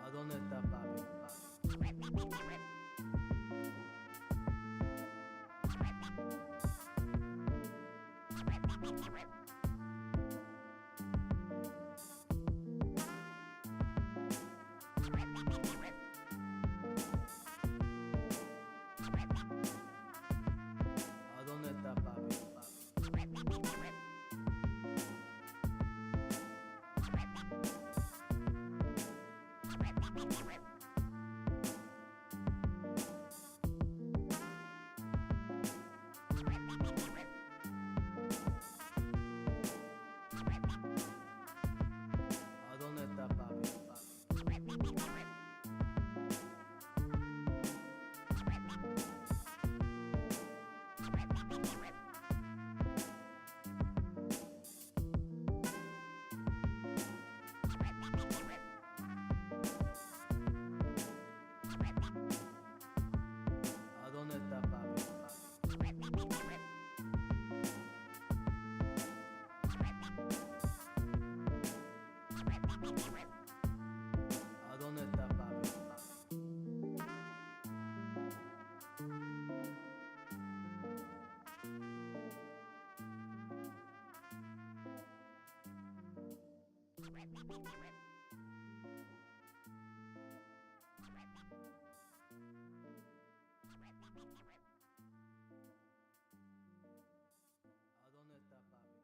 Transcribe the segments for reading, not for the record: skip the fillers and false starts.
¿A dónde está papi? ¿A dónde está papi? ¿A dónde está papi? ¿A dónde está papi? ¿A dónde está papi? ¿A dónde está papi?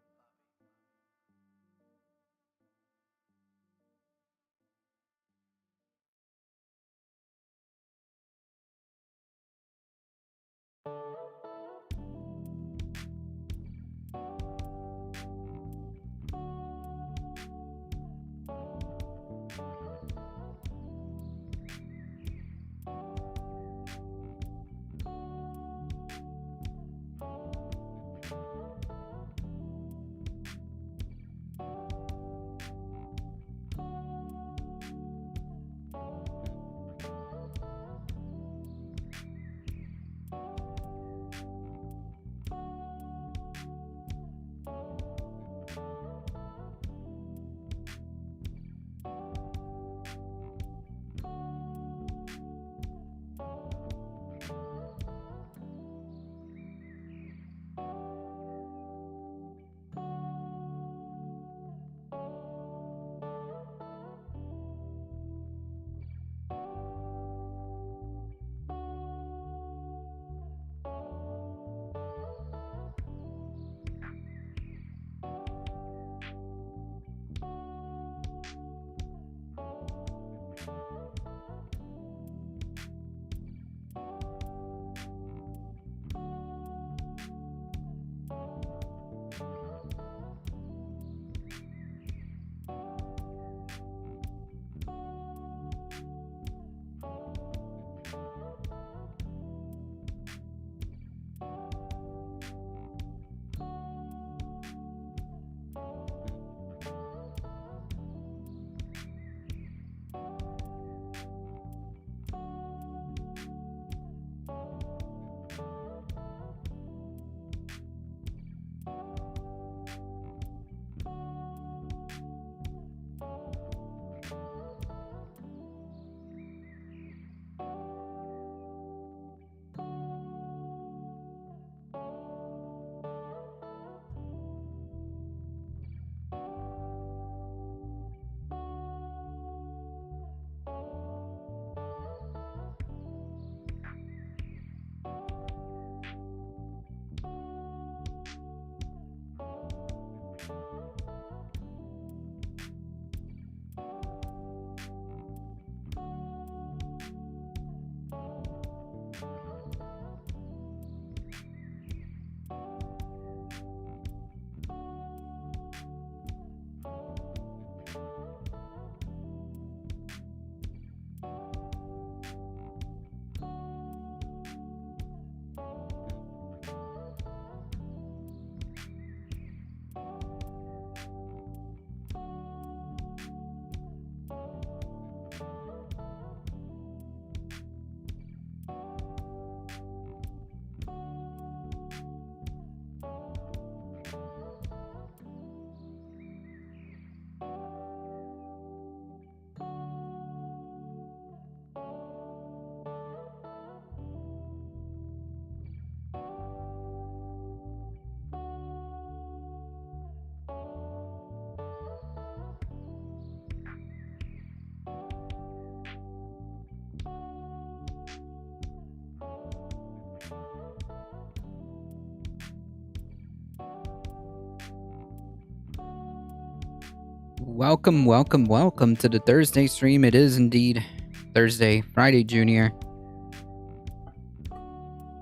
Welcome, welcome, welcome to the Thursday stream. It is indeed Thursday, Friday Junior.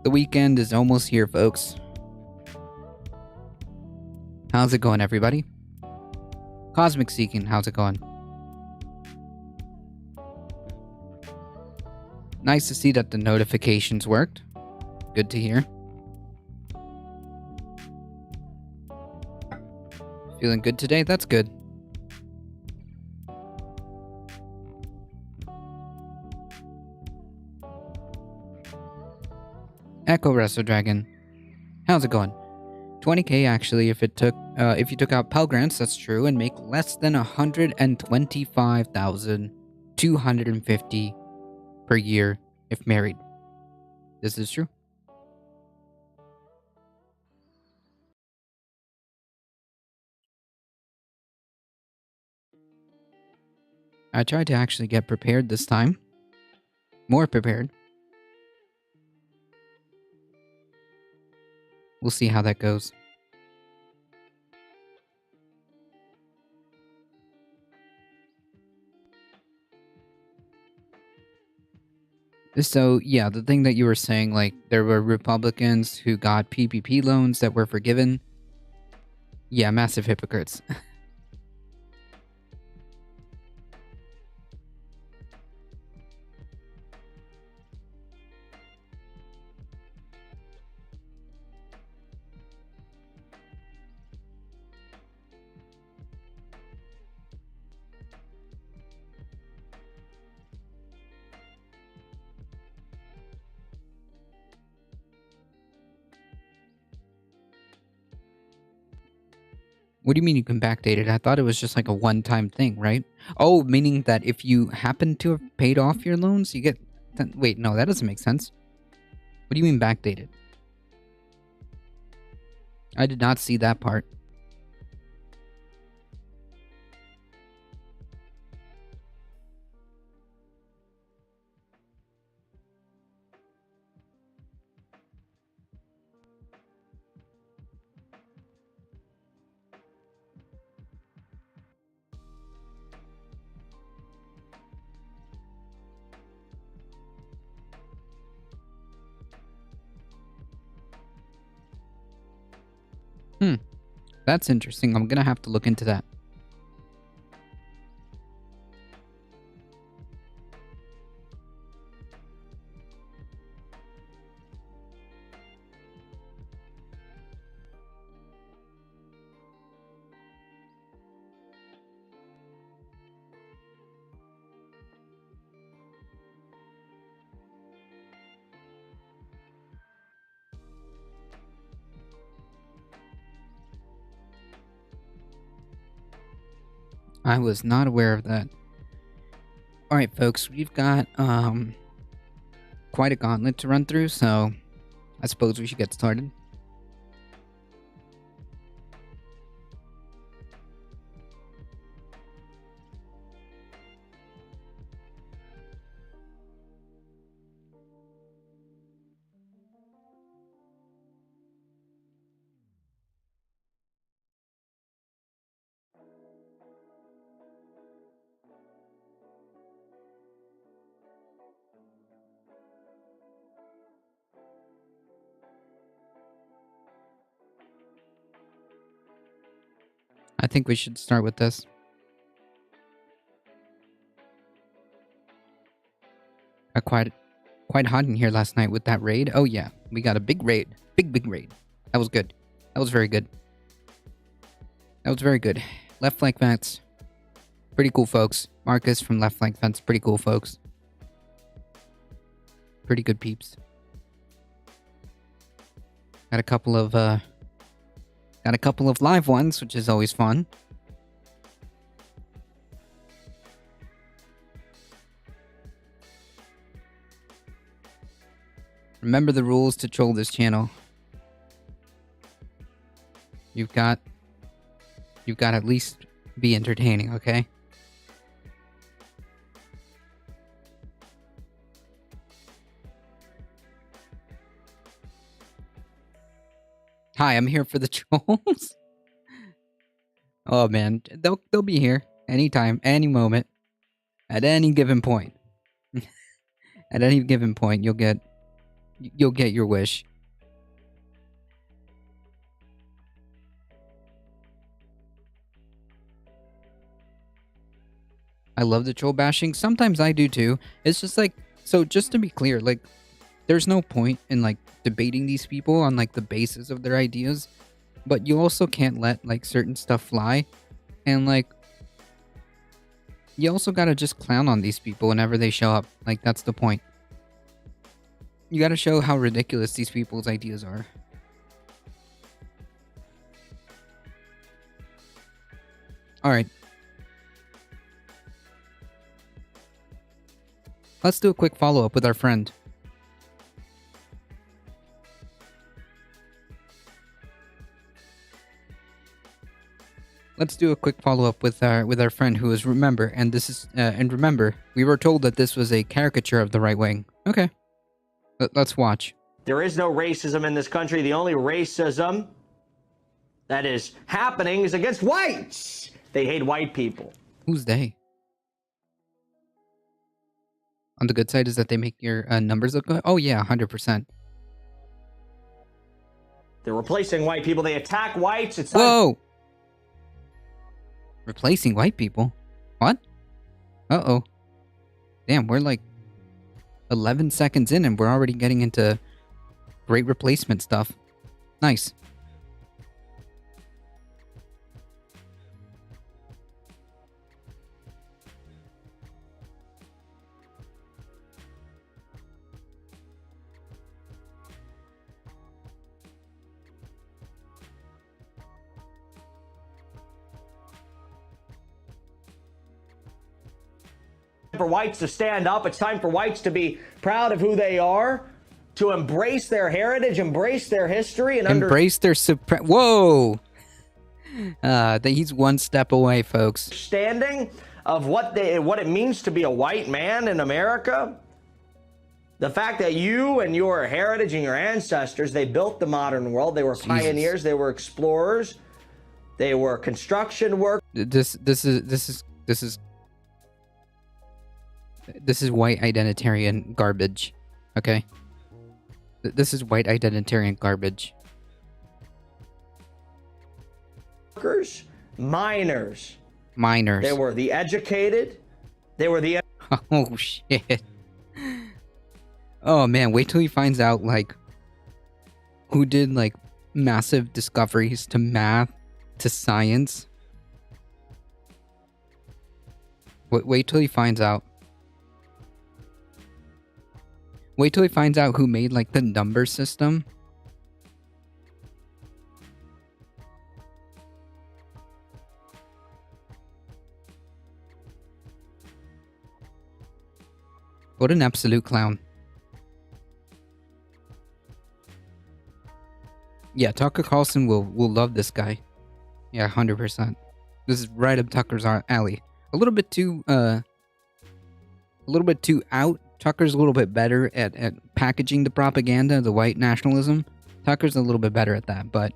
The weekend is almost here, folks. How's it going, everybody? Cosmic Seeking, how's it going? Nice to see that the notifications worked. Good to hear. Feeling good today? That's good. Echo Wrestle Dragon, how's it going? 20k actually if you took out Pell Grants, that's true, and make less than 125,250 per year if married. This is true. I tried to actually get prepared this time. More prepared. We'll see how that goes. So, yeah, the thing that you were saying, like, there were Republicans who got PPP loans that were forgiven. Yeah, massive hypocrites. What do you mean you can backdate it? I thought it was just like a one-time thing, right? Oh, meaning that if you happen to have paid off your loans, you get... Wait, no, that doesn't make sense. What do you mean backdated? I did not see that part. That's interesting. I'm gonna have to look into that. I was not aware of that. Alright, folks, we've got quite a gauntlet to run through, so I suppose we should get started. I think we should start with this. Quite hot in here last night with that raid. Oh yeah, we got a big raid. Big raid. That was good. That was very good. That was very good. Left Flank Vents. Pretty cool, folks. Marcus from Left Flank Vents. Pretty cool, folks. Pretty good peeps. Got a couple of live ones, which is always fun. Remember the rules to troll this channel. You've got to at least be entertaining, okay? Hi, I'm here for the trolls. Oh man, they'll be here. Anytime, any moment, at any given point. At any given point, you'll get your wish. I love the troll bashing. Sometimes I do too. It's just like, so just to be clear, like, there's no point in like debating these people on like the basis of their ideas, but you also can't let like certain stuff fly, and like you also gotta just clown on these people whenever they show up. Like, that's the point. You gotta show how ridiculous these people's ideas are. Alright. Let's do a quick follow-up with our friend. Let's do a quick follow-up with our friend who is remember, and this is and remember, we were told that this was a caricature of the right wing. Okay. Let's watch. There is no racism in this country. The only racism that is happening is against whites. They hate white people. Who's they? On the good side is that they make your numbers look good. Oh yeah, 100%. They're replacing white people. They attack whites. It's Whoa! Replacing white people? What? Uh-oh. Damn, we're like 11 seconds in and we're already getting into great replacement stuff. Nice. for whites to stand up. It's time for whites to be proud of who they are, to embrace their heritage, embrace their history, and embrace their Whoa! He's one step away, folks. Understanding of what it means to be a white man in America. The fact that you and your heritage and your ancestors, they built the modern world. They were pioneers. They were explorers. They were construction workers. This is white identitarian garbage. Okay? This is white identitarian garbage. Workers, miners. Miners. They were the educated. They were the... Oh, shit. Oh, man. Wait till he finds out, like, who did, like, massive discoveries to math, to science. Wait till he finds out. Wait till he finds out who made, like, the number system. What an absolute clown. Yeah, Tucker Carlson will love this guy. Yeah, 100%. This is right up Tucker's alley. A little bit too out. Tucker's a little bit better at packaging the propaganda, the white nationalism. Tucker's a little bit better at that, but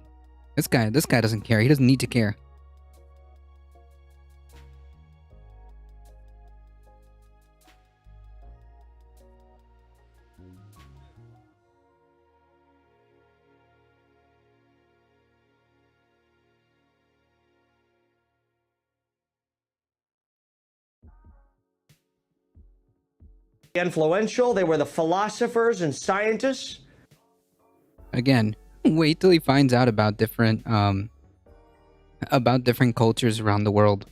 this guy doesn't care. He doesn't need to care. Influential. They were the philosophers and scientists. Again, wait till he finds out about different cultures around the world.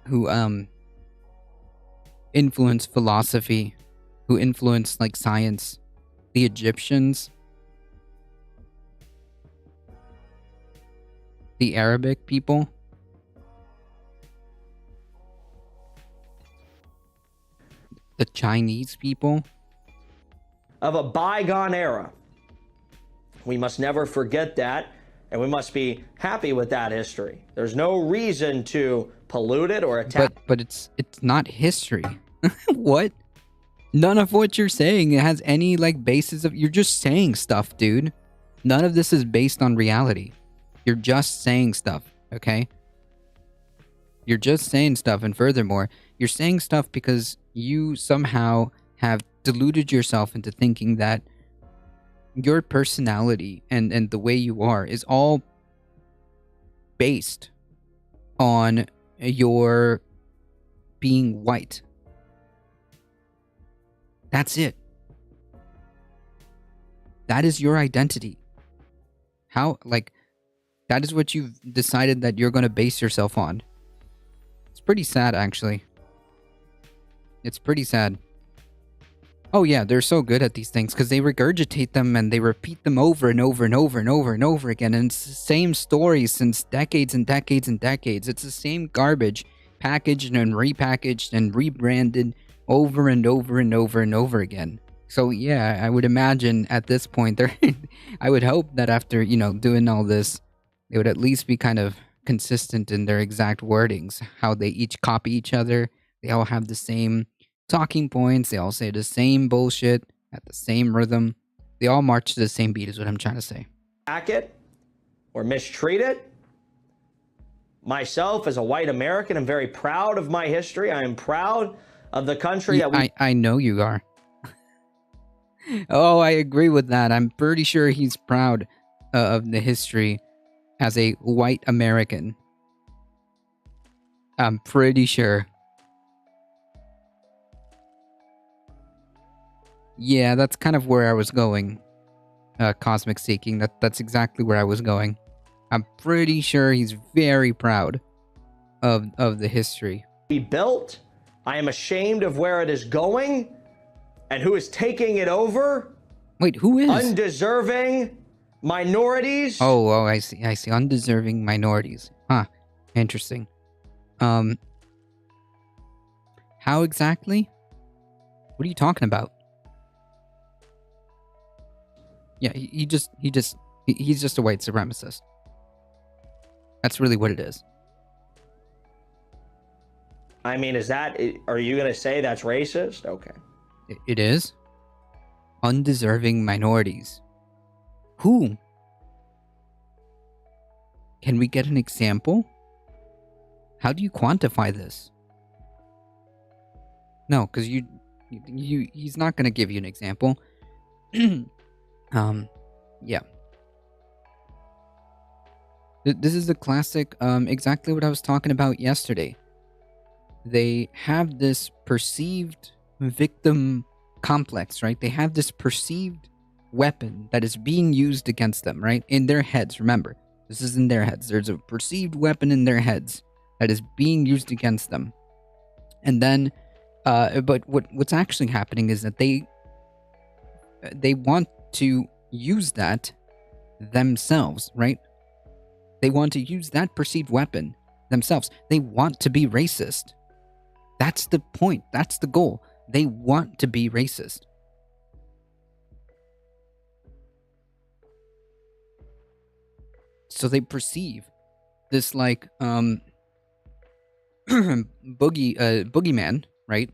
Who influence philosophy, who influence like science. The Egyptians, the Arabic people, the Chinese people. Of a bygone era. We must never forget that, and we must be happy with that history. There's no reason to pollute it or attack. But it's not history. What? None of what you're saying has any like basis of... You're just saying stuff, dude. None of this is based on reality. You're just saying stuff, okay? You're just saying stuff, and furthermore, you're saying stuff because you somehow have deluded yourself into thinking that your personality and the way you are is all based on your being white. That's it. That is your identity. How, like, that is what you've decided that you're going to base yourself on. It's pretty sad, actually. It's pretty sad. Oh yeah, they're so good at these things because they regurgitate them and they repeat them over and over and over and over and over again. And it's the same stories since decades and decades and decades. It's the same garbage packaged and repackaged and rebranded over and over and over and over again. So yeah, I would imagine at this point, I would hope that after, doing all this, they would at least be kind of consistent in their exact wordings, how they each copy each other. They all have the same talking points. They all say the same bullshit at the same rhythm. They all march to the same beat is what I'm trying to say. Hack it or mistreat it. Myself, as a white American, I'm very proud of my history. I am proud of the country that we... I know you are. Oh, I agree with that. I'm pretty sure he's proud of the history as a white American. I'm pretty sure. Yeah, that's kind of where I was going. Cosmic Seeking. That's exactly where I was going. I'm pretty sure he's very proud of the history. We built. I am ashamed of where it is going and who is taking it over. Wait, who is? Undeserving minorities. Oh, I see. Undeserving minorities. Huh. Interesting. How exactly? What are you talking about? Yeah, he's just a white supremacist. That's really what it is. I mean, are you going to say that's racist? Okay. It is? Undeserving minorities. Who? Can we get an example? How do you quantify this? No, because he's not going to give you an example. Yeah. This is the classic, exactly what I was talking about yesterday. They have this perceived victim complex, right? They have this perceived weapon that is being used against them, right? In their heads, remember. This is in their heads. There's a perceived weapon in their heads that is being used against them. And then, but what's actually happening is that they want to use that themselves, right? They want to use that perceived weapon themselves. They want to be racist. That's the point. That's the goal. They want to be racist. So they perceive this like boogeyman, right?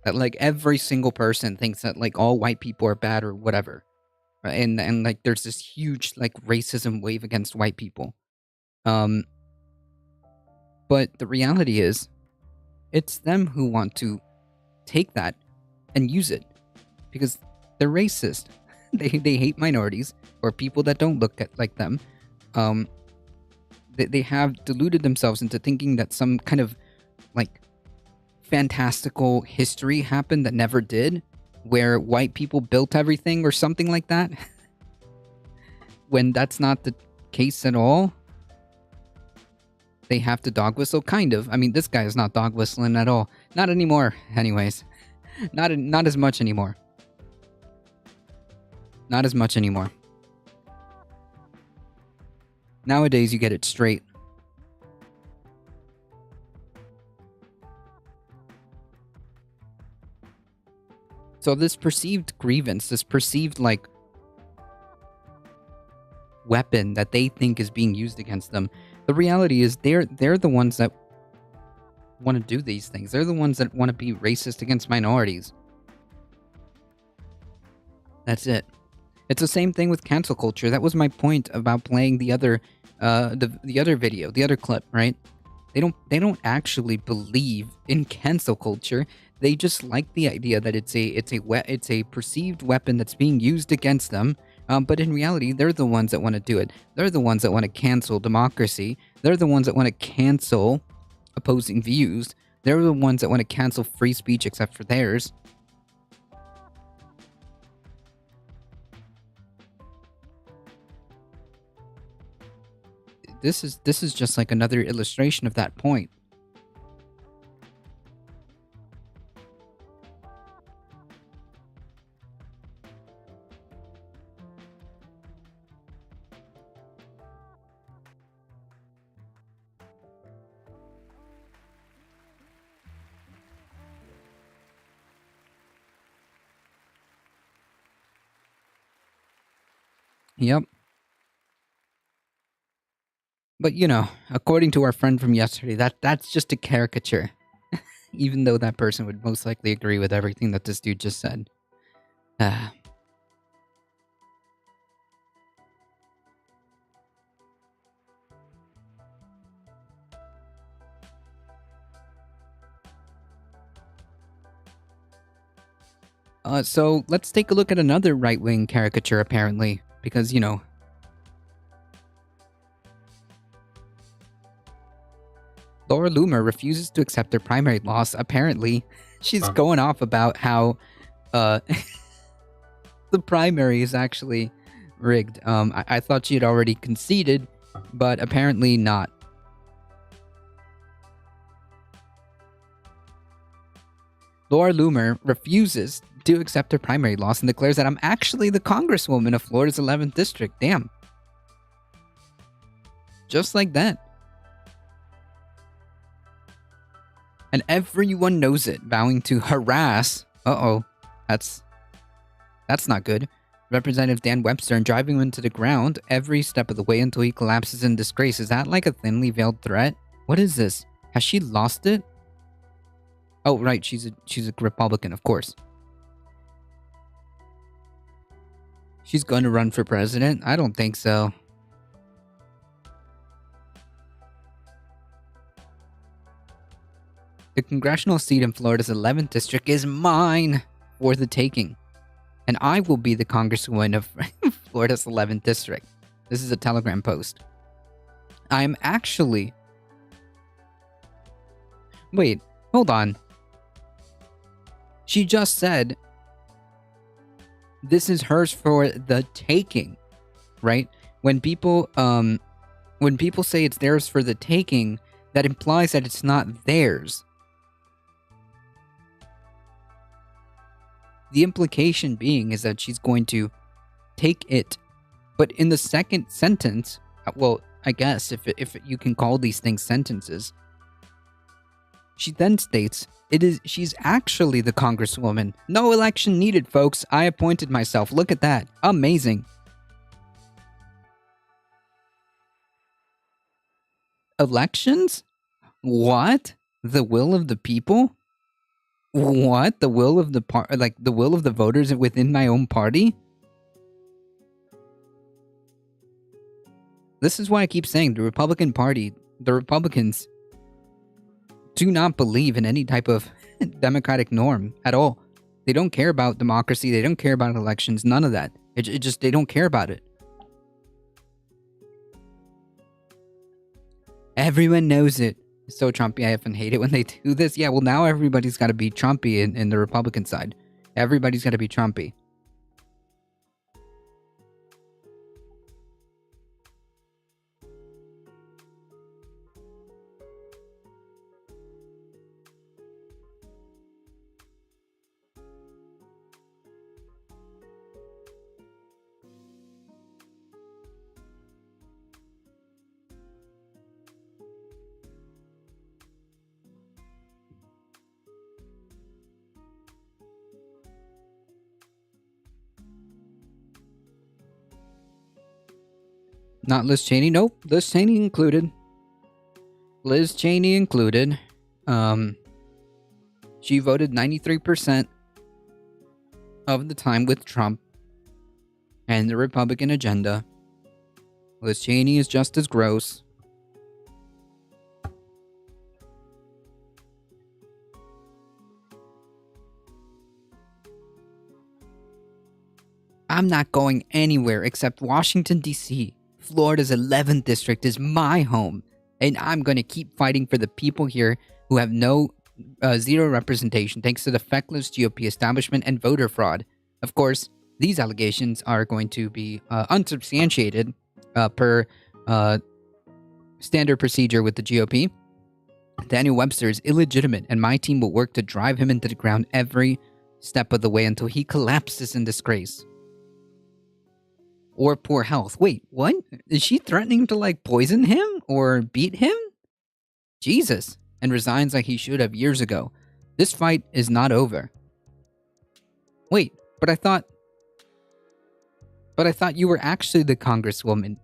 That like every single person thinks that like all white people are bad or whatever. Right? And like there's this huge like racism wave against white people. But the reality is it's them who want to take that and use it because they're racist. They hate minorities or people that don't look like them. They have deluded themselves into thinking that some kind of like fantastical history happened that never did, where white people built everything or something like that. When that's not the case at all. They have to dog whistle, kind of. I mean, this guy is not dog whistling at all. Not anymore, anyways. Not as much anymore. Not as much anymore. Nowadays, you get it straight. So this perceived grievance, this perceived, like, weapon that they think is being used against them, the reality is they're the ones that want to do these things. They're the ones that want to be racist against minorities. That's it. It's the same thing with cancel culture. That was my point about playing the other the other video, the other clip, right? They don't actually believe in cancel culture. They just like the idea that it's a perceived weapon that's being used against them. But in reality, they're the ones that want to do it. They're the ones that want to cancel democracy. They're the ones that want to cancel opposing views. They're the ones that want to cancel free speech except for theirs. This is just like another illustration of that point. Yep. But you know, according to our friend from yesterday, that's just a caricature. Even though that person would most likely agree with everything that this dude just said. So let's take a look at another right-wing caricature, apparently. Because, you know, Laura Loomer refuses to accept their primary loss. Apparently, she's going off about how the primary is actually rigged. I thought she had already conceded, but apparently not. Laura Loomer refuses to accept her primary loss and declares that I'm actually the congresswoman of Florida's 11th district. Damn. Just like that. And everyone knows it, vowing to harass. That's not good. Representative Dan Webster and driving him into the ground every step of the way until he collapses in disgrace. Is that like a thinly veiled threat? What is this? Has she lost it? Oh, right, she's a Republican, of course. She's going to run for president? I don't think so. The congressional seat in Florida's 11th district is mine for the taking. And I will be the congresswoman of Florida's 11th district. This is a Telegram post. I'm actually... Wait, hold on. She just said this is hers for the taking, right? When people say it's theirs for the taking, that implies that it's not theirs. The implication being is that she's going to take it. But in the second sentence, well, I guess if you can call these things sentences, she then states, she's actually the congresswoman. No election needed, folks. I appointed myself. Look at that. Amazing. Elections? What? The will of the people? What? The will of the the will of the voters within my own party? This is why I keep saying the Republican Party, the Republicans do not believe in any type of democratic norm at all. They don't care about democracy. They don't care about elections. None of that. It just, they don't care about it. Everyone knows it. It's so Trumpy. I often hate it when they do this. Yeah, well, now everybody's got to be Trumpy in the Republican side. Everybody's got to be Trumpy. Not Liz Cheney. Nope. Liz Cheney included. Liz Cheney included. She voted 93% of the time with Trump and the Republican agenda. Liz Cheney is just as gross. I'm not going anywhere except Washington, D.C. Florida's 11th district is my home, and I'm going to keep fighting for the people here who have zero representation thanks to the feckless GOP establishment and voter fraud. Of course, these allegations are going to be unsubstantiated per standard procedure with the GOP. Daniel Webster is illegitimate, and my team will work to drive him into the ground every step of the way until he collapses in disgrace. Or poor health. Wait, what? Is she threatening to, poison him? Or beat him? Jesus. And resigns like he should have years ago. This fight is not over. Wait, but I thought you were actually the congresswoman.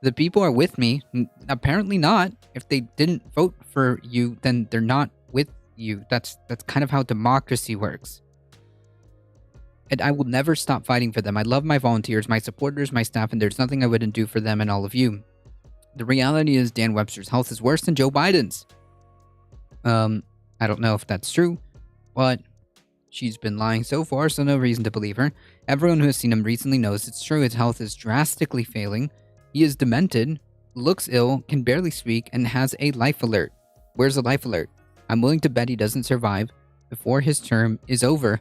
The people are with me. Apparently not. If they didn't vote for you, then they're not with you. That's kind of how democracy works. And I will never stop fighting for them. I love my volunteers, my supporters, my staff, and there's nothing I wouldn't do for them and all of you. The reality is Dan Webster's health is worse than Joe Biden's. I don't know if that's true, but she's been lying so far, so no reason to believe her. Everyone who has seen him recently knows it's true. His health is drastically failing. He is demented, looks ill, can barely speak, and has a life alert. Where's the life alert? I'm willing to bet he doesn't survive before his term is over.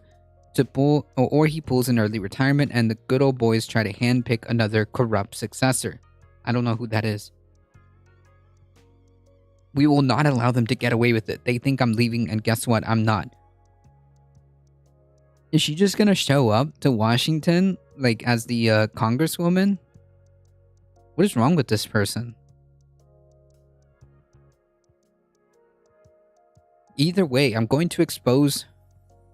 Or he pulls an early retirement and the good old boys try to handpick another corrupt successor. I don't know who that is. We will not allow them to get away with it. They think I'm leaving, and guess what? I'm not. Is she just gonna show up to Washington, as the congresswoman? What is wrong with this person? Either way, I'm going to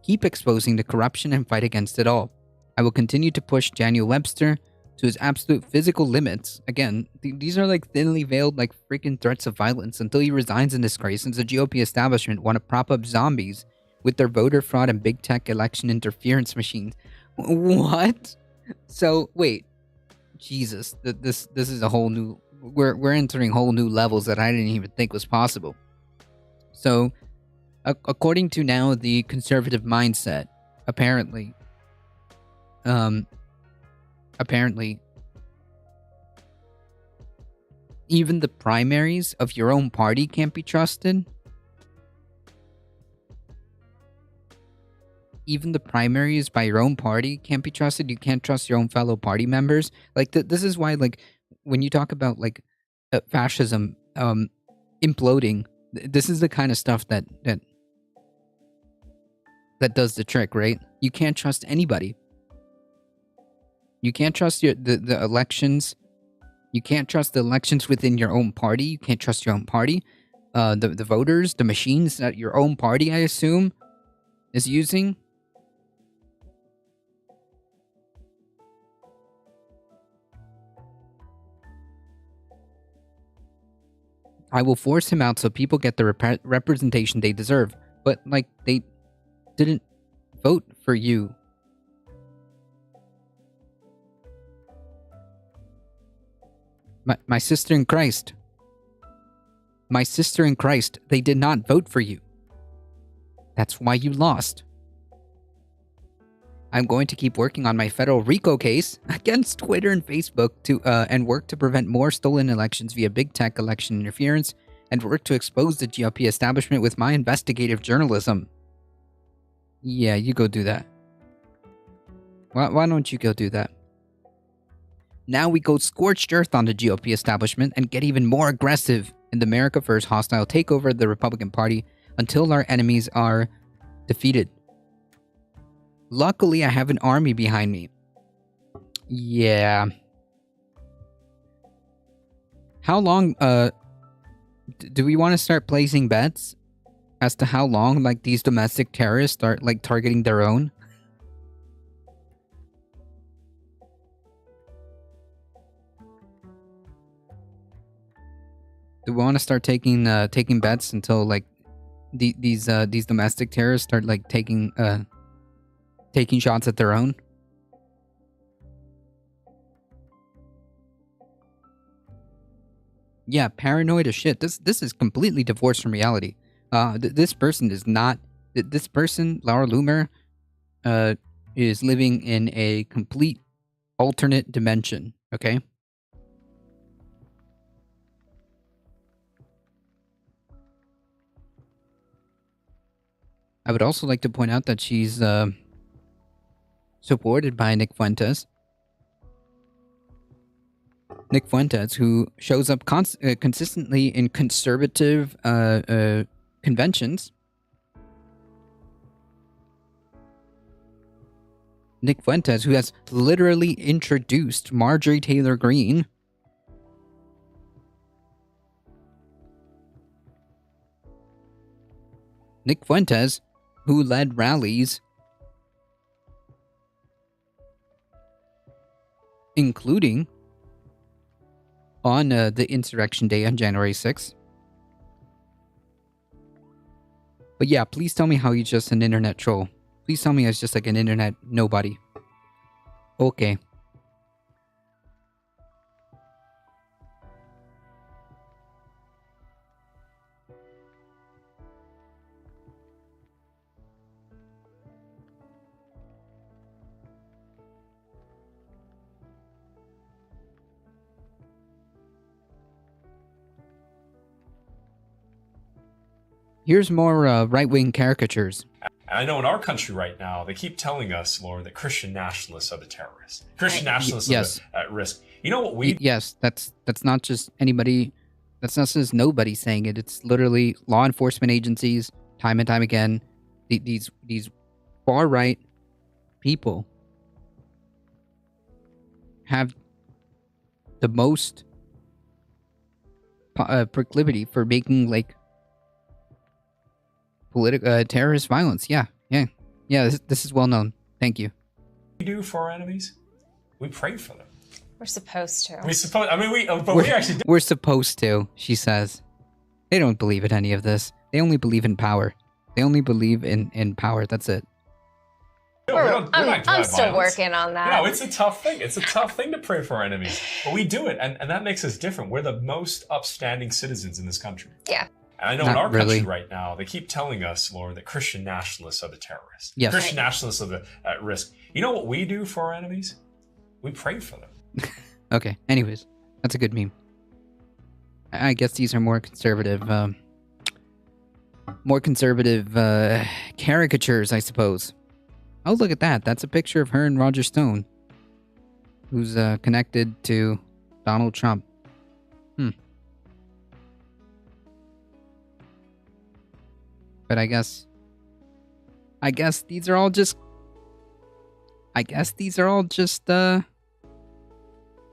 keep exposing the corruption and fight against it all. I will continue to push Daniel Webster to his absolute physical limits. Again, these are thinly veiled freaking threats of violence until he resigns in disgrace, since the GOP establishment want to prop up zombies with their voter fraud and big tech election interference machines. What? So, wait. Jesus, this is a whole new... We're entering whole new levels that I didn't even think was possible. So, according to now the conservative mindset, apparently, even the primaries of your own party can't be trusted. Even the primaries by your own party can't be trusted. You can't trust your own fellow party members. This is why, when you talk about fascism imploding, this is the kind of stuff that does the trick, right? You can't trust anybody. You can't trust the elections. You can't trust the elections within your own party. You can't trust your own party. The voters, the machines that your own party, I assume, is using. I will force him out so people get the representation they deserve. But, they didn't vote for you. My sister in Christ. My sister in Christ, they did not vote for you. That's why you lost. I'm going to keep working on my federal RICO case against Twitter and Facebook and work to prevent more stolen elections via big tech election interference, and work to expose the GOP establishment with my investigative journalism. Yeah, you go do that. Why don't you go do that? Now we go scorched earth on the GOP establishment and get even more aggressive in the America First hostile takeover of the Republican Party until our enemies are defeated. Luckily, I have an army behind me. Yeah. How long, do we want to start placing bets as to how long, these domestic terrorists start, targeting their own? Do we want to start taking bets until, these domestic terrorists start, taking shots at their own? Yeah, paranoid as shit. This is completely divorced from reality. This person is not. This person, Laura Loomer, is living in a complete alternate dimension. Okay. I would also like to point out that she's supported by Nick Fuentes. Nick Fuentes, who shows up consistently in conservative conventions. Nick Fuentes, who has literally introduced Marjorie Taylor Greene. Nick Fuentes, who led rallies, including on the Insurrection Day on January 6th. But yeah, please tell me how he's just an internet troll. Please tell me he's just like an internet nobody. Okay. Here's more right-wing caricatures. I know in our country right now, they keep telling us, Lauren, that Christian nationalists are the terrorists. Christian nationalists yes. are at risk. You know what we... Yes, that's not just anybody... That's not just nobody saying it. It's literally law enforcement agencies, time and time again. These far-right people have the most proclivity for making, like, terrorist violence. Yeah. This is well known. Thank you. We do for our enemies? We pray for them. We're supposed to. We actually do. We're supposed to, she says. They don't believe in any of this. They only believe in power. They only believe in power. That's it. I'm still working on that. No, it's a tough thing. It's a tough thing to pray for our enemies. But we do it, and that makes us different. We're the most upstanding citizens in this country. Yeah. And I know in our country right now, they keep telling us, Lauren, that Christian nationalists are the terrorists. Yes. Christian nationalists are at risk. You know what we do for our enemies? We pray for them. Okay, anyways. That's a good meme. I guess these are more conservative caricatures, I suppose. Oh, look at that. That's a picture of her and Roger Stone, who's connected to Donald Trump. But I guess these are all just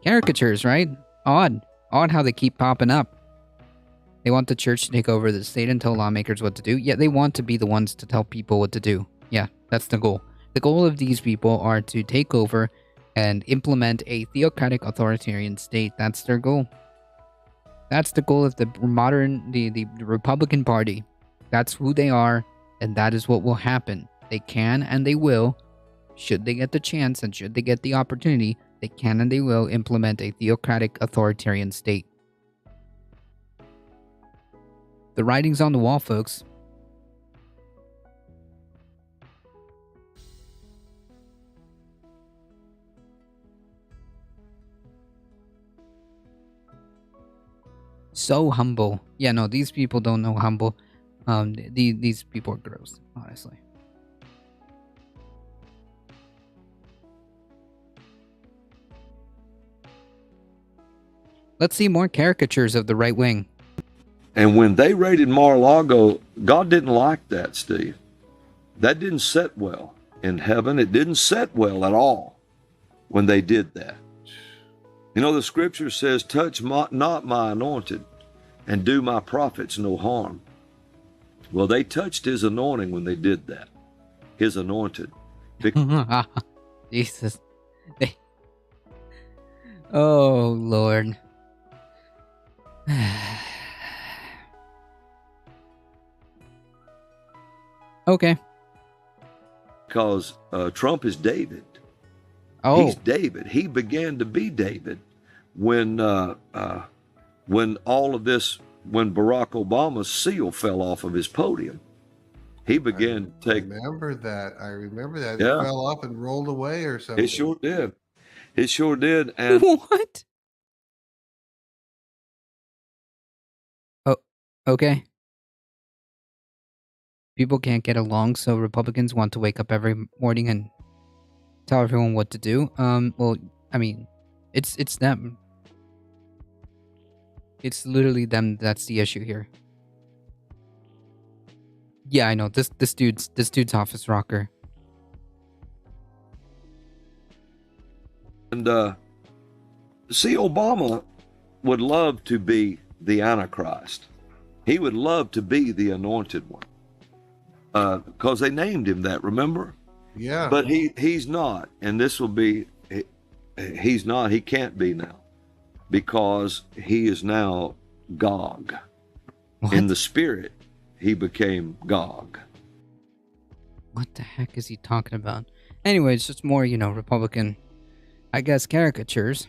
caricatures, right? Odd how they keep popping up. They want the church to take over the state and tell lawmakers what to do. Yeah, they want to be the ones to tell people what to do. Yeah, that's the goal. The goal of these people are to take over and implement a theocratic authoritarian state. That's their goal. That's the goal of the Republican Party. That's who they are, and that is what will happen. They can and they will, should they get the chance and should they get the opportunity, they can and they will implement a theocratic authoritarian state. The writing's on the wall, folks. So humble. Yeah, no, these people don't know humble. These people are gross, honestly. Let's see more caricatures of the right wing. And when they raided Mar-a-Lago, God didn't like that, Steve. That didn't set well in heaven. It didn't set well at all when they did that. You know, the scripture says, touch not my anointed and do my prophets no harm. Well, they touched his anointing when they did that. His anointed. Jesus. Oh, Lord. Okay. Because Trump is David. Oh. He's David. He began to be David when when Barack Obama's seal fell off of his podium, he began to take. I remember that. Yeah. It fell off and rolled away or something. It sure did. It sure did. And What? Oh, okay. People can't get along, so Republicans want to wake up every morning and tell everyone what to do. Well, I mean, it's them. It's literally them that's the issue here. Yeah, I know. This dude's office rocker. And see, Obama would love to be the Antichrist. He would love to be the anointed one. Because they named him that, remember? Yeah. But he's not. And this will be, he's not, he can't be now. Because he is now Gog. What? In the spirit, he became Gog. What the heck is he talking about? Anyway, it's just more, Republican, I guess, caricatures.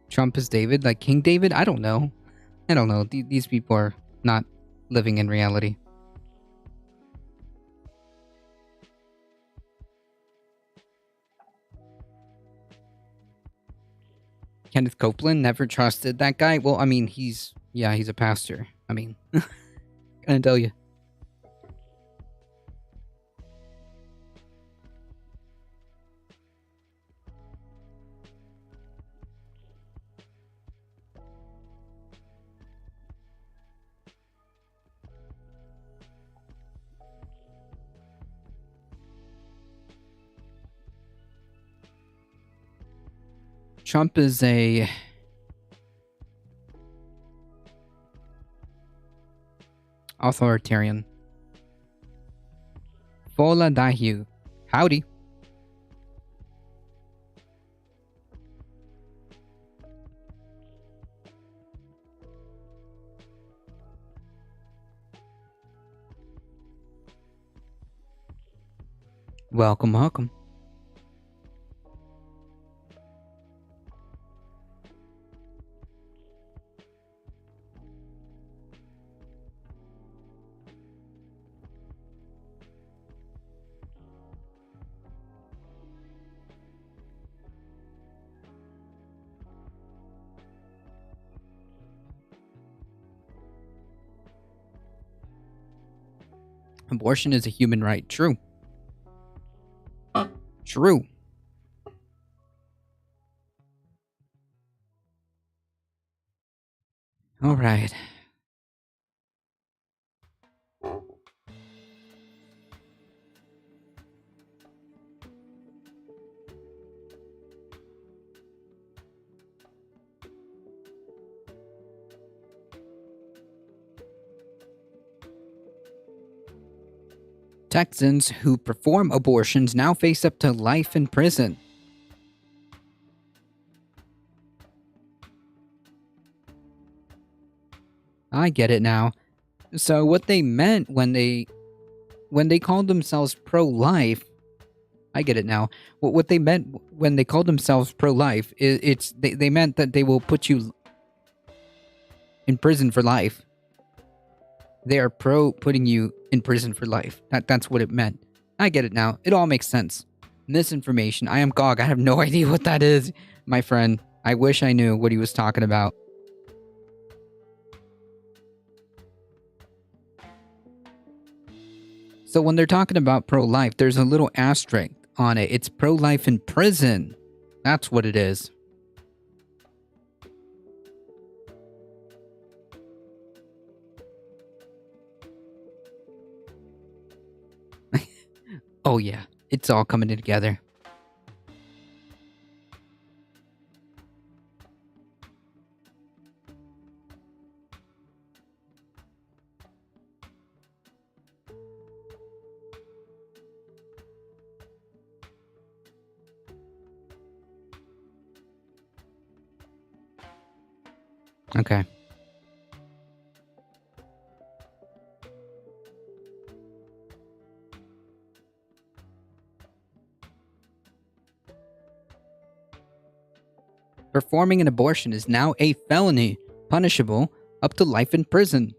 Trump is David, like King David? I don't know. These people are not living in reality. Kenneth Copeland, never trusted that guy. Well, I mean, he's a pastor. I mean, can I tell you? Trump is a authoritarian. Fola Dahu. Howdy. Welcome. Abortion is a human right. True. True. All right. Texans who perform abortions now face up to life in prison. I get it now. So what they meant when they called themselves pro-life, I get it now. What they meant when they called themselves pro-life is they meant that they will put you in prison for life. They are pro putting you in prison for life. That's what it meant. I get it now. It all makes sense. Misinformation. I am Gog. I have no idea what that is, my friend. I wish I knew what he was talking about. So when they're talking about pro-life, there's a little asterisk on it. It's pro-life in prison. That's what it is. Oh yeah, it's all coming together. Okay. Performing an abortion is now a felony, punishable up to life in prison.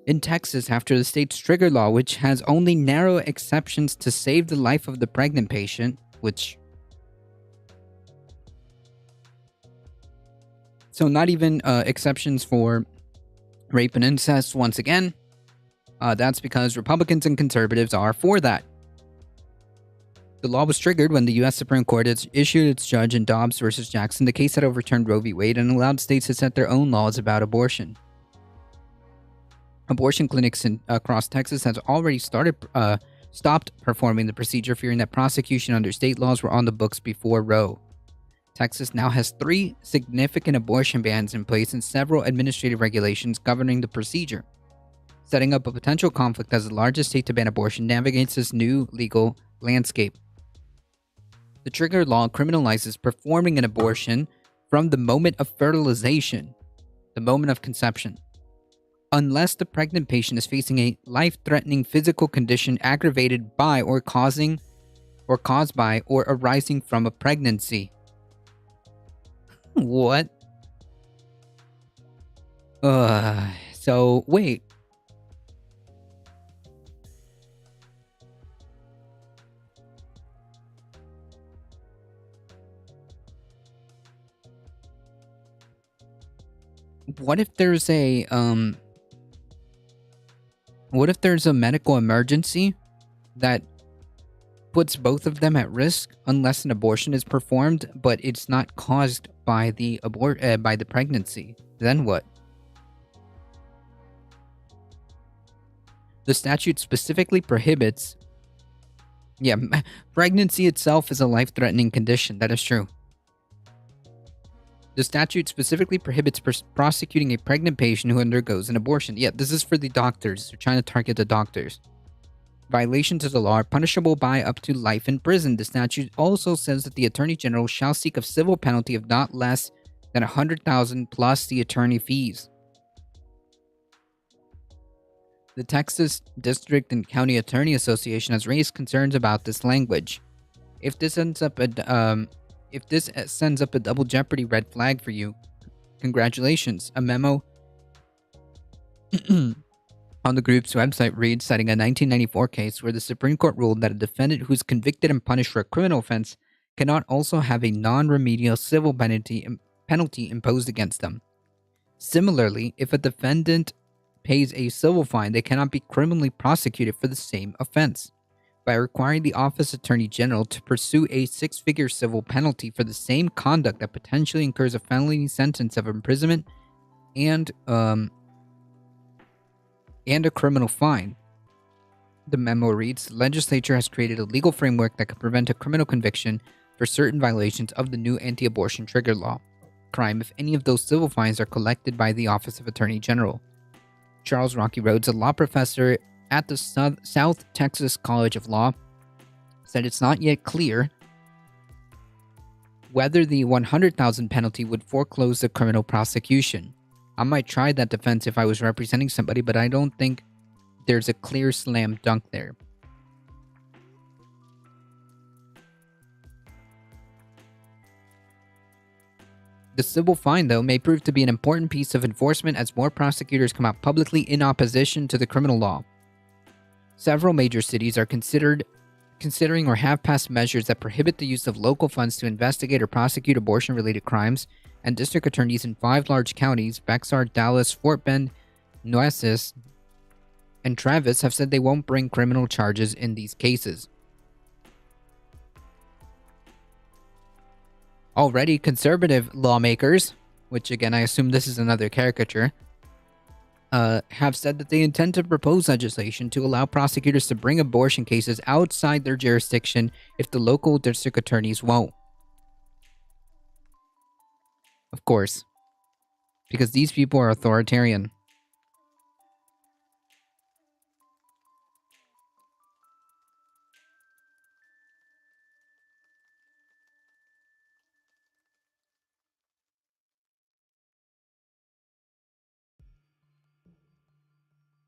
In Texas, after the state's trigger law, which has only narrow exceptions to save the life of the pregnant patient, which... So not even exceptions for rape and incest, once again. That's because Republicans and conservatives are for that. The law was triggered when the U.S. Supreme Court issued its judge in Dobbs versus Jackson, the case that overturned Roe v. Wade and allowed states to set their own laws about abortion. Abortion clinics across Texas has already stopped performing the procedure, fearing that prosecution under state laws were on the books before Roe. Texas now has 3 significant abortion bans in place and several administrative regulations governing the procedure, setting up a potential conflict as the largest state to ban abortion navigates this new legal landscape. The trigger law criminalizes performing an abortion from the moment of fertilization, the moment of conception, unless the pregnant patient is facing a life-threatening physical condition aggravated by or caused by or arising from a pregnancy. What? So wait. What if there's a medical emergency that puts both of them at risk unless an abortion is performed, but it's not caused by the pregnancy? Then what? The statute specifically prohibits... Yeah, pregnancy itself is a life-threatening condition. That is true. The statute specifically prohibits prosecuting a pregnant patient who undergoes an abortion. Yeah, this is for the doctors. They're trying to target the doctors. Violations of the law are punishable by up to life in prison. The statute also says that the Attorney General shall seek a civil penalty of not less than $100,000 plus the attorney fees. The Texas District and County Attorney Association has raised concerns about this language. If this sends up a double jeopardy red flag for you, congratulations. A memo on the group's website reads, citing a 1994 case where the Supreme Court ruled that a defendant who is convicted and punished for a criminal offense cannot also have a non-remedial civil penalty imposed against them. Similarly, if a defendant pays a civil fine, they cannot be criminally prosecuted for the same offense. By requiring the Office Attorney General to pursue a 6-figure civil penalty for the same conduct that potentially incurs a felony sentence of imprisonment and a criminal fine. The memo reads, the legislature has created a legal framework that could prevent a criminal conviction for certain violations of the new anti-abortion trigger law crime if any of those civil fines are collected by the Office of Attorney General. Charles Rocky Rhodes, a law professor at the South Texas College of Law, said it's not yet clear whether the $100,000 penalty would foreclose the criminal prosecution. I might try that defense if I was representing somebody, but I don't think there's a clear slam dunk there. The civil fine, though, may prove to be an important piece of enforcement as more prosecutors come out publicly in opposition to the criminal law. Several major cities are considering or have passed measures that prohibit the use of local funds to investigate or prosecute abortion-related crimes, and district attorneys in 5 large counties, Bexar, Dallas, Fort Bend, Nueces, and Travis, have said they won't bring criminal charges in these cases. Already, conservative lawmakers, which again I assume this is another caricature, have said that they intend to propose legislation to allow prosecutors to bring abortion cases outside their jurisdiction if the local district attorneys won't. Of course, because these people are authoritarian.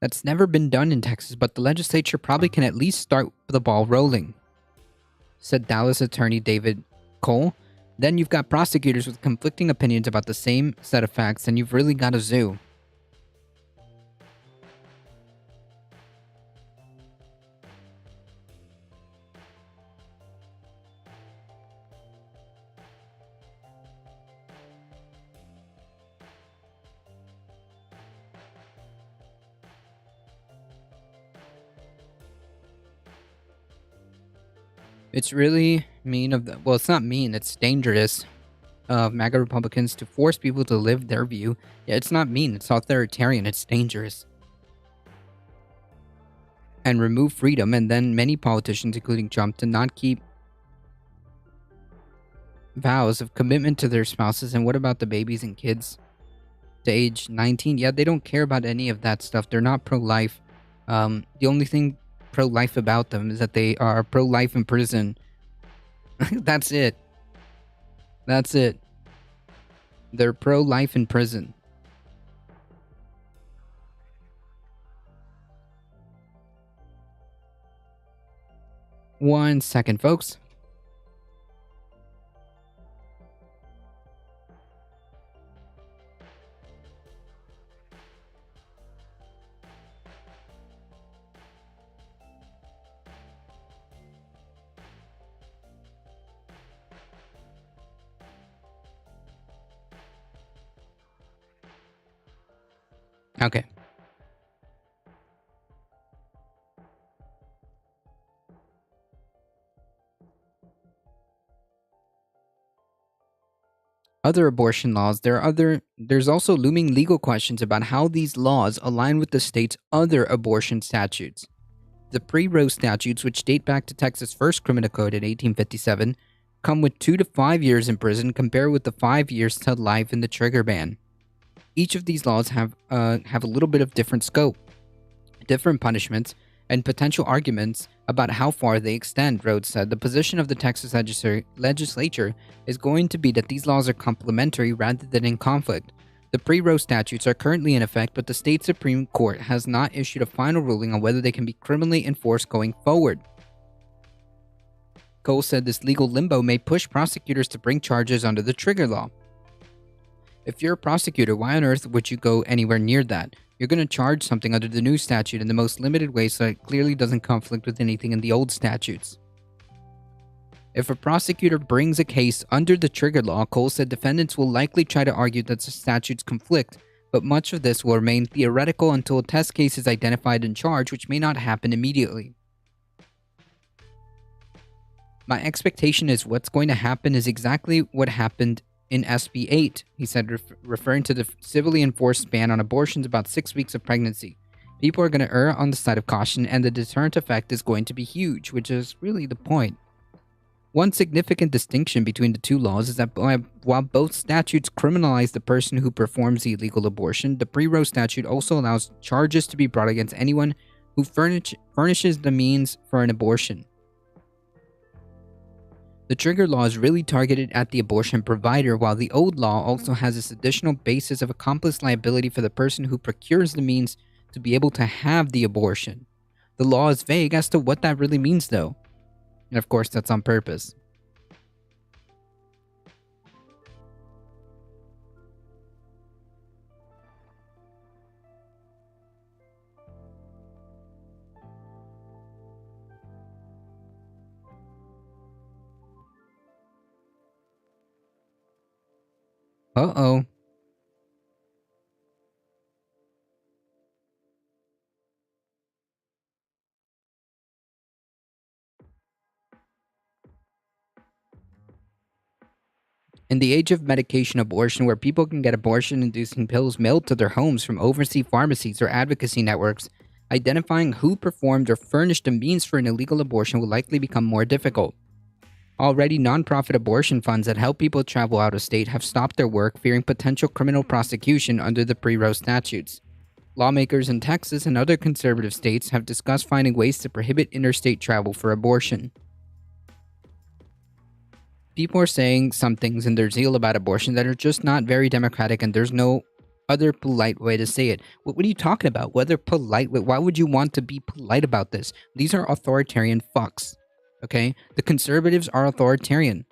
That's never been done in Texas, but the legislature probably can at least start the ball rolling, said Dallas attorney David Cole, then you've got prosecutors with conflicting opinions about the same set of facts, and you've really got a zoo. It's really mean of the, well, it's not mean, it's dangerous of MAGA Republicans to force people to live their view. Yeah, it's not mean, it's authoritarian, it's dangerous. And remove freedom, and then many politicians, including Trump, to not keep vows of commitment to their spouses. And what about the babies and kids to age 19? Yeah, they don't care about any of that stuff. They're not pro-life. The only thing pro-life about them is that they are pro-life in prison. That's it. That's it. They're pro-life in prison. One second, folks. Okay. Other abortion laws, there's also looming legal questions about how these laws align with the state's other abortion statutes. The pre-Roe statutes, which date back to Texas' first criminal code in 1857, come with 2 to 5 years in prison compared with the 5 years to life in the trigger ban. Each of these laws have a little bit of different scope, different punishments, and potential arguments about how far they extend. Rhodes said the position of the Texas legislature is going to be that these laws are complementary rather than in conflict. The pre-Roe statutes are currently in effect, but the state Supreme Court has not issued a final ruling on whether they can be criminally enforced going forward. Cole said this legal limbo may push prosecutors to bring charges under the trigger law. If you're a prosecutor, why on earth would you go anywhere near that? You're going to charge something under the new statute in the most limited way so it clearly doesn't conflict with anything in the old statutes. If a prosecutor brings a case under the trigger law, Cole said defendants will likely try to argue that the statutes conflict, but much of this will remain theoretical until a test case is identified and charged, which may not happen immediately. My expectation is what's going to happen is exactly what happened in SB 8, he said, referring to the civilly enforced ban on abortions about 6 weeks of pregnancy. People are going to err on the side of caution, and the deterrent effect is going to be huge, which is really the point. One significant distinction between the two laws is that while both statutes criminalize the person who performs the illegal abortion, the pre-Roe statute also allows charges to be brought against anyone who furnishes the means for an abortion. The trigger law is really targeted at the abortion provider, while the old law also has this additional basis of accomplice liability for the person who procures the means to be able to have the abortion. The law is vague as to what that really means, though. And of course, that's on purpose. Uh-oh. In the age of medication abortion, where people can get abortion-inducing pills mailed to their homes from overseas pharmacies or advocacy networks, identifying who performed or furnished the means for an illegal abortion will likely become more difficult. Already, nonprofit abortion funds that help people travel out of state have stopped their work, fearing potential criminal prosecution under the pre-Roe statutes. Lawmakers in Texas and other conservative states have discussed finding ways to prohibit interstate travel for abortion. People are saying some things in their zeal about abortion that are just not very democratic, and there's no other polite way to say it. What are you talking about? Whether polite, why would you want to be polite about this? These are authoritarian fucks. Okay? The conservatives are authoritarian.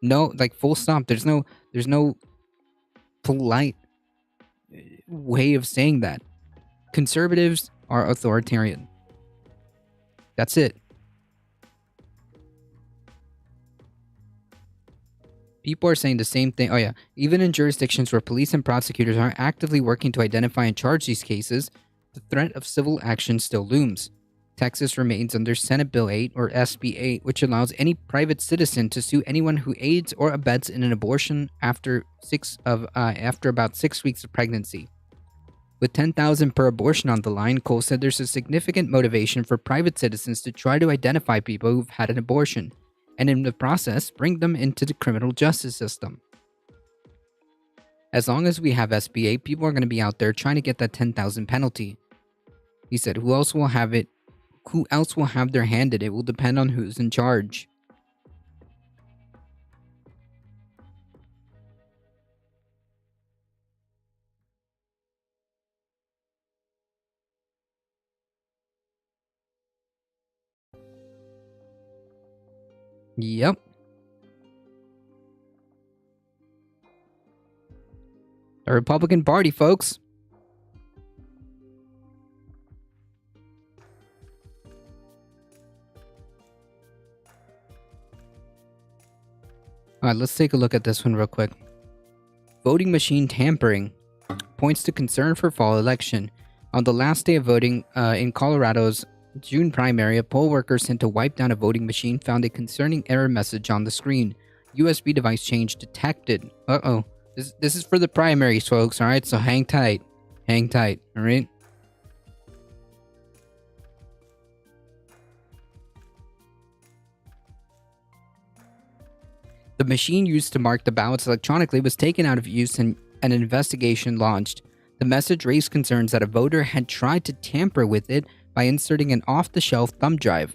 No, like full stop. There's no polite way of saying that. Conservatives are authoritarian. That's it. People are saying the same thing. Oh, yeah. Even in jurisdictions where police and prosecutors are actively working to identify and charge these cases, the threat of civil action still looms. Texas remains under Senate Bill 8, or SB 8, which allows any private citizen to sue anyone who aids or abets in an abortion after about 6 weeks of pregnancy. With $10,000 per abortion on the line, Cole said there's a significant motivation for private citizens to try to identify people who've had an abortion, and in the process, bring them into the criminal justice system. As long as we have SB 8, people are going to be out there trying to get that $10,000 penalty. He said, who else will have it? Who else will have their hand in it will depend on who's in charge. Yep. The Republican Party, folks. Alright, let's take a look at this one real quick. Voting machine tampering points to concern for fall election. On the last day of voting in Colorado's June primary, a poll worker sent to wipe down a voting machine found a concerning error message on the screen. USB device change detected. Uh-oh. This is for the primaries, folks, alright? So hang tight. Hang tight, alright? The machine used to mark the ballots electronically was taken out of use and an investigation launched. The message raised concerns that a voter had tried to tamper with it by inserting an off-the-shelf thumb drive.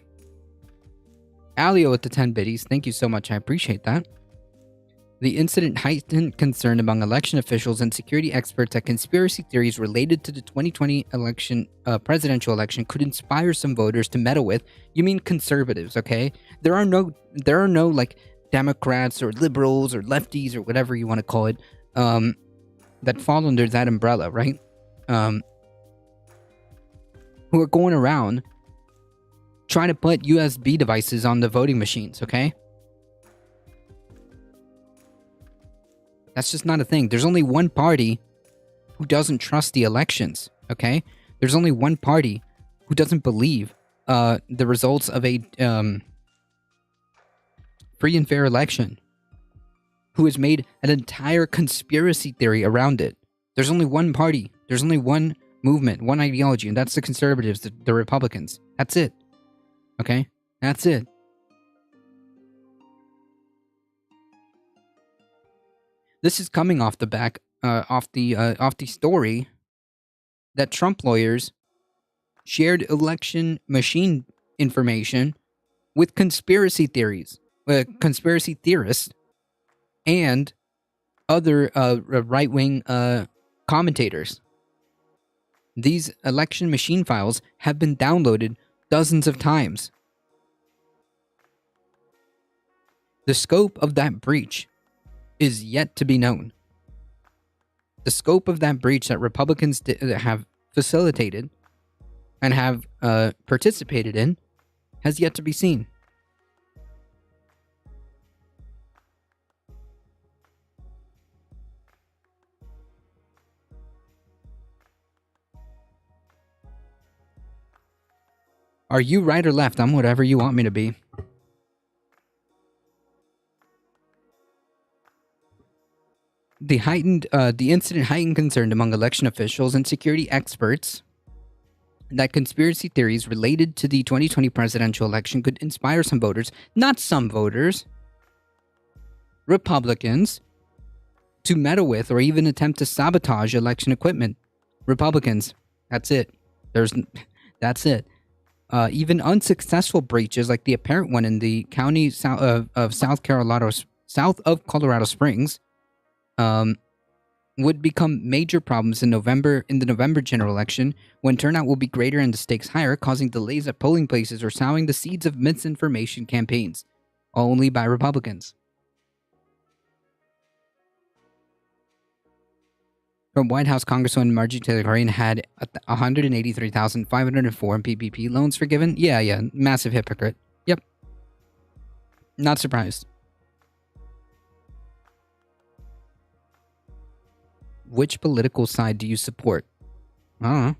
Alio with the 10 biddies, thank you so much, I appreciate that. The incident heightened concern among election officials and security experts that conspiracy theories related to the 2020 presidential election could inspire some voters to meddle with. You mean conservatives, okay? There are no like Democrats or liberals or lefties or whatever you want to call it, that fall under that umbrella, right? Who are going around trying to put USB devices on the voting machines, okay? That's just not a thing. There's only one party who doesn't trust the elections, okay? There's only one party who doesn't believe the results of a free and fair election, who has made an entire conspiracy theory around it. There's only one party. There's only one movement, one ideology, and that's the conservatives, the Republicans. That's it. Okay? That's it. This is coming off the back, off the story that Trump lawyers shared election machine information with conspiracy theories, conspiracy theorists, and other right-wing commentators. These election machine files have been downloaded dozens of times. The scope of that breach is yet to be known. The scope of that breach that Republicans have facilitated and have participated in has yet to be seen. Are you right or left? I'm whatever you want me to be. The incident heightened concern among election officials and security experts that conspiracy theories related to the 2020 presidential election could inspire some voters, not some voters, Republicans, to meddle with or even attempt to sabotage election equipment. Republicans, that's it. That's it. Even unsuccessful breaches, like the apparent one in the county south of Colorado Springs, would become major problems in the November general election, when turnout will be greater and the stakes higher, causing delays at polling places or sowing the seeds of misinformation campaigns, only by Republicans. from White House Congresswoman Marjorie Taylor Greene had 183,504 in PPP loans forgiven. Yeah, massive hypocrite. Yep. Not surprised. Which political side do you support? Activists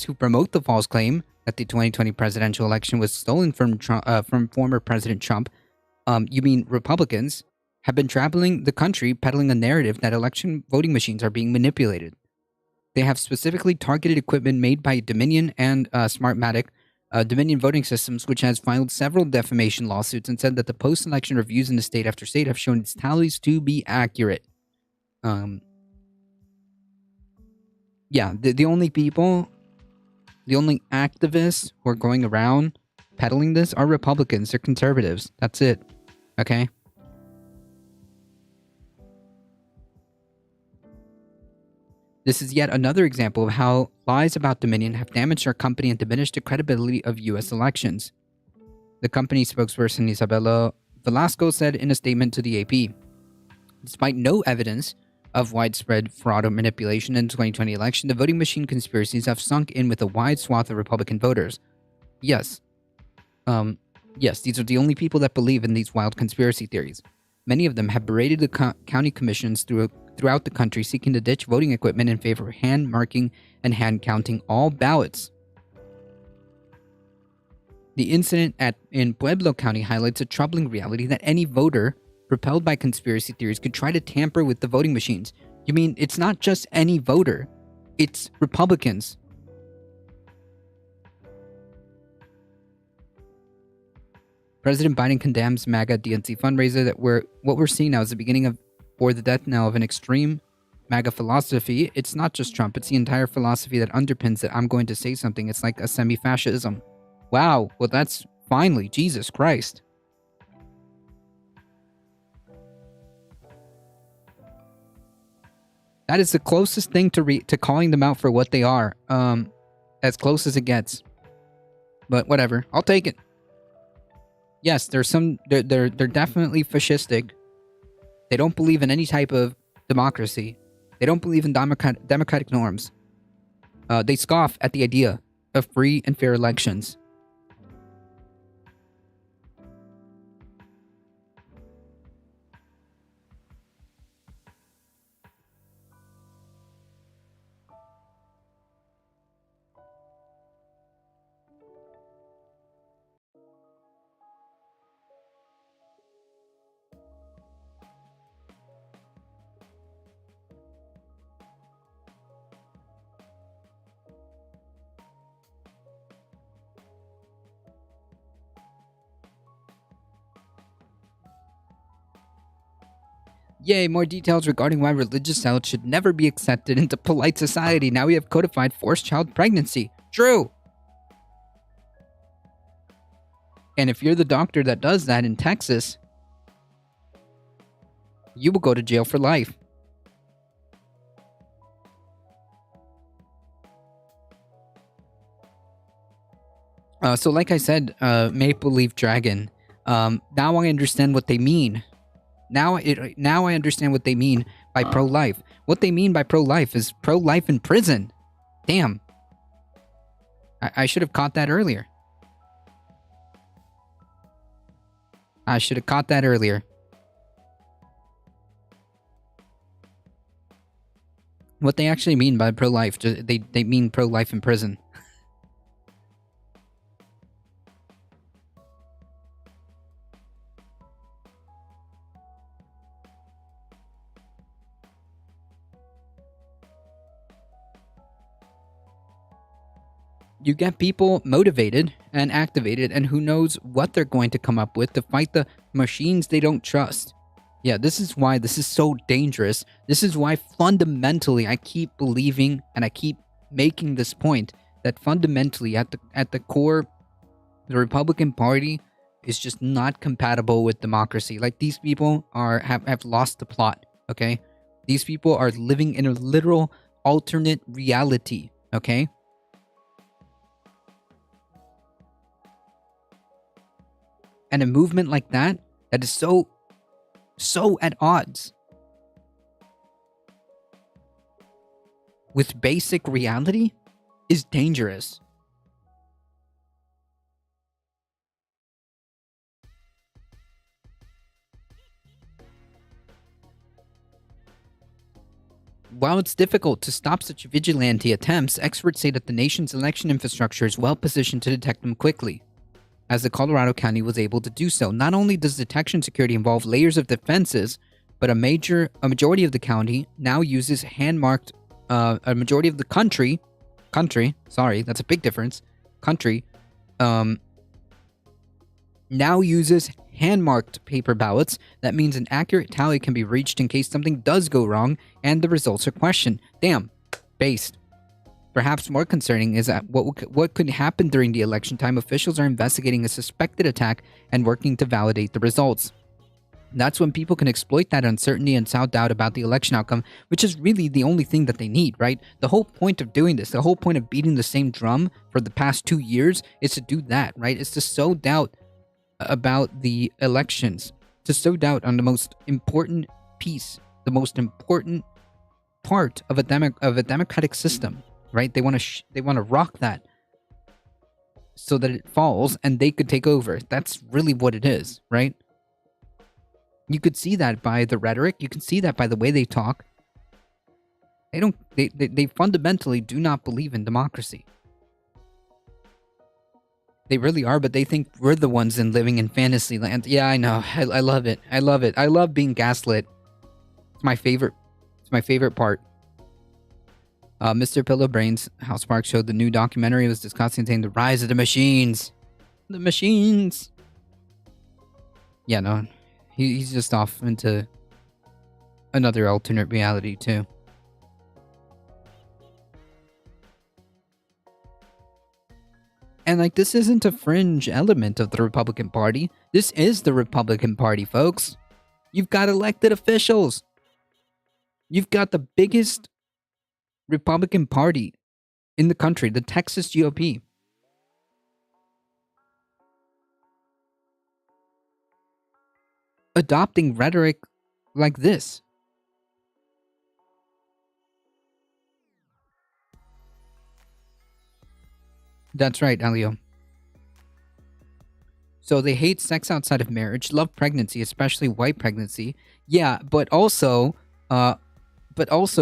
who promote the false claim that the 2020 presidential election was stolen from former President Trump, you mean Republicans, have been traveling the country peddling a narrative that election voting machines are being manipulated. They have specifically targeted equipment made by Dominion and Smartmatic, Dominion Voting Systems, which has filed several defamation lawsuits and said that the post-election reviews in the state after state have shown its tallies to be accurate. Yeah, the only activists who are going around peddling this are Republicans. They're conservatives. That's it. Okay? This is yet another example of how lies about Dominion have damaged our company and diminished the credibility of U.S. elections. The company spokesperson Isabella Velasco said in a statement to the AP, despite no evidence of widespread fraud or manipulation in the 2020 election, the voting machine conspiracies have sunk in with a wide swath of Republican voters. Yes, these are the only people that believe in these wild conspiracy theories. Many of them have berated the county commissions throughout the country seeking to ditch voting equipment in favor of hand marking and hand counting all ballots. The incident in Pueblo County highlights a troubling reality that any voter propelled by conspiracy theories could try to tamper with the voting machines. You mean it's not just any voter, it's Republicans. President Biden condemns MAGA DNC fundraiser that what we're seeing now is the beginning of, or the death knell of, an extreme MAGA philosophy. It's not just Trump, it's the entire philosophy that underpins that I'm going to say something. It's like a semi-fascism. Wow, well that's finally, Jesus Christ. That is the closest thing to calling them out for what they are. As close as it gets. But whatever, I'll take it. Yes, they're definitely fascistic. They don't believe in any type of democracy. They don't believe in democratic norms. They scoff at the idea of free and fair elections. Yay, more details regarding why religious zealots should never be accepted into polite society. Now we have codified forced child pregnancy. True. And if you're the doctor that does that in Texas, you will go to jail for life. So like I said, Maple Leaf Dragon, now I understand what they mean. Now I understand what they mean by pro-life. What they mean by pro-life is pro-life in prison. Damn. I should have caught that earlier. What they actually mean by pro-life, they mean pro-life in prison. You get people motivated and activated, and who knows what they're going to come up with to fight the machines they don't trust. Yeah, this is why this is so dangerous. This is why fundamentally I keep believing and I keep making this point that fundamentally at the core, the Republican Party is just not compatible with democracy. Like, these people have lost the plot, okay? These people are living in a literal alternate reality, okay? And a movement like that is so so at odds with basic reality is dangerous. While it's difficult to stop such vigilante attempts, experts say that the nation's election infrastructure is well positioned to detect them quickly, as the Colorado County was able to do so. Not only does detection security involve layers of defenses, but a majority of the county now uses hand-marked, a majority of the country, sorry, that's a big difference, country, now uses hand-marked paper ballots. That means an accurate tally can be reached in case something does go wrong and the results are questioned. Damn. Based. Perhaps more concerning is that what could happen during the election time. Officials are investigating a suspected attack and working to validate the results. That's when people can exploit that uncertainty and sow doubt about the election outcome, which is really the only thing that they need, right? The whole point of doing this, the whole point of beating the same drum for the past 2 years is to do that, right? It's to sow doubt about the elections, to sow doubt on the most important piece, the most important part of a democratic system, right? They want to rock that so that it falls and they could take over. That's really what it is, right? You could see that by the rhetoric. You can see that by the way they talk. They fundamentally do not believe in democracy. They really are, but they think we're the ones living in fantasy land. Yeah, I know. I love it. I love it. I love being gaslit. It's my favorite. It's my favorite part. Mr. Pillowbrain's House Park showed the new documentary. It was discussing the rise of the machines. The machines. Yeah, no. He's just off into another alternate reality, too. And, like, this isn't a fringe element of the Republican Party. This is the Republican Party, folks. You've got elected officials. You've got the biggest Republican Party in the country, the Texas GOP. Adopting rhetoric like this. That's right, Elio. So they hate sex outside of marriage, love pregnancy, especially white pregnancy. Yeah, but also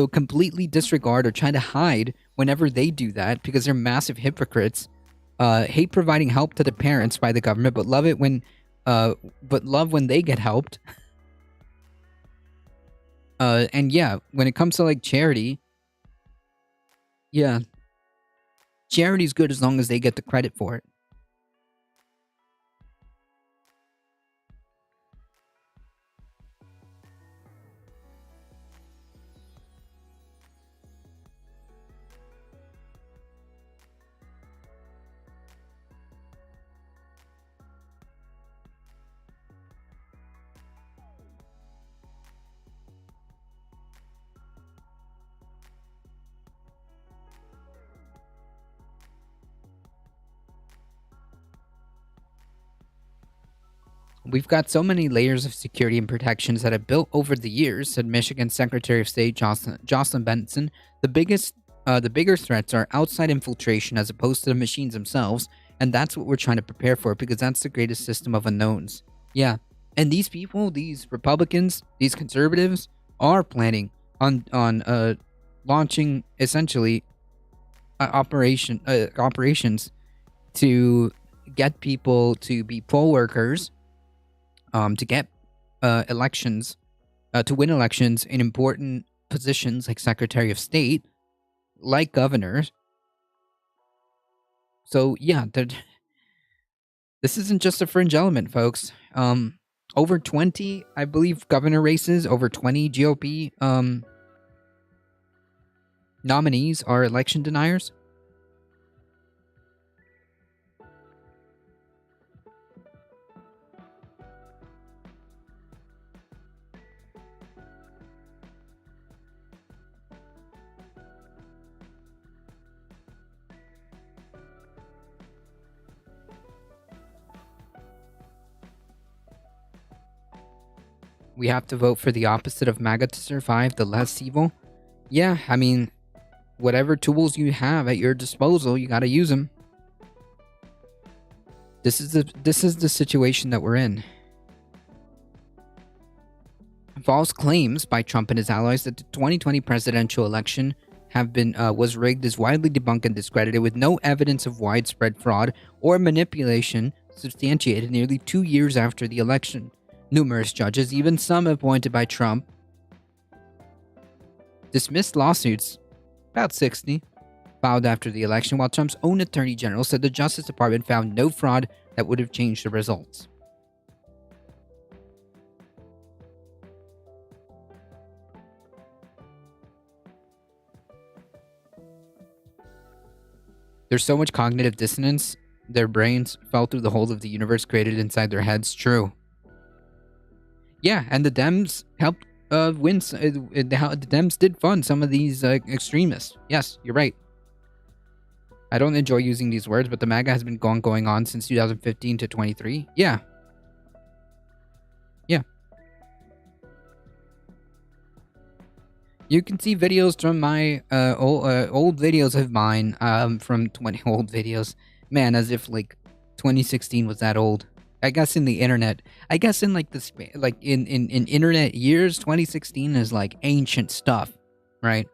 completely disregard or try to hide whenever they do that because they're massive hypocrites. Hate providing help to the parents by the government, but love when they get helped. And yeah, when it comes to like charity, yeah. Charity's good as long as they get the credit for it. We've got so many layers of security and protections that have built over the years, said Michigan Secretary of State Jocelyn Benson. The bigger threats are outside infiltration as opposed to the machines themselves, and that's what we're trying to prepare for because that's the greatest system of unknowns. Yeah, and these people, these Republicans, these conservatives, are planning on launching essentially operations to get people to be poll workers. To get elections, to win elections in important positions like Secretary of State, like governors. So yeah, this isn't just a fringe element, folks. Over 20, I believe, governor races, over 20 GOP nominees are election deniers. We have to vote for the opposite of MAGA to survive, the less evil. Yeah, I mean, whatever tools you have at your disposal, you gotta use them. This is the situation that we're in. False claims by Trump and his allies that the 2020 presidential election was rigged is widely debunked and discredited, with no evidence of widespread fraud or manipulation substantiated nearly 2 years after the election. Numerous judges, even some appointed by Trump, dismissed lawsuits, about 60, filed after the election, while Trump's own attorney general said the Justice Department found no fraud that would have changed the results. There's so much cognitive dissonance, their brains fell through the hole of the universe created inside their heads. True. Yeah, and the Dems helped win. The Dems did fund some of these extremists. Yes, you're right. I don't enjoy using these words, but the MAGA has been going on since 2015 to 23. Yeah. Yeah. You can see videos from my old videos of mine from 20 old videos. Man, as if like 2016 was that old. I guess in the internet. I guess in like in internet years, 2016 is like ancient stuff, right?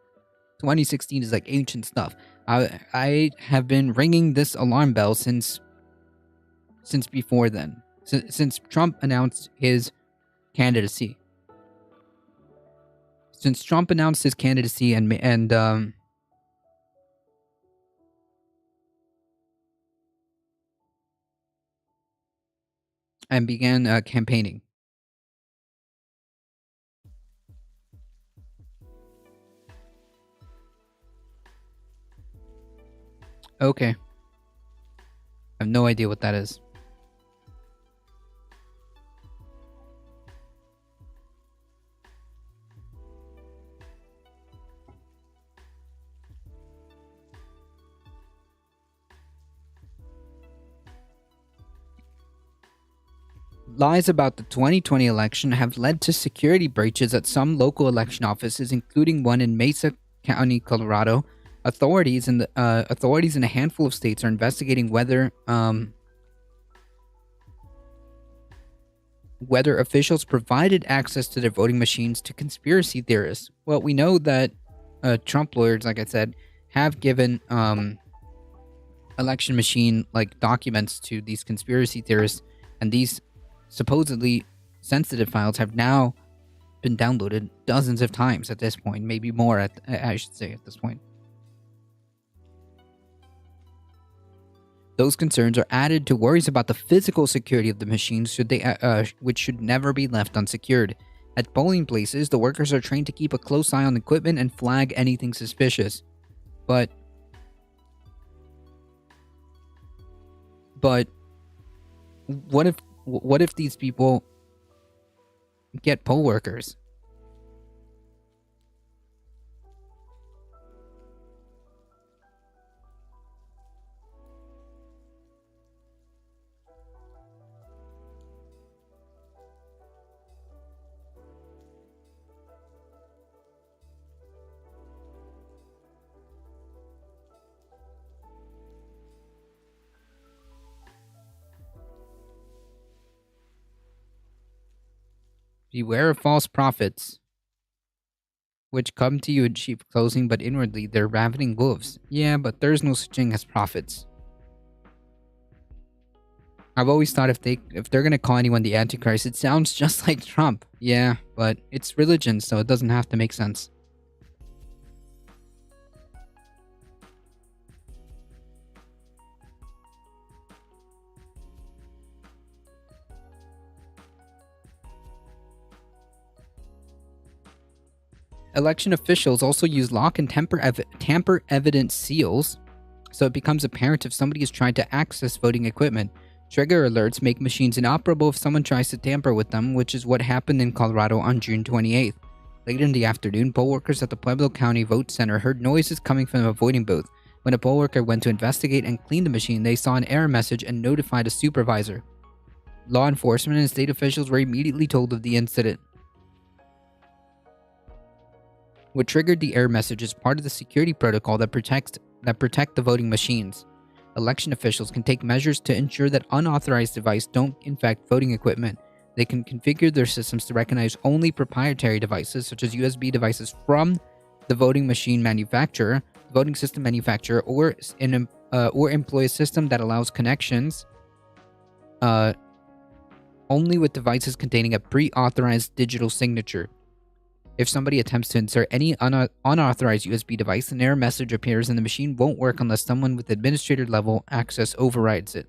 2016 is like ancient stuff. I have been ringing this alarm bell since before then. Since Trump announced his candidacy. Since Trump announced his candidacy and began campaigning. Okay. I have no idea what that is. Lies about the 2020 election have led to security breaches at some local election offices, including one in Mesa County, Colorado. Authorities in a handful of states are investigating whether officials provided access to their voting machines to conspiracy theorists. Well, we know that Trump lawyers, like I said, have given election machine documents to these conspiracy theorists, and these supposedly sensitive files have now been downloaded dozens of times at this point, maybe more I should say at this point. Those concerns are added to worries about the physical security of the machines, which should never be left unsecured. At polling places, the workers are trained to keep a close eye on the equipment and flag anything suspicious. But what if these people get poll workers? Beware of false prophets, which come to you in sheep clothing, but inwardly they're ravening wolves. Yeah, but there's no such thing as prophets. I've always thought if they're gonna call anyone the Antichrist, it sounds just like Trump. Yeah, but it's religion, so it doesn't have to make sense. Election officials also use lock and tamper evidence seals, so it becomes apparent if somebody is trying to access voting equipment. Trigger alerts make machines inoperable if someone tries to tamper with them, which is what happened in Colorado on June 28th. Late in the afternoon, poll workers at the Pueblo County Vote Center heard noises coming from a voting booth. When a poll worker went to investigate and clean the machine, they saw an error message and notified a supervisor. Law enforcement and state officials were immediately told of the incident. What triggered the error message is part of the security protocol that protect the voting machines. Election officials can take measures to ensure that unauthorized devices don't infect voting equipment. They can configure their systems to recognize only proprietary devices, such as USB devices from the voting machine manufacturer, voting system manufacturer, or employ a system that allows connections only with devices containing a pre-authorized digital signature. If somebody attempts to insert any unauthorized USB device, an error message appears and the machine won't work unless someone with administrator-level access overrides it.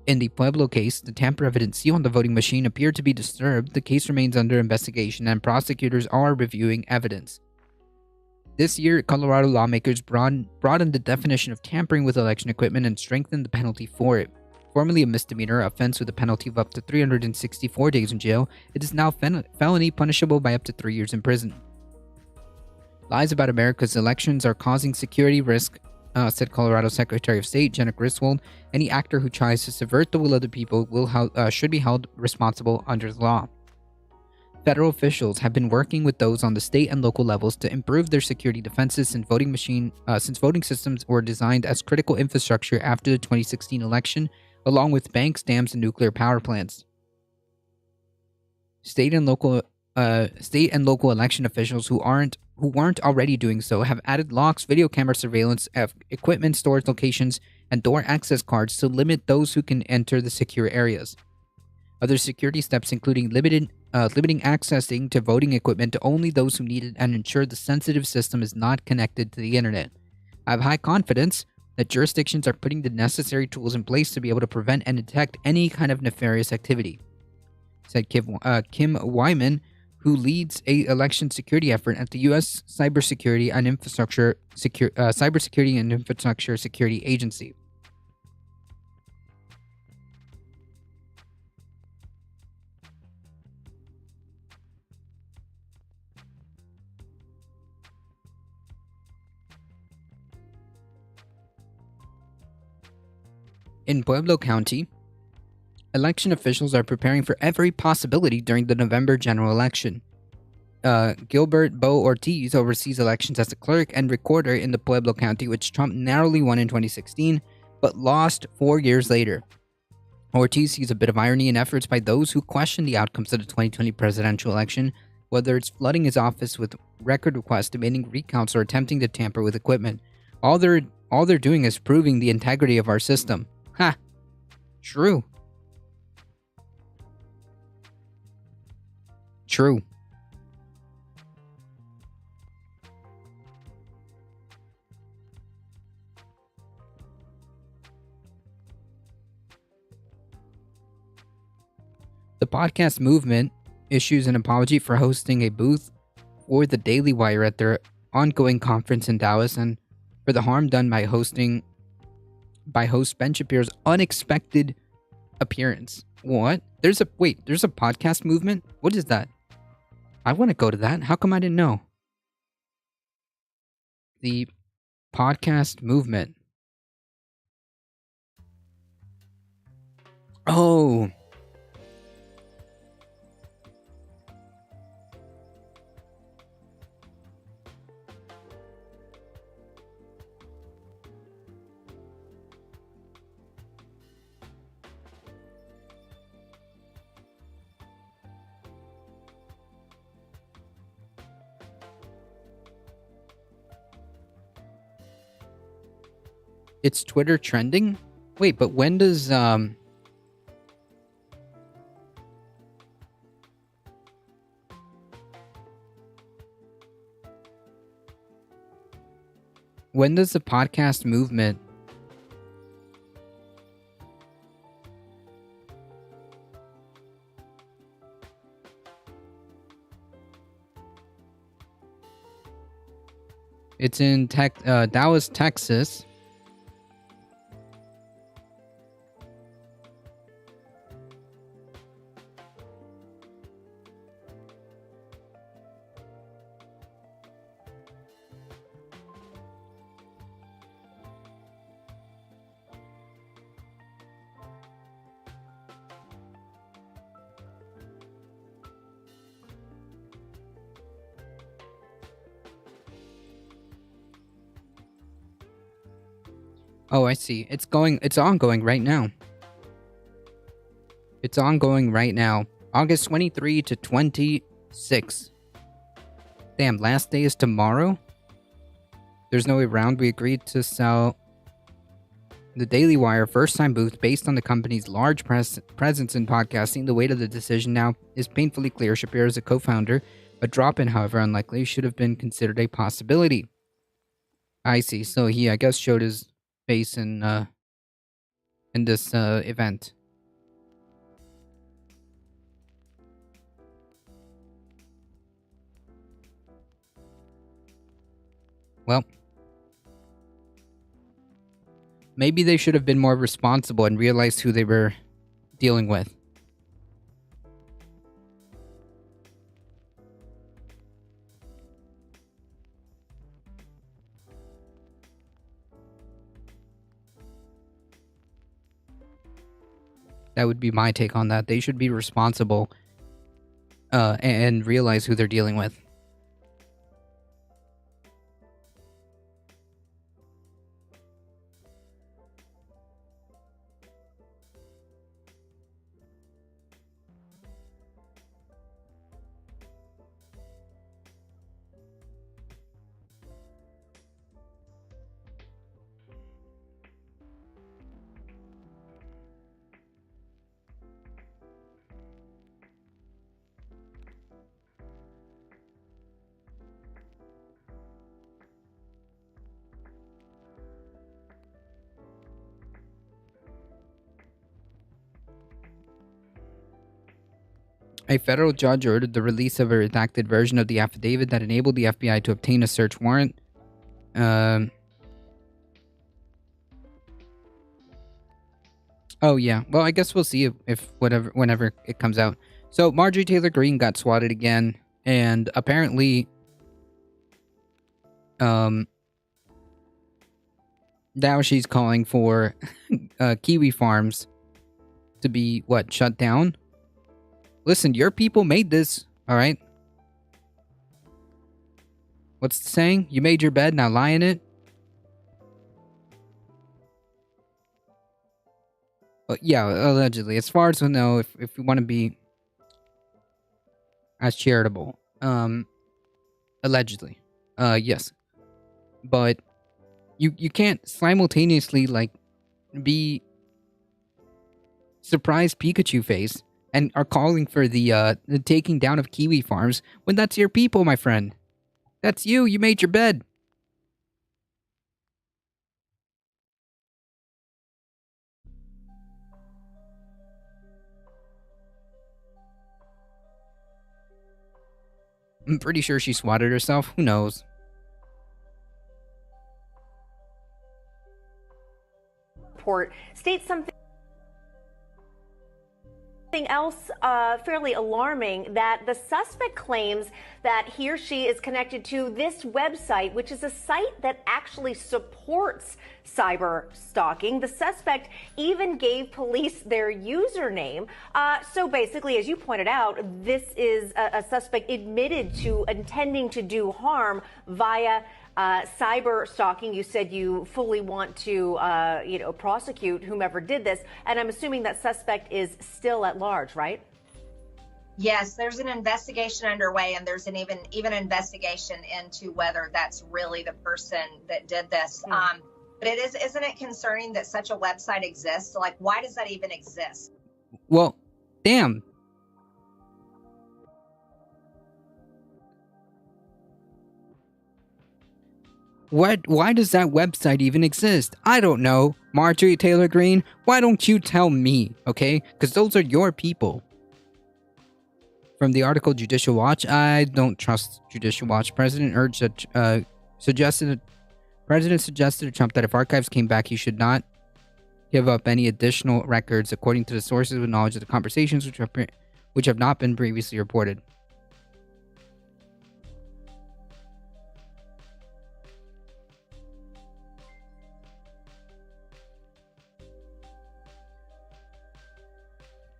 In the Pueblo case, the tamper-evident seal on the voting machine appeared to be disturbed. The case remains under investigation and prosecutors are reviewing evidence. This year, Colorado lawmakers broadened the definition of tampering with election equipment and strengthened the penalty for it. Formerly a misdemeanor offense with a penalty of up to 364 days in jail, it is now felony punishable by up to 3 years in prison. Lies about America's elections are causing security risk, said Colorado Secretary of State Jenna Griswold. Any actor who tries to subvert the will of the people should be held responsible under the law. Federal officials have been working with those on the state and local levels to improve their security defenses since voting systems were designed as critical infrastructure after the 2016 election, along with banks, dams, and nuclear power plants. State and local election officials who weren't already doing so have added locks, video camera surveillance, equipment storage locations, and door access cards to limit those who can enter the secure areas. Other security steps including limiting accessing to voting equipment to only those who need it and ensure the sensitive system is not connected to the internet. I have high confidence that jurisdictions are putting the necessary tools in place to be able to prevent and detect any kind of nefarious activity, said Kim Wyman, who leads a election security effort at the U.S. Cybersecurity and Infrastructure Security Agency. In Pueblo County, election officials are preparing for every possibility during the November general election. Gilbert Bo Ortiz oversees elections as the clerk and recorder in the Pueblo County, which Trump narrowly won in 2016, but lost 4 years later. Ortiz sees a bit of irony in efforts by those who question the outcomes of the 2020 presidential election, whether it's flooding his office with record requests demanding recounts or attempting to tamper with equipment. All they're doing is proving the integrity of our system. Ha! True. True. The podcast movement issues an apology for hosting a booth for the Daily Wire at their ongoing conference in Dallas and for the harm done by host Ben Shapiro's unexpected appearance. What? There's a podcast movement? What is that? I want to go to that. How come I didn't know? The podcast movement. Oh. It's Twitter trending? Wait, but when does the podcast movement It's in Dallas, Texas. Oh, I see. It's ongoing right now. It's ongoing right now. August 23 to 26. Damn, last day is tomorrow? There's no way around. We agreed to sell the Daily Wire first-time booth based on the company's large presence in podcasting. The weight of the decision now is painfully clear. Shapiro is a co-founder. A drop-in, however unlikely, should have been considered a possibility. I see. So he, I guess, showed his face in this event. Well, maybe they should have been more responsible and realized who they were dealing with. That would be my take on that. They should be responsible and realize who they're dealing with. A federal judge ordered the release of a redacted version of the affidavit that enabled the FBI to obtain a search warrant. Oh yeah. Well, I guess we'll see if whenever it comes out. So Marjorie Taylor Greene got swatted again, and apparently, now she's calling for kiwi farms to be shut down. Listen, your people made this, all right? What's the saying? You made your bed, now lie in it? Yeah, allegedly. As far as we know, if we want to be as charitable, allegedly, yes. But you can't simultaneously be surprised Pikachu face and are calling for the taking down of kiwi farms when that's your people, my friend. That's you. You made your bed. I'm pretty sure she swatted herself. Who knows? Report states something else fairly alarming, that the suspect claims that he or she is connected to this website, which is a site that actually supports cyber stalking. The suspect even gave police their username. So basically, as you pointed out, this is a suspect admitted to intending to do harm via cyber stalking. You said you fully want to, prosecute whomever did this, and I'm assuming that suspect is still at large, right? Yes, there's an investigation underway, and there's an even investigation into whether that's really the person that did this. But isn't it concerning that such a website exists? Like, why does that even exist? Well, damn. Why does that website even exist? I don't know. Marjorie Taylor Greene, why don't you tell me, okay? Because those are your people. From the article Judicial Watch, I don't trust Judicial Watch. President suggested to Trump that if archives came back, he should not give up any additional records according to the sources with knowledge of the conversations which have not been previously reported.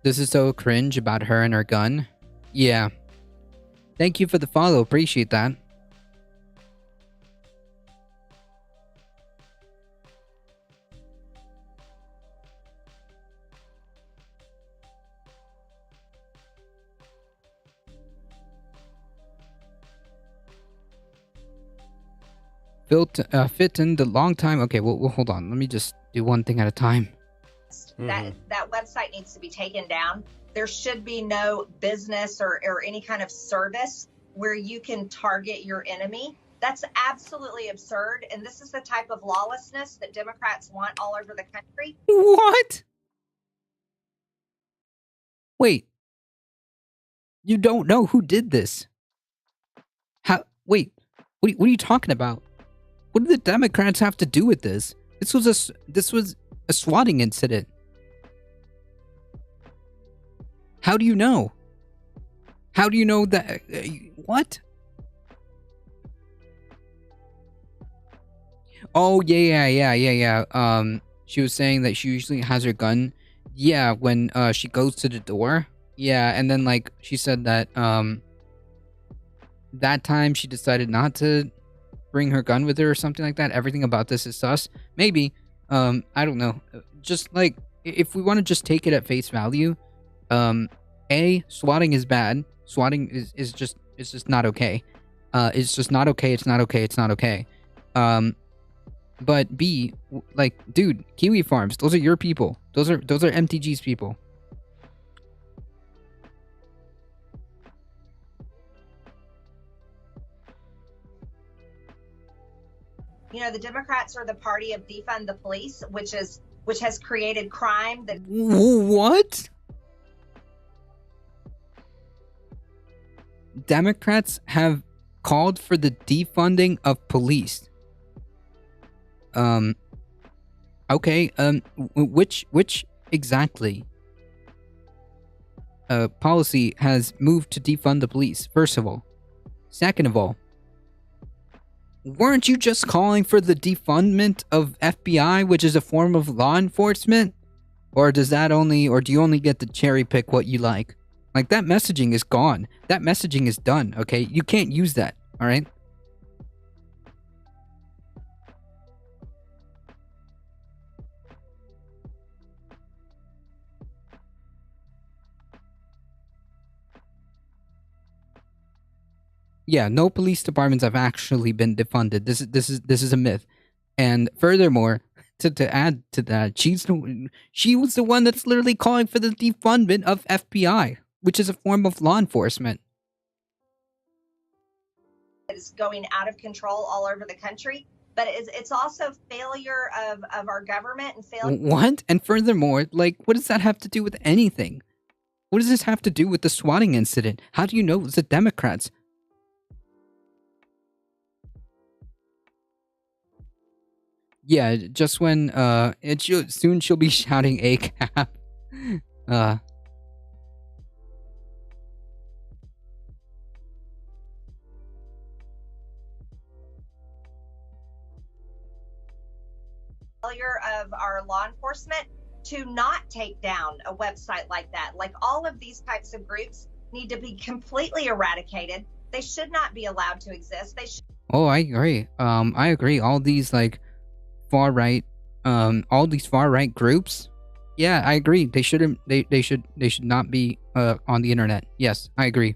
This is so cringe about her and her gun. Yeah. Thank you for the follow. Appreciate that. fit in the long time. Okay, well, hold on. Let me just do one thing at a time. That website needs to be taken down. There should be no business or any kind of service where you can target your enemy. That's absolutely absurd. And this is the type of lawlessness that Democrats want all over the country. What? Wait. You don't know who did this? How? Wait. What are you talking about? What do the Democrats have to do with this? This was a swatting incident. How do you know? How do you know that? What? Oh, yeah. She was saying that she usually has her gun. Yeah, when she goes to the door. Yeah, and then like she said that that time she decided not to bring her gun with her or something like that. Everything about this is sus. Maybe. I don't know. Just like if we want to just take it at face value, swatting is bad. Swatting is just not okay. It's just not okay. It's not okay. It's not okay. But B, like, dude, Kiwi Farms, those are your people. Those are MTG's people. You know, the Democrats are the party of defund the police, which has created crime that. What? Democrats have called for the defunding of police. Okay, which exactly policy has moved to defund the police, first of all? Second of all, weren't you just calling for the defundment of FBI, which is a form of law enforcement? Or do you only get to cherry pick what you like? Like, that messaging is gone. That messaging is done, okay? You can't use that, alright? Yeah, no police departments have actually been defunded. This is a myth. And furthermore, to add to that, she was the one that's literally calling for the defundment of FBI, which is a form of law enforcement. Is going out of control all over the country, but it's also failure of our government and failure. What? And furthermore, like, what does that have to do with anything? What does this have to do with the swatting incident? How do you know it was the Democrats? Yeah, just when soon she'll be shouting ACAP. Failure of our law enforcement to not take down a website like that. Like, all of these types of groups need to be completely eradicated. They should not be allowed to exist. Oh, I agree. I agree. All these like far right groups. Yeah, I agree. They shouldn't. They should not be on the internet. Yes, I agree.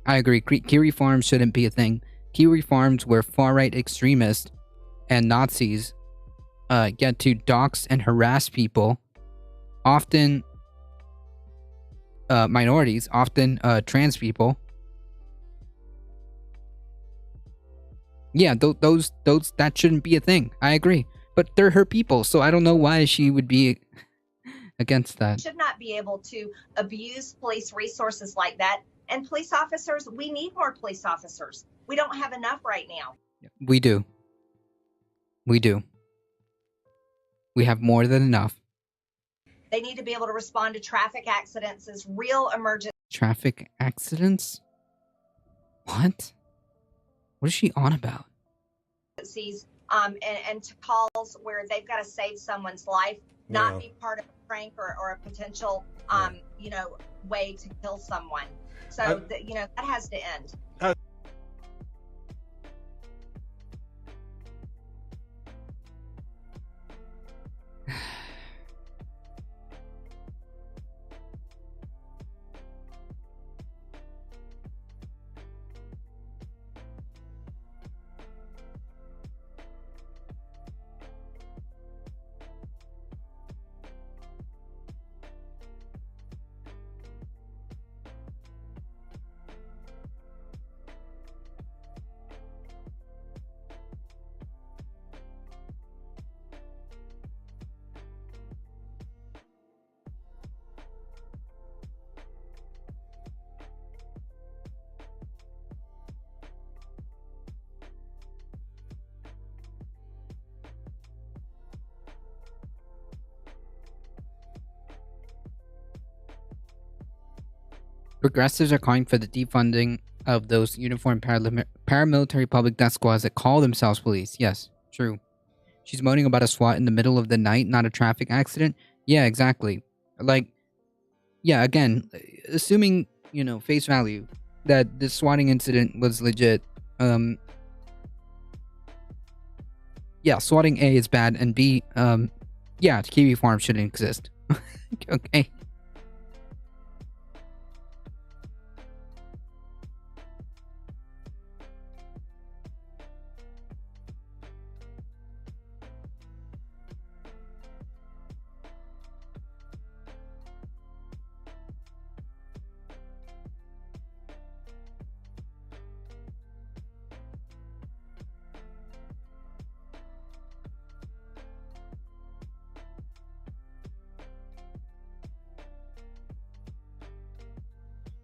Kiwi Farms shouldn't be a thing. Kiwi Farms, where far right extremists and Nazis get to dox and harass people, often minorities, often trans people. Yeah, those that shouldn't be a thing. I agree. But they're her people, so I don't know why she would be against that. Should not be able to abuse police resources like that. And police officers, we need more police officers. We don't have enough right now. We do. We have more than enough. They need to be able to respond to traffic accidents as real emergencies. Traffic accidents? What? What is she on about? And to calls where they've got to save someone's life, not be part of a prank or a potential, way to kill someone. So, that has to end. Progressives are calling for the defunding of those uniformed paramilitary public death squads that call themselves police. Yes, true. She's moaning about a SWAT in the middle of the night, not a traffic accident. Yeah, exactly. Like, yeah, again, assuming, face value, that this swatting incident was legit, yeah, swatting A is bad, and B, yeah, Kiwi Farm shouldn't exist. Okay.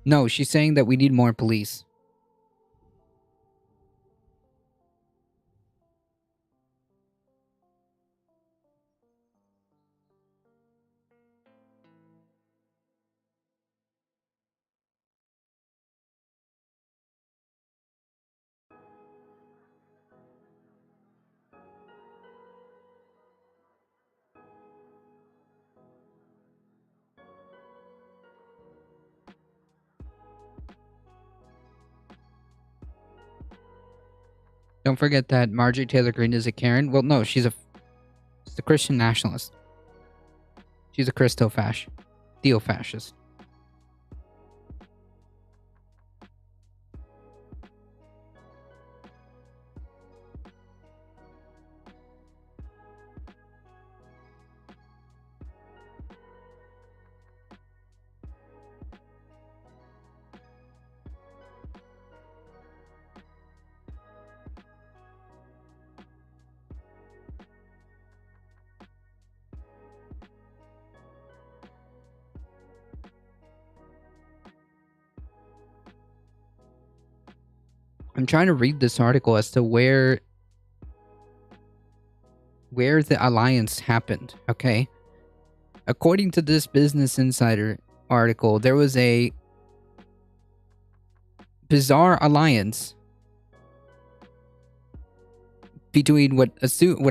No, she's saying that we need more police. Don't forget that Marjorie Taylor Greene is a Karen. Well, no, she's a Christian nationalist. She's a Christo-fash. Theo-fascist. I'm trying to read this article as to where the alliance happened, okay? According to this Business Insider article, there was a bizarre alliance between what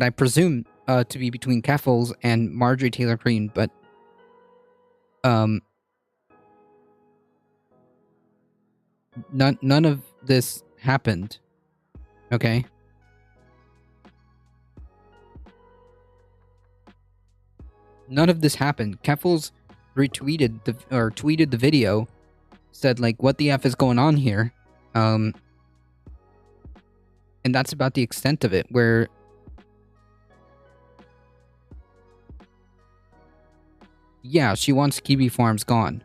I presume to be between Keffels and Marjorie Taylor Greene, but none of this happened. Okay. None of this happened. Keffels tweeted the video, said like, "What the F is going on here?" And that's about the extent of it. Where yeah, she wants Kiwi Farms gone.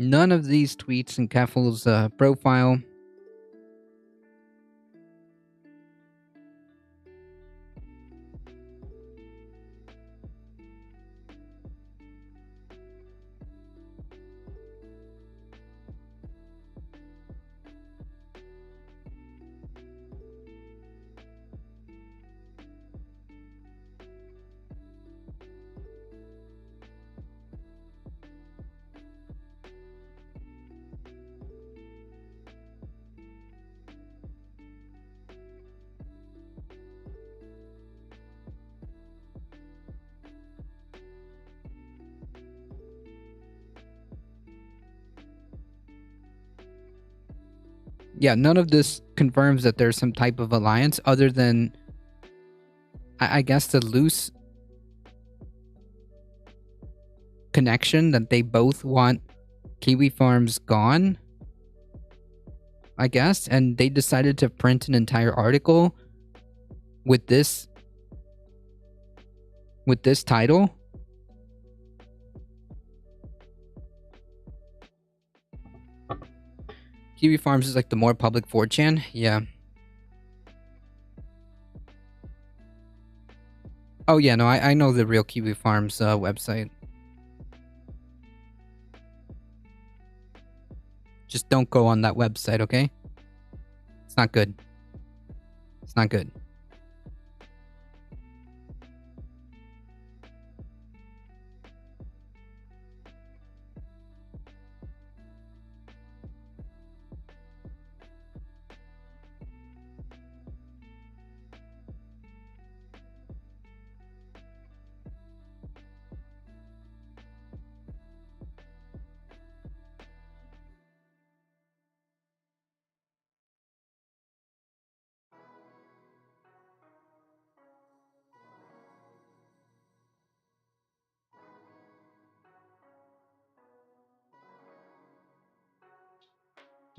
None of these tweets in Keffel's profile. Yeah, none of this confirms that there's some type of alliance other than, I guess, the loose connection that they both want Kiwi Farms gone. I guess, and they decided to print an entire article with this title. Kiwi Farms is like the more public 4chan. Yeah. Oh yeah, no, I know the real Kiwi Farms website. Just don't go on that website, okay? It's not good. It's not good.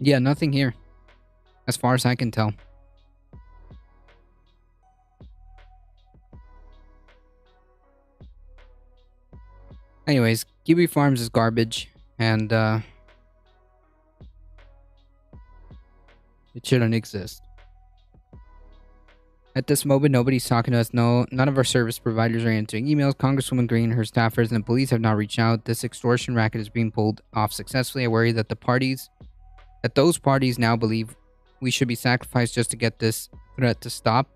Yeah, nothing here. As far as I can tell. Anyways, Kiwi Farms is garbage, and it shouldn't exist. At this moment, nobody's talking to us. No, none of our service providers are answering emails. Congresswoman Green, her staffers, and the police have not reached out. This extortion racket is being pulled off successfully. I worry that those parties now believe we should be sacrificed just to get this threat to stop.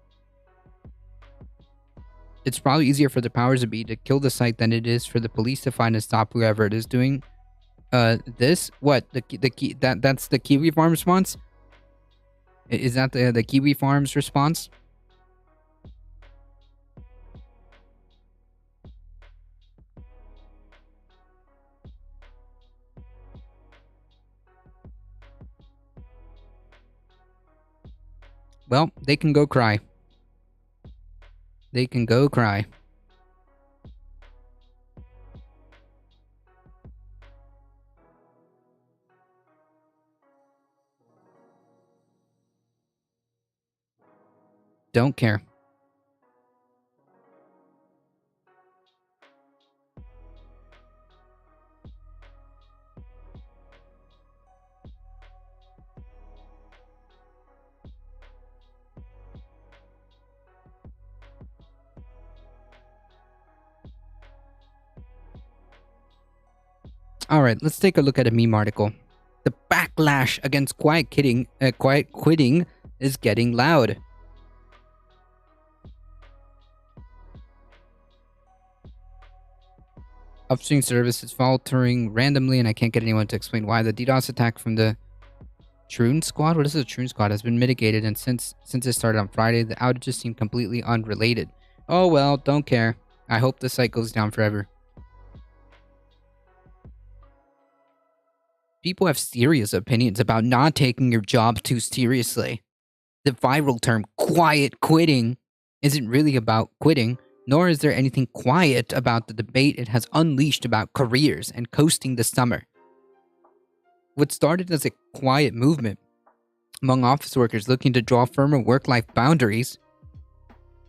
It's probably easier for the powers that be to kill the site than it is for the police to find and stop whoever it is doing this. What? That's the Kiwi Farm response? Is that the Kiwi Farms response? Well, they can go cry. They can go cry. Don't care. Alright, let's take a look at a meme article. The backlash against quiet quitting is getting loud. Upstream service is faltering randomly, and I can't get anyone to explain why. The DDoS attack from the Troon Squad? What is the Troon Squad? Has been mitigated, and since it started on Friday, the outages seem completely unrelated. Oh well, don't care. I hope the site goes down forever. People have serious opinions about not taking your job too seriously. The viral term quiet quitting isn't really about quitting, nor is there anything quiet about the debate it has unleashed about careers and coasting the summer. What started as a quiet movement among office workers looking to draw firmer work-life boundaries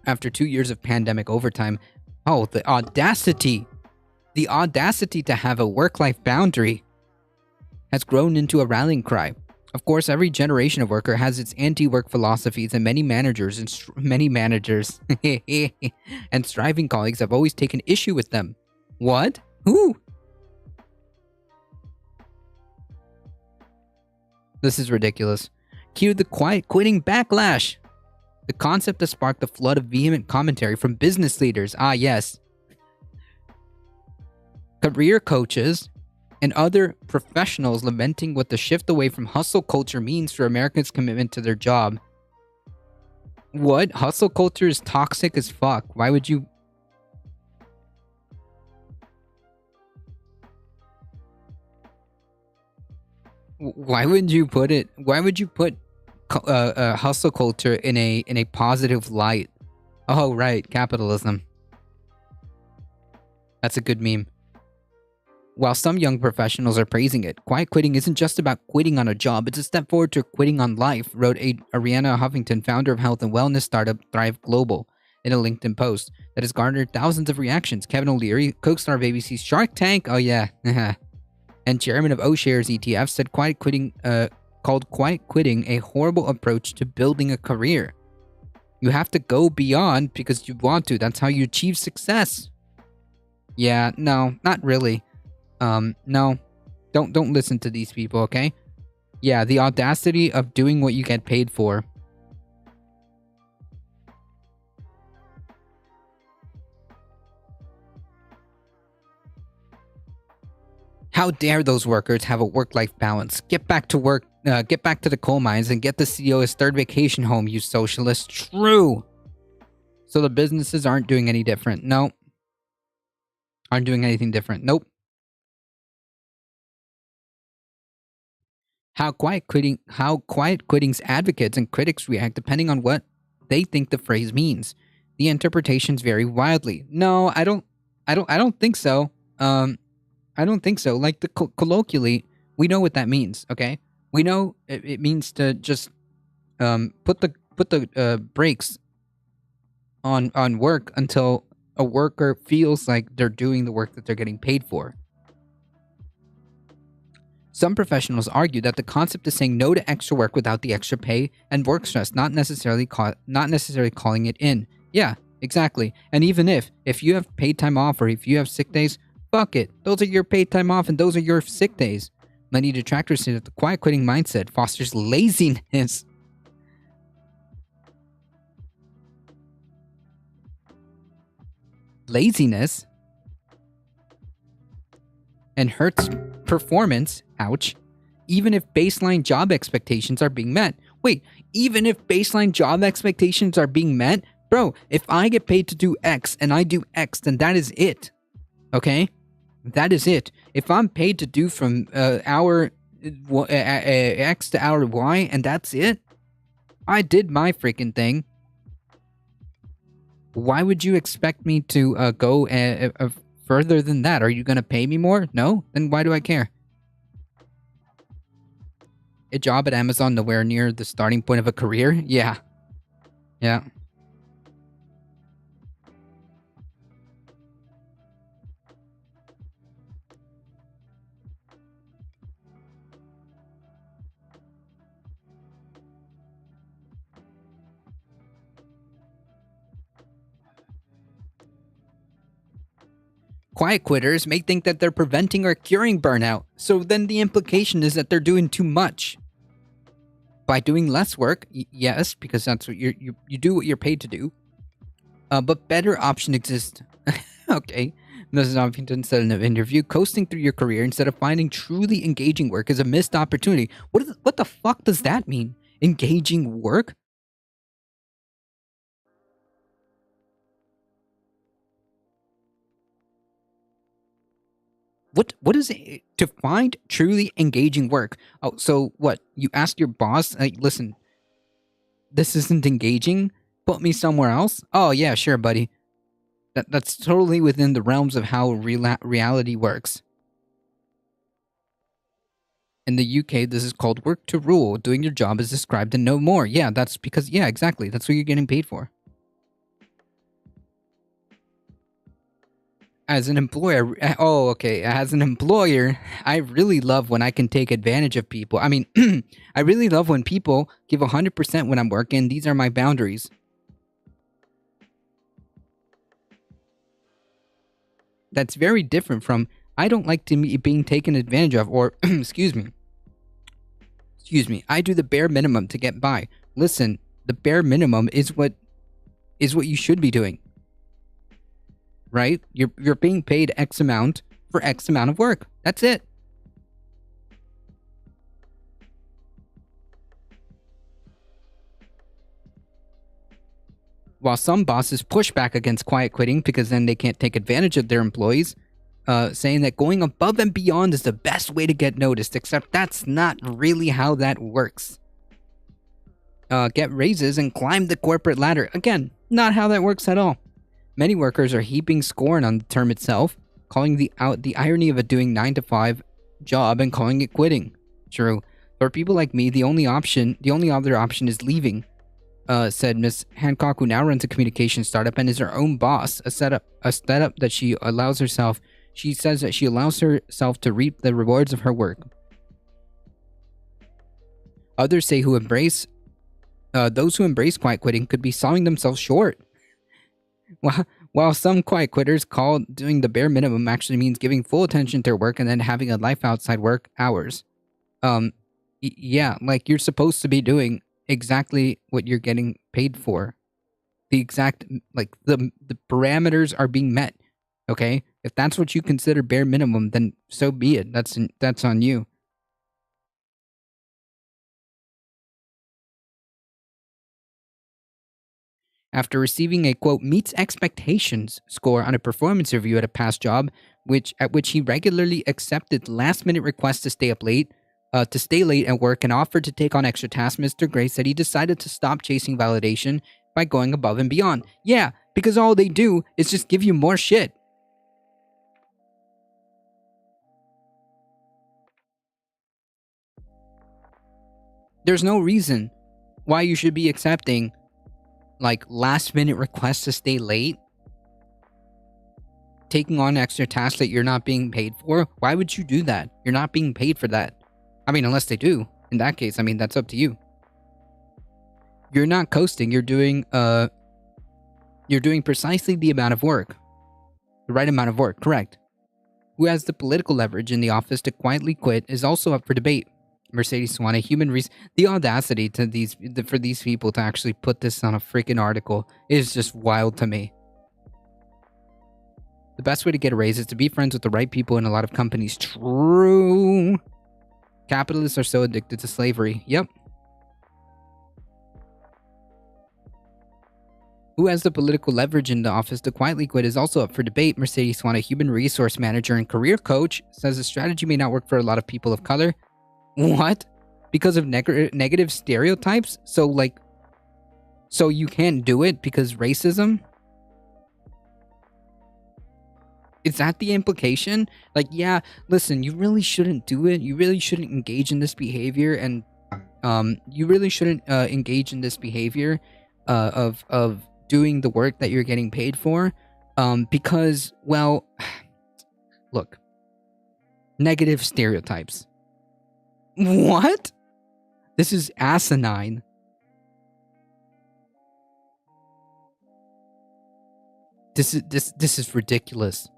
after 2 years of pandemic overtime. Oh, the audacity to have a work-life boundary has grown into a rallying cry. Of course, every generation of worker has its anti-work philosophies, and many managers and striving colleagues have always taken issue with them. What? Who? This is ridiculous. Cue the quiet quitting backlash. The concept has sparked a flood of vehement commentary from business leaders. Ah, yes. Career coaches and other professionals lamenting what the shift away from hustle culture means for Americans' commitment to their job. What? Hustle culture is toxic as fuck. Why would you... Why would you put it... Why would you put hustle culture in a positive light? Oh, right. Capitalism. That's a good meme. While some young professionals are praising it, quiet quitting isn't just about quitting on a job, it's a step forward to quitting on life, wrote Ariana Huffington, founder of health and wellness startup Thrive Global, in a LinkedIn post that has garnered thousands of reactions. Kevin O'Leary, co-star of ABC's Shark Tank, oh yeah, and chairman of O-Shares ETF, said called quiet quitting a horrible approach to building a career. You have to go beyond because you want to. That's how you achieve success. Yeah, no, not really. No. Don't listen to these people, okay? Yeah, the audacity of doing what you get paid for. How dare those workers have a work-life balance? Get back to work, get back to the coal mines and get the CEO his third vacation home, you socialists. True. So the businesses aren't doing any different. No. Aren't doing anything different. Nope. How quiet quitting's advocates and critics react depending on what they think the phrase means. The interpretations vary wildly. No, I don't think so. I don't think so. Like, colloquially, we know what that means, okay? We know it means to just put the brakes on work until a worker feels like they're doing the work that they're getting paid for. Some professionals argue that the concept is saying no to extra work without the extra pay and work stress, not necessarily calling it in. Yeah, exactly. And even if you have paid time off or if you have sick days, fuck it. Those are your paid time off and those are your sick days. Many detractors say that the quiet quitting mindset fosters laziness. And hurts performance, ouch, even if baseline job expectations are being met. Wait, even if baseline job expectations are being met? Bro, if I get paid to do X and I do X, then that is it. Okay? That is it. If I'm paid to do from hour X to hour Y and that's it, I did my freaking thing. Why would you expect me to go further than that? Are you going to pay me more? No? Then why do I care? A job at Amazon nowhere near the starting point of a career? Yeah. Yeah. Quiet quitters may think that they're preventing or curing burnout, so then the implication is that they're doing too much. By doing less work, yes, because that's what you do what you're paid to do. But better option exists. Okay. Mrs. Huffington said in an interview, coasting through your career instead of finding truly engaging work is a missed opportunity. What the fuck does that mean? Engaging work? What is it to find truly engaging work? Oh, so what? You ask your boss, hey, listen, this isn't engaging. Put me somewhere else. Oh yeah, sure, buddy. That's totally within the realms of how reality works. In the UK, this is called work to rule. Doing your job is described and no more. Yeah, that's because, yeah, exactly. That's what you're getting paid for. As an employer, as an employer, I really love when I can take advantage of people. I mean, I really love when people give 100% when I'm working. These are my boundaries. That's very different from, I don't like to be being taken advantage of, or, excuse me, I do the bare minimum to get by. Listen, the bare minimum is what you should be doing. Right? You're being paid X amount for X amount of work. That's it. While some bosses push back against quiet quitting because then they can't take advantage of their employees, saying that going above and beyond is the best way to get noticed, except that's not really how that works. Get raises and climb the corporate ladder. Again, not how that works at all. Many workers are heaping scorn on the term itself, calling the irony of a doing 9 to 5 job and calling it quitting. True. For people like me, the only other option is leaving, said Miss Hancock, who now runs a communication startup and is her own boss, a setup that she says that she allows herself to reap the rewards of her work. Others say those who embrace quiet quitting could be selling themselves short. While some quiet quitters call doing the bare minimum actually means giving full attention to work and then having a life outside work hours. Yeah, like you're supposed to be doing exactly what you're getting paid for. The parameters are being met. Okay? If that's what you consider bare minimum, then so be it. That's on you. After receiving a, quote, meets expectations score on a performance review at a past job, at which he regularly accepted last-minute requests to stay late at work and offered to take on extra tasks, Mr. Gray said he decided to stop chasing validation by going above and beyond. Yeah, because all they do is just give you more shit. There's no reason why you should be accepting like last minute requests to stay late, taking on extra tasks that you're not being paid for. Why would you do that? You're not being paid for that. I mean, unless they do. In that case, I mean, that's up to you. You're not coasting. You're doing precisely the amount of work. The right amount of work, correct. Who has the political leverage in the office to quietly quit is also up for debate. Mercedes Swan, the audacity for these people to actually put this on a freaking article is just wild to me. The best way to get a raise is to be friends with the right people in a lot of companies. True. Capitalists are so addicted to slavery. Yep. Who has the political leverage in the office to quietly quit is also up for debate. Mercedes Swan, a human resource manager and career coach, says the strategy may not work for a lot of people of color. What? Because of negative stereotypes? So you can't do it because racism? Is that the implication? Like, yeah, listen, you really shouldn't do it. You really shouldn't engage in this behavior, and you really shouldn't engage in this behavior of doing the work that you're getting paid for, because, well, look, negative stereotypes. What? This is asinine. This is ridiculous.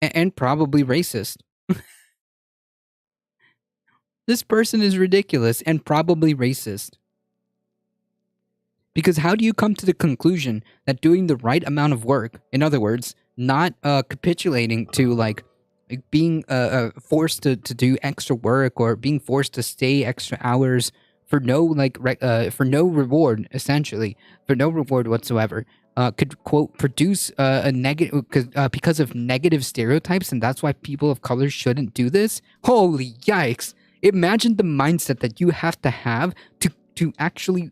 And probably racist. This person is ridiculous and probably racist. Because how do you come to the conclusion that doing the right amount of work, in other words, not capitulating to being forced to do extra work or being forced to stay extra hours for no reward, essentially, for no reward whatsoever, could, quote, produce a negative because of negative stereotypes, and that's why people of color shouldn't do this? Holy yikes! Imagine the mindset that you have to actually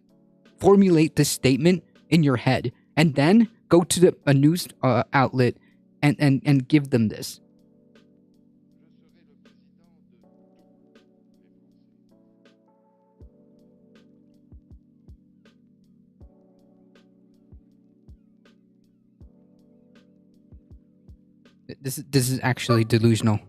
formulate this statement in your head and then go to a news outlet and give them this. This is actually delusional.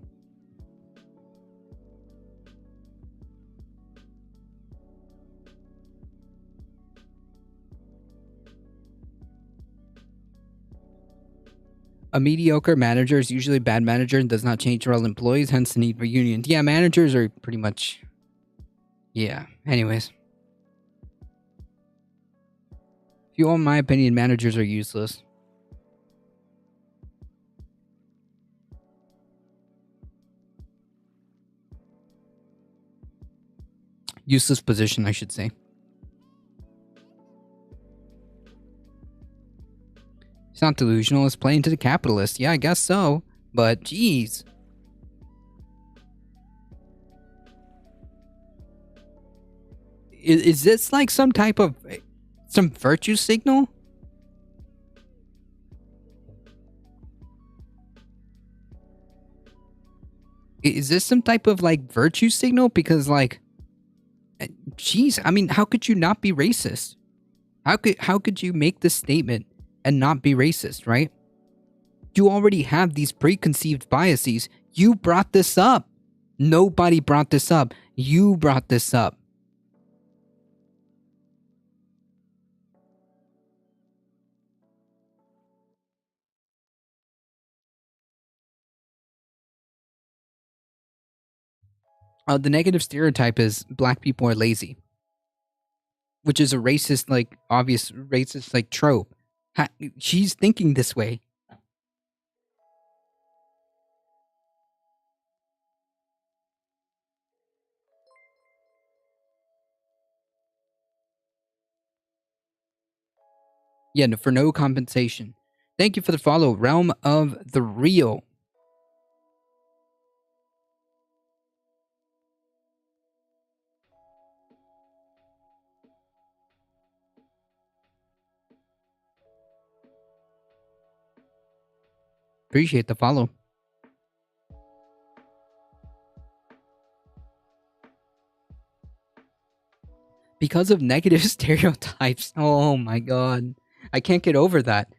A mediocre manager is usually a bad manager and does not change for all employees, hence the need for unions. Yeah, managers are pretty much... Yeah, anyways. If you want my opinion, managers are useless. Useless position, I should say. It's not delusional, it's playing to the capitalists. Yeah, I guess so. But, geez. Is this like some type of some virtue signal? Is this some type of like virtue signal? Because like, jeez, I mean, how could you not be racist? How could you make this statement and not be racist, right? You already have these preconceived biases. You brought this up. Nobody brought this up. You brought this up. The negative stereotype is black people are lazy, which is a racist, like, obvious racist, like, trope. She's thinking this way. Yeah, no, for no compensation. Thank you for the follow, Realm of the Real. Appreciate the follow. Because of negative stereotypes. Oh my god. I can't get over that.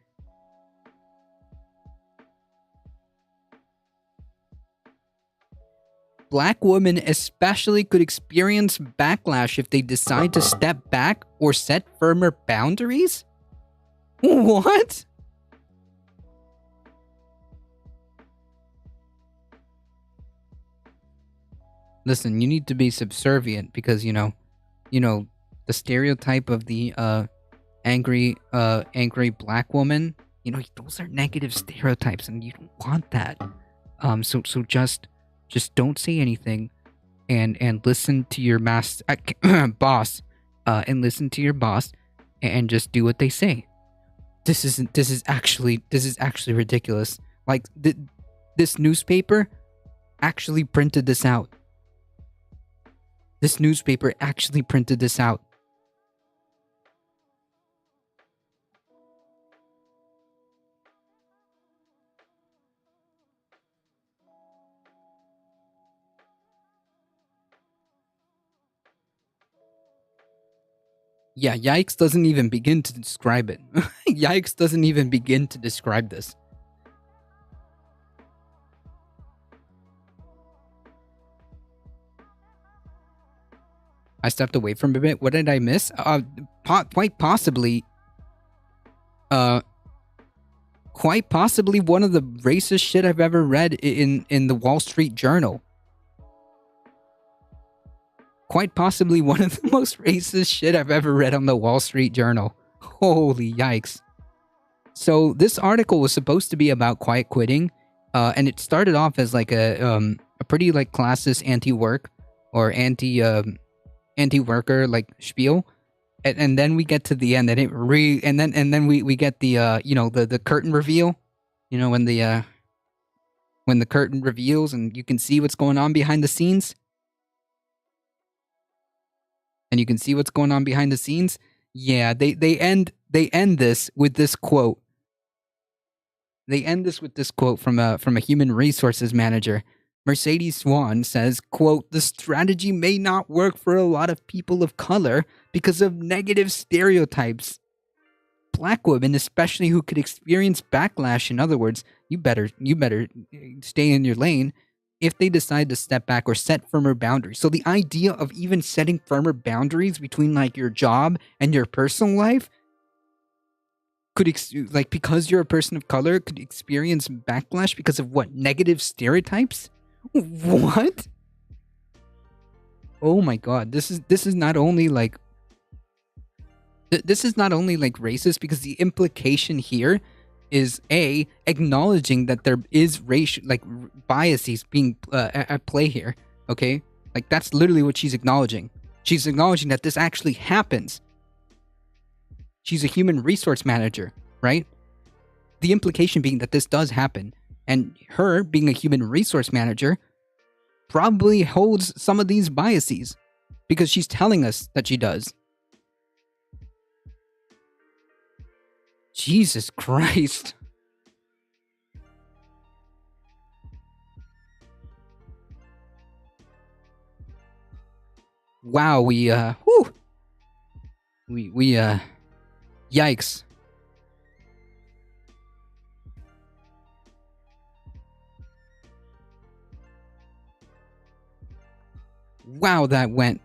Black women especially could experience backlash if they decide to step back or set firmer boundaries? What? Listen, you need to be subservient because, you know, the stereotype of the angry black woman, those are negative stereotypes and you don't want that. So just don't say anything and listen to your boss, and listen to your boss and just do what they say. This is actually ridiculous. Like this newspaper actually printed this out. This newspaper actually printed this out. Yeah, yikes doesn't even begin to describe it. Yikes doesn't even begin to describe this. I stepped away from a bit. What did I miss? Quite possibly one of the racist shit I've ever read in the Wall Street Journal. Quite possibly one of the most racist shit I've ever read on the Wall Street Journal. Holy yikes. So this article was supposed to be about quiet quitting, and it started off as like a pretty like classist anti-work or anti-worker like spiel, and then we get to the end and then we get the the curtain reveal, when the curtain reveals and you can see what's going on behind the scenes. And you can see what's going on behind the scenes. Yeah, they end this with this quote. They end this with this quote from a human resources manager. Mercedes Swan says, quote, "The strategy may not work for a lot of people of color because of negative stereotypes. Black women, especially who could experience backlash, in other words, you better stay in your lane if they decide to step back or set firmer boundaries." So the idea of even setting firmer boundaries between like your job and your personal life could because you're a person of color could experience backlash because of what? Negative stereotypes? What? Oh my god, this is not only like racist, because the implication here is acknowledging that there is racial biases being at play here. Okay, like that's literally what she's acknowledging. She's acknowledging that this actually happens. She's a human resource manager, right? The implication being that this does happen. And her, being a human resource manager, probably holds some of these biases because she's telling us that she does. Jesus Christ. Wow, whew. Yikes. Wow, that went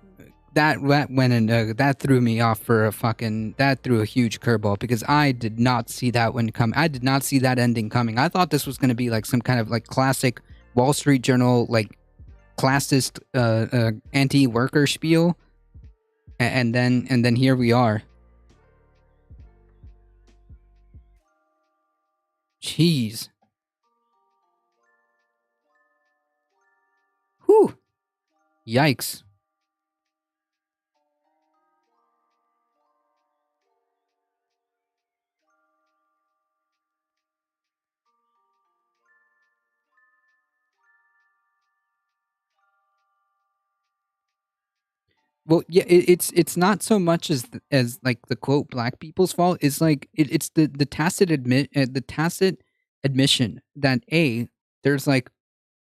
and that threw me off for that threw a huge curveball because I did not see that one come. I did not see that ending coming. I thought this was going to be like some kind of like classic Wall Street Journal like classist anti-worker spiel, and then here we are. Jeez. Whew. Yikes. Well, yeah, it's not so much as like the quote black people's fault. It's like it's the tacit admission that A, there's like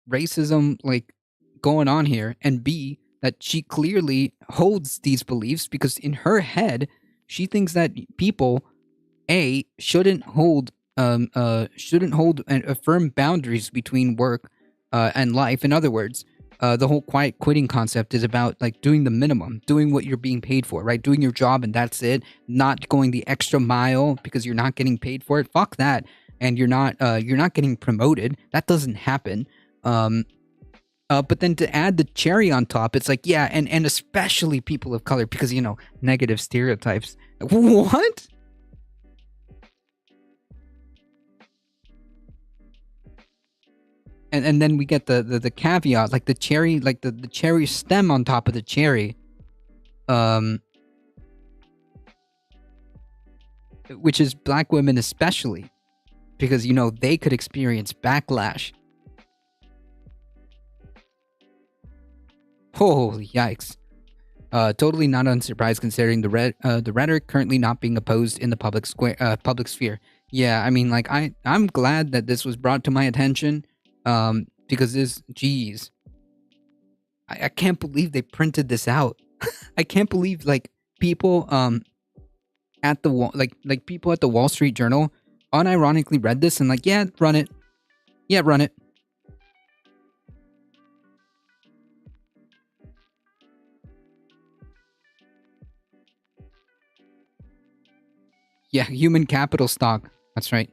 racism like going on here, and B, that she clearly holds these beliefs because in her head she thinks that people A shouldn't hold and affirm boundaries between work and life. In other words, the whole quiet quitting concept is about like doing the minimum, doing what you're being paid for, right? Doing your job and that's it. Not going the extra mile because you're not getting paid for it. Fuck that. And you're not getting promoted. That doesn't happen. But then to add the cherry on top, it's like, yeah, and especially people of color because, you know, negative stereotypes. What? And then we get the caveat, like the cherry, like the cherry stem on top of the cherry, which is black women especially, because, you know, they could experience backlash. Holy yikes. Totally not unsurprised considering the rhetoric currently not being opposed in the public sphere. Yeah, I mean, like, I'm glad that this was brought to my attention. Because geez, I can't believe they printed this out. I can't believe like people at the like people at the Wall Street Journal unironically read this and like, yeah, run it. Yeah, human capital stock. That's right.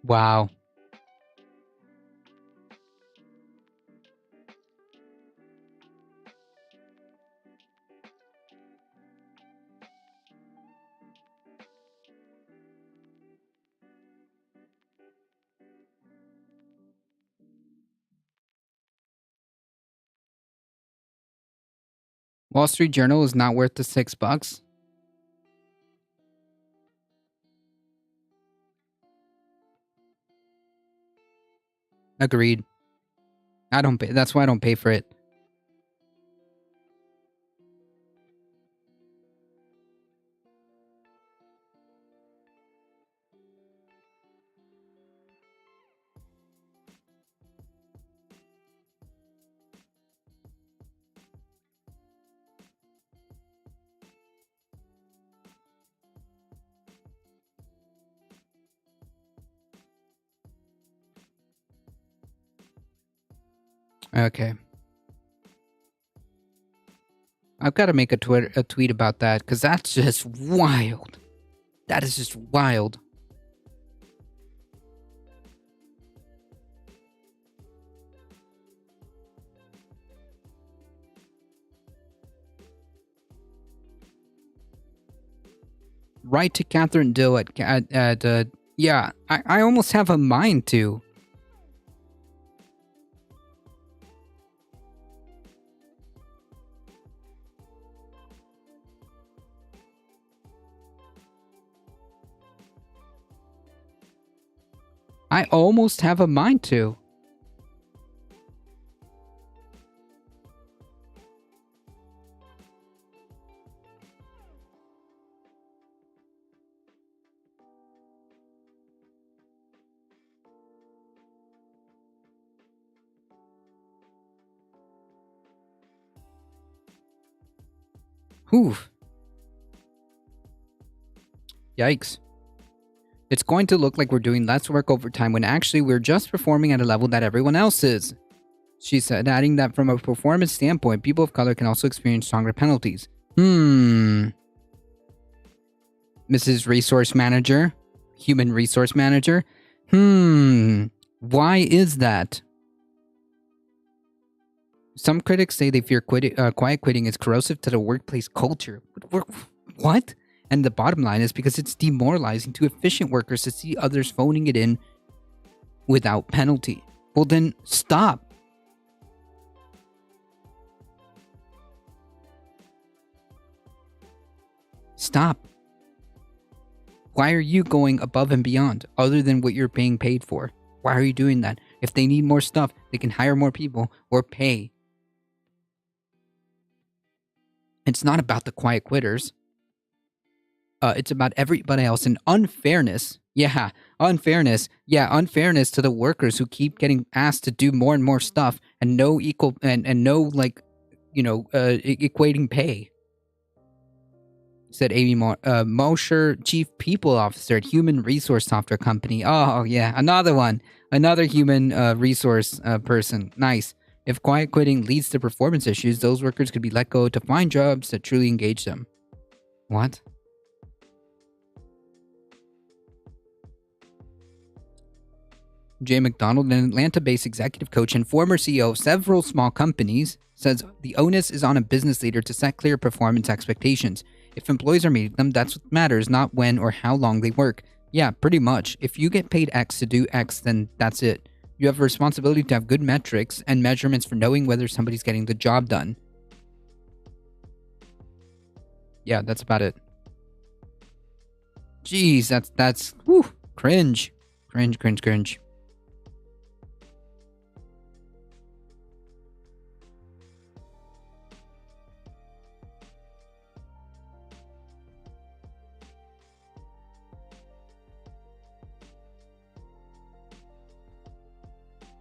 Wow. Wall Street Journal is not worth the $6. Agreed. I don't pay. That's why I don't pay for it. Okay. I've got to make a tweet about that because that's just wild. That is just wild. Write to Catherine Dill yeah, I almost have a mind to. I almost have a mind to. Whew. Yikes. It's going to look like we're doing less work overtime when actually we're just performing at a level that everyone else is. She said, adding that from a performance standpoint, people of color can also experience stronger penalties. Mrs. Resource Manager? Human Resource Manager? Why is that? Some critics say they fear quiet quitting is corrosive to the workplace culture. What? And the bottom line is because it's demoralizing to efficient workers to see others phoning it in without penalty. Well, then stop. Stop. Why are you going above and beyond other than what you're being paid for? Why are you doing that? If they need more stuff, they can hire more people or pay. It's not about the quiet quitters. It's about everybody else. And unfairness. Yeah, unfairness. Yeah, unfairness to the workers who keep getting asked to do more and more stuff and no equal and no equating pay. Said Amy Mosher, Chief People Officer at Human Resource Software Company. Oh, yeah, another one. Another human resource person. Nice. If quiet quitting leads to performance issues, those workers could be let go to find jobs that truly engage them. What? Jay McDonald, an Atlanta-based executive coach and former CEO of several small companies, says the onus is on a business leader to set clear performance expectations. If employees are meeting them, that's what matters, not when or how long they work. Yeah, pretty much. If you get paid X to do X, then that's it. You have a responsibility to have good metrics and measurements for knowing whether somebody's getting the job done. Yeah, that's about it. Jeez, that's whew, cringe. Cringe.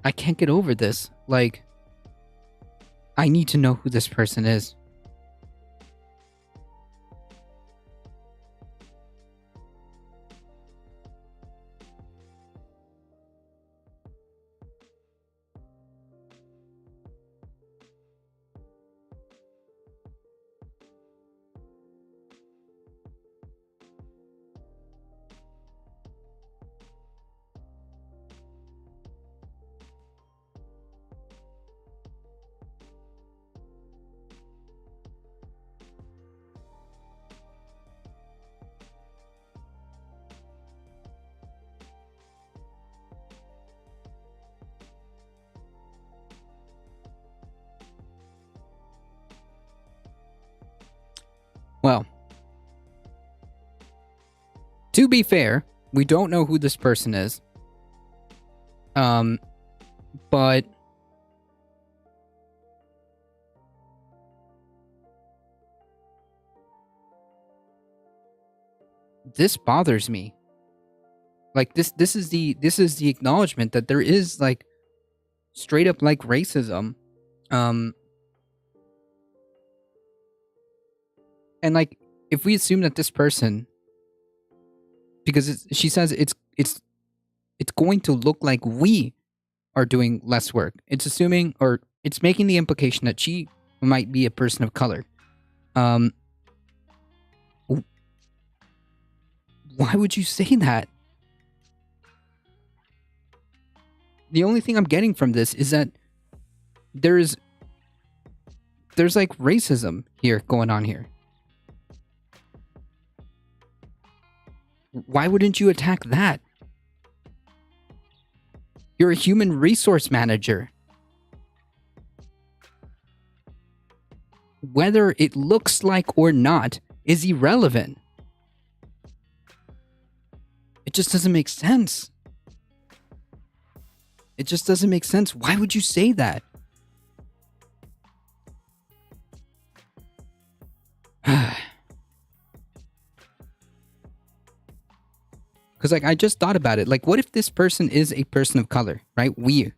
I can't get over this. Like, I need to know who this person is. Well, to be fair, we don't know who this person is. But this bothers me. Like this is the acknowledgement that there is like straight up like racism. And like, if we assume that this person, because she says it's going to look like we are doing less work. It's assuming, or it's making the implication that she might be a person of color. Why would you say that? The only thing I'm getting from this is that there's like racism here going on here. Why wouldn't you attack that? You're a human resource manager. Whether it looks like or not is irrelevant. It just doesn't make sense. It just doesn't make sense. Why would you say that? Because, like, I just thought about it. Like, what if this person is a person of color, right? We.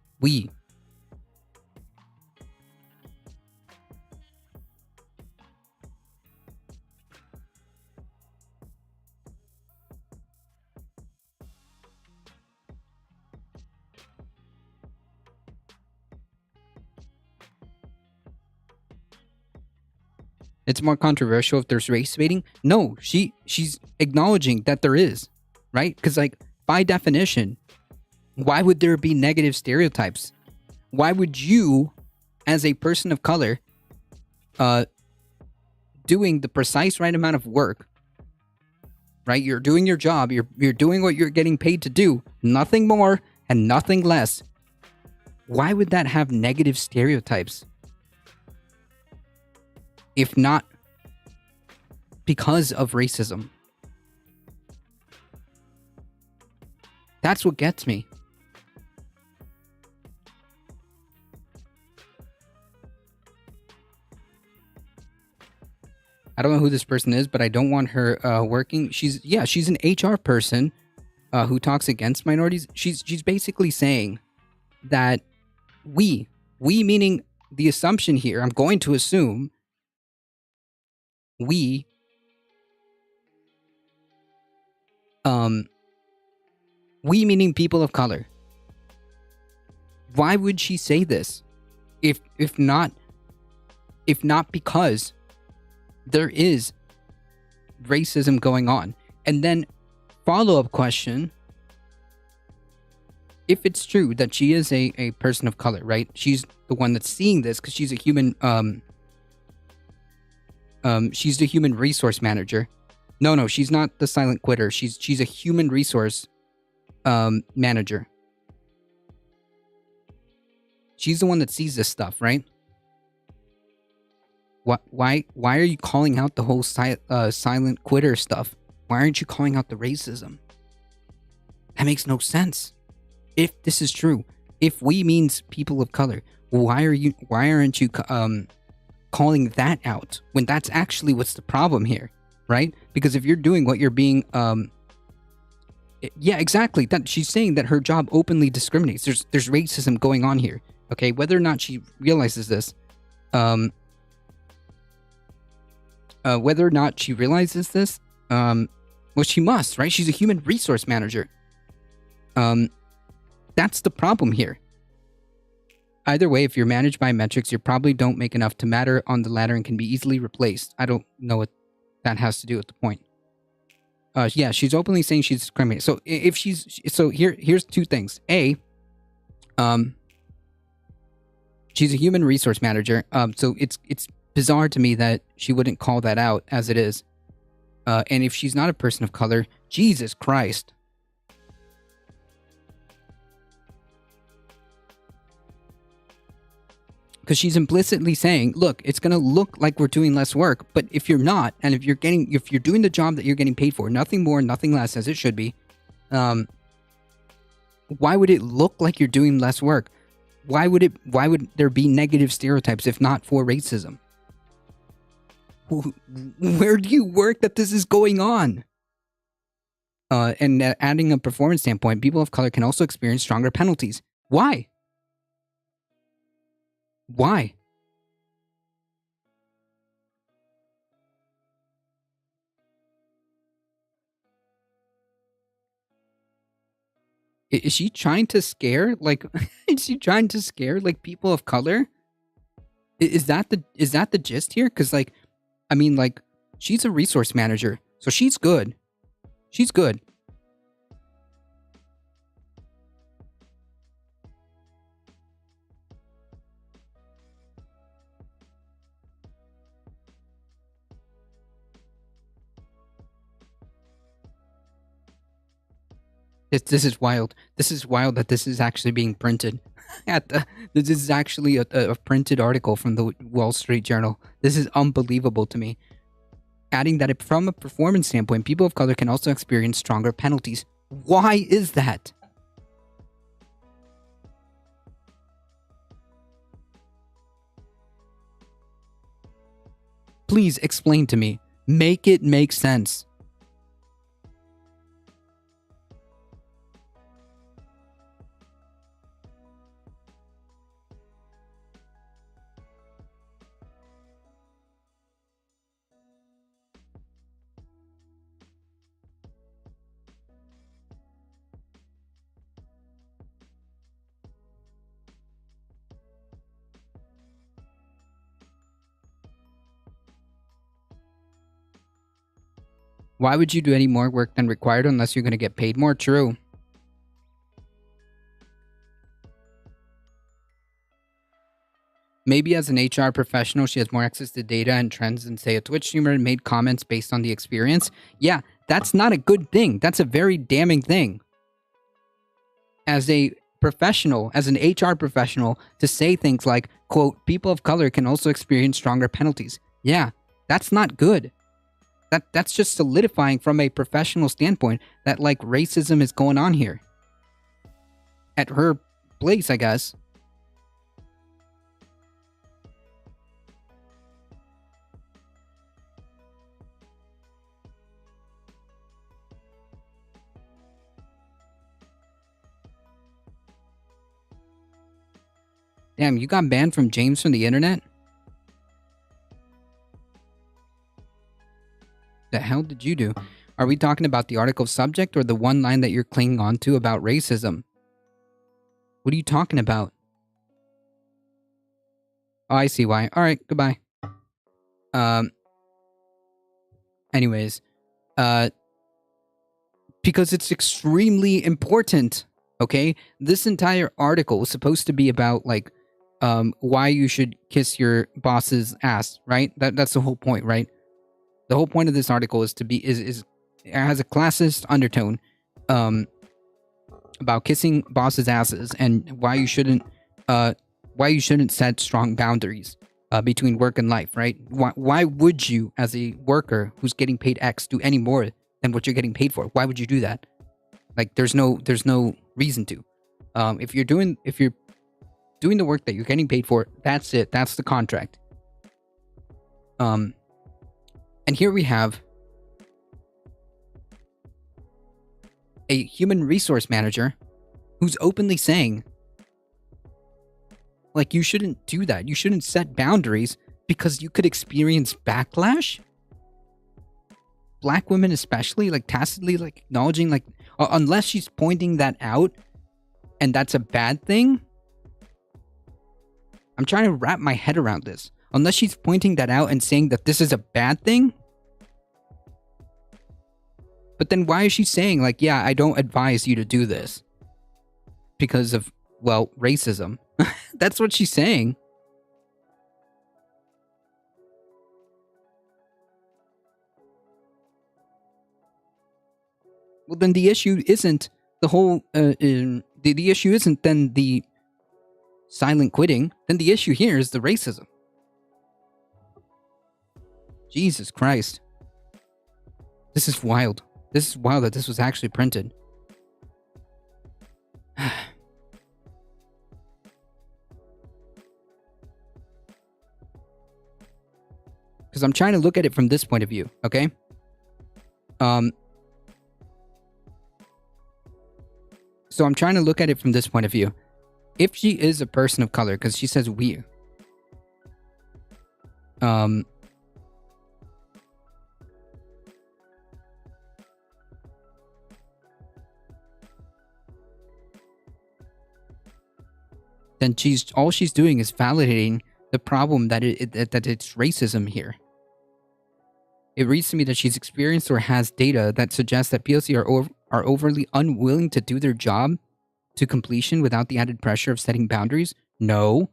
It's more controversial if there's race baiting. No, she's acknowledging that there is, right? Because, like, by definition, why would there be negative stereotypes? Why would you, as a person of color, doing the precise right amount of work, right? You're doing your job. You're doing what you're getting paid to do. Nothing more and nothing less. Why would that have negative stereotypes? If not because of racism. That's what gets me. I don't know who this person is, but I don't want her working. She's an HR person who talks against minorities. She's basically saying that we meaning the assumption here, I'm going to assume we meaning people of color. Why would she say this? If not because there is racism going on. And then follow-up question, if it's true that she is a person of color, right? She's the one that's seeing this because she's a human she's the human resource manager. No, she's not the silent quitter. She's a human resource manager. She's the one that sees this stuff, right? Why are you calling out the whole silent quitter stuff? Why aren't you calling out the racism? That makes no sense. If this is true, if we means people of color, why aren't you calling that out when that's actually what's the problem here, right? Because if you're doing what you're being yeah, exactly, that she's saying that her job openly discriminates. There's racism going on here. Okay, whether or not she realizes this, whether or not she realizes this, well, she must, right? She's a human resource manager. That's the problem here. Either way, if you're managed by metrics, you probably don't make enough to matter on the ladder and can be easily replaced. I don't know what that has to do with the point. Yeah, she's openly saying she's discriminated. So if here's two things. A, she's a human resource manager. So it's bizarre to me that she wouldn't call that out as it is. And if she's not a person of color, Jesus Christ. Because she's implicitly saying, look, it's going to look like we're doing less work, but if you're not, and if you're doing the job that you're getting paid for, nothing more, nothing less, as it should be, why would it look like you're doing less work? Why would there be negative stereotypes if not for racism? Where do you work that this is going on? And adding a performance standpoint, people of color can also experience stronger penalties. Why? Why? Is she trying to scare people of color? Is that the gist here? Because I mean, she's a resource manager, so she's good. She's good. This is wild. This is wild that this is actually being printed. This is actually a printed article from the Wall Street Journal. This is unbelievable to me. Adding that from a performance standpoint, people of color can also experience stronger penalties. Why is that? Please explain to me. Make it make sense. Why would you do any more work than required unless you're going to get paid more? True. Maybe as an HR professional, she has more access to data and trends than, say, a Twitch streamer and made comments based on the experience. Yeah, that's not a good thing. That's a very damning thing. As a professional, as an HR professional, to say things like, quote, people of color can also experience stronger penalties. Yeah, that's not good. That's just solidifying from a professional standpoint that, like, racism is going on here. At her place, I guess. Damn, you got banned from James from the internet? The hell did you do? Are we talking about the article subject or the one line that you're clinging on to about racism? What are you talking about? Oh, I see why. Alright, goodbye. Anyways. Because it's extremely important, okay? This entire article is supposed to be about, like, why you should kiss your boss's ass, right? That's the whole point, right? The whole point of this article is to be it has a classist undertone about kissing bosses' asses and why you shouldn't set strong boundaries between work and life, right? Why would you, as a worker who's getting paid X, do any more than what you're getting paid for? Why would you do that? Like, there's no reason to. If you're doing the work that you're getting paid for, that's it. That's the contract. And here we have a human resource manager who's openly saying, like, you shouldn't do that. You shouldn't set boundaries because you could experience backlash. Black women especially, like, tacitly, like, acknowledging, like, unless she's pointing that out and that's a bad thing. I'm trying to wrap my head around this. Unless she's pointing that out and saying that this is a bad thing. But then why is she saying, like, yeah, I don't advise you to do this? Because of, well, racism. That's what she's saying. Well, then the issue isn't the whole, the issue isn't then the silent quitting. Then the issue here is the racism. Jesus Christ. This is wild. This is wild that this was actually printed. Because I'm trying to look at it from this point of view, okay? So I'm trying to look at it from this point of view. If she is a person of color, because she says we. Then all she's doing is validating the problem that it's racism here. It reads to me that she's experienced or has data that suggests that POC are overly unwilling to do their job to completion without the added pressure of setting boundaries. No,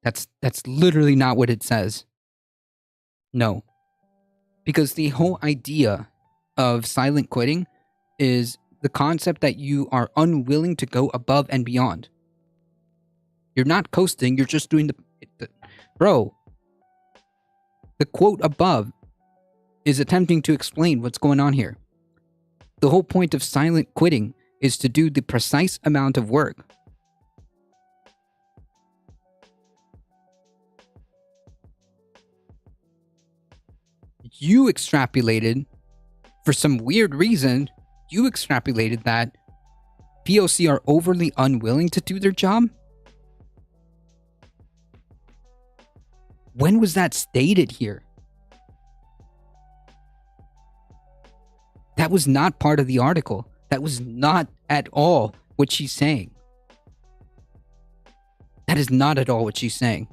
that's literally not what it says. No, because the whole idea of silent quitting is the concept that you are unwilling to go above and beyond. You're not coasting, you're just doing the bro. The quote above is attempting to explain what's going on here. The whole point of silent quitting is to do the precise amount of work. you extrapolated, for some weird reason, you extrapolated that POC are overly unwilling to do their job? When was that stated here? That was not part of the article. That was not at all what she's saying. That is not at all what she's saying.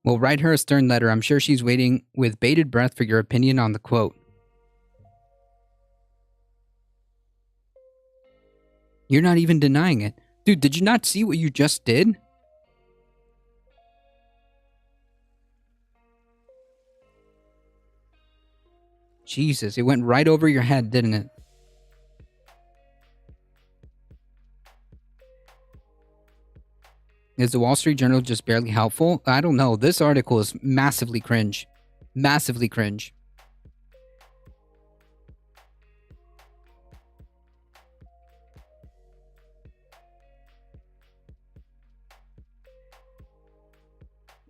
Well, write her a stern letter. I'm sure she's waiting with bated breath for your opinion on the quote. You're not even denying it. Dude, did you not see what you just did? Jesus, it went right over your head, didn't it? Is the Wall Street Journal just barely helpful? I don't know. This article is massively cringe. Massively cringe.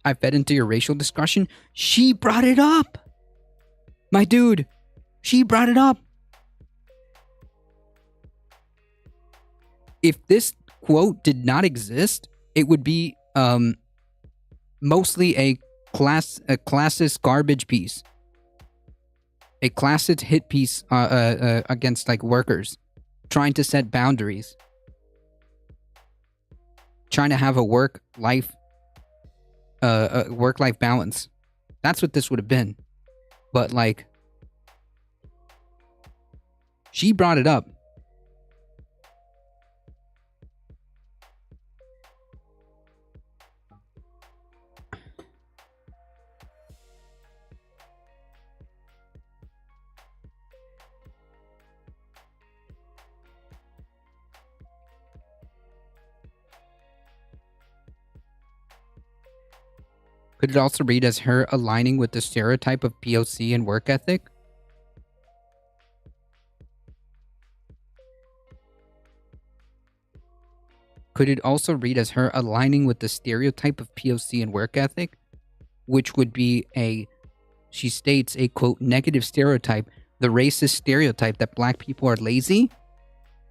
I fed into your racial discussion. She brought it up. My dude, she brought it up. If this quote did not exist, it would be mostly a classist garbage piece. A classist hit piece against like workers trying to set boundaries. Trying to have a work-life balance. That's what this would have been. But like, she brought it up. Could it also read as her aligning with the stereotype of POC and work ethic? Could it also read as her aligning with the stereotype of POC and work ethic? Which would be she states a quote, negative stereotype, the racist stereotype that black people are lazy?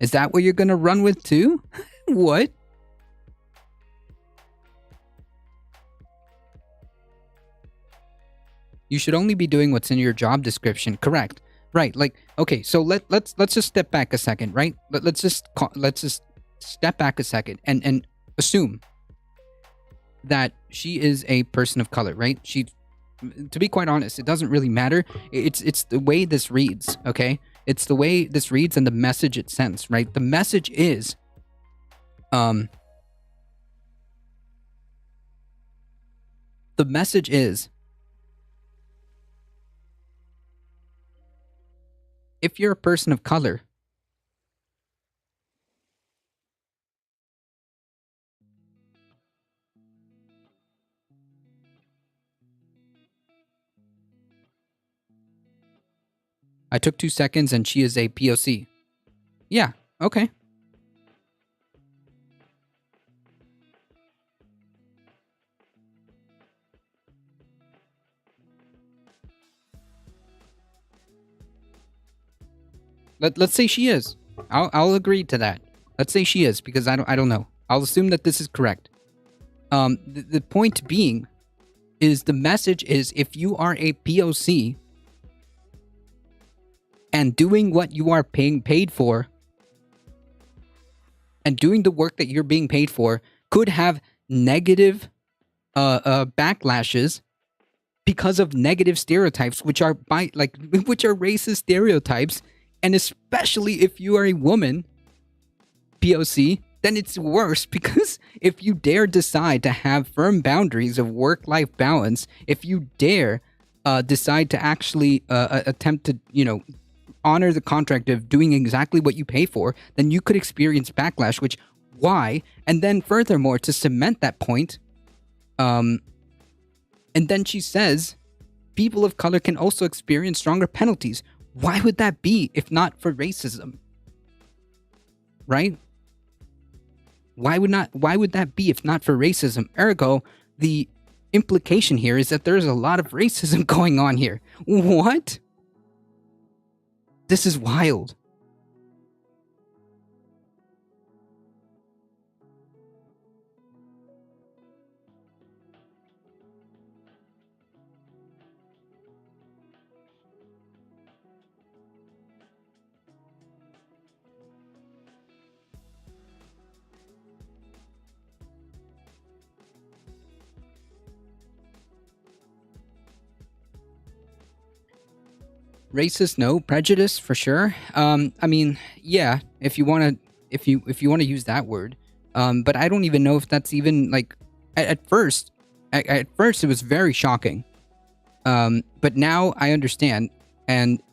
Is that what you're gonna run with too? What? You should only be doing what's in your job description. Correct. Right. Like, okay, so let's just step back a second, right? Let's just step back a second and assume that she is a person of color, right? To be quite honest, it doesn't really matter. It's the way this reads, okay? It's the way this reads and the message it sends, right? The message is if you're a person of color, I took 2 seconds and she is a POC. Yeah, okay. Let's say she is. I'll agree to that. Let's say she is, because I don't know. I'll assume that this is correct. The point being is the message is if you are a POC and doing what you are being paid for and doing the work that you're being paid for could have negative backlashes because of negative stereotypes, which are racist stereotypes. And especially if you are a woman, POC, then it's worse, because if you dare decide to have firm boundaries of work-life balance, if you dare decide to actually attempt to, honor the contract of doing exactly what you pay for, then you could experience backlash, which, why? And then furthermore, to cement that point, and then she says, people of color can also experience stronger penalties. Why would that be if not for racism? Right? Why would that be if not for racism? Ergo, the implication here is that there's a lot of racism going on here. What? This is wild. Racist, no. Prejudice, for sure. I mean, yeah, if you want to use that word. But I don't even know if that's even like at first it was very shocking. But now I understand, and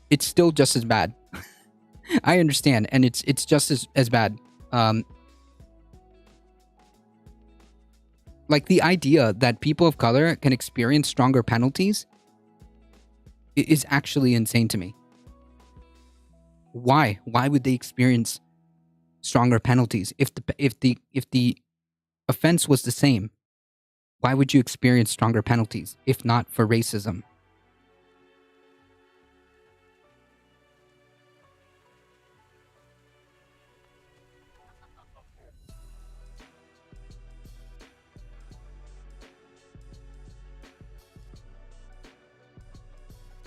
it's still just as bad. I understand, and it's just as bad. Like the idea that people of color can experience stronger penalties is actually insane to me. Why? Why would they experience stronger penalties if the offense was the same? Why would you experience stronger penalties if not for racism?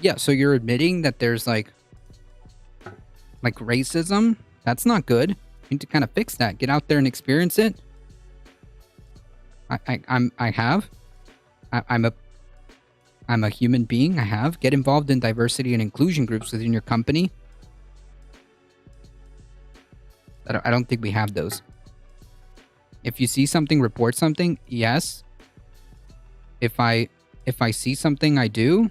Yeah, so you're admitting that there's like racism? That's not good. You need to kind of fix that. Get out there and experience it. I'm a human being. I have. Get involved in diversity and inclusion groups within your company. I don't think we have those. If you see something, report something. Yes. If I see something, I do.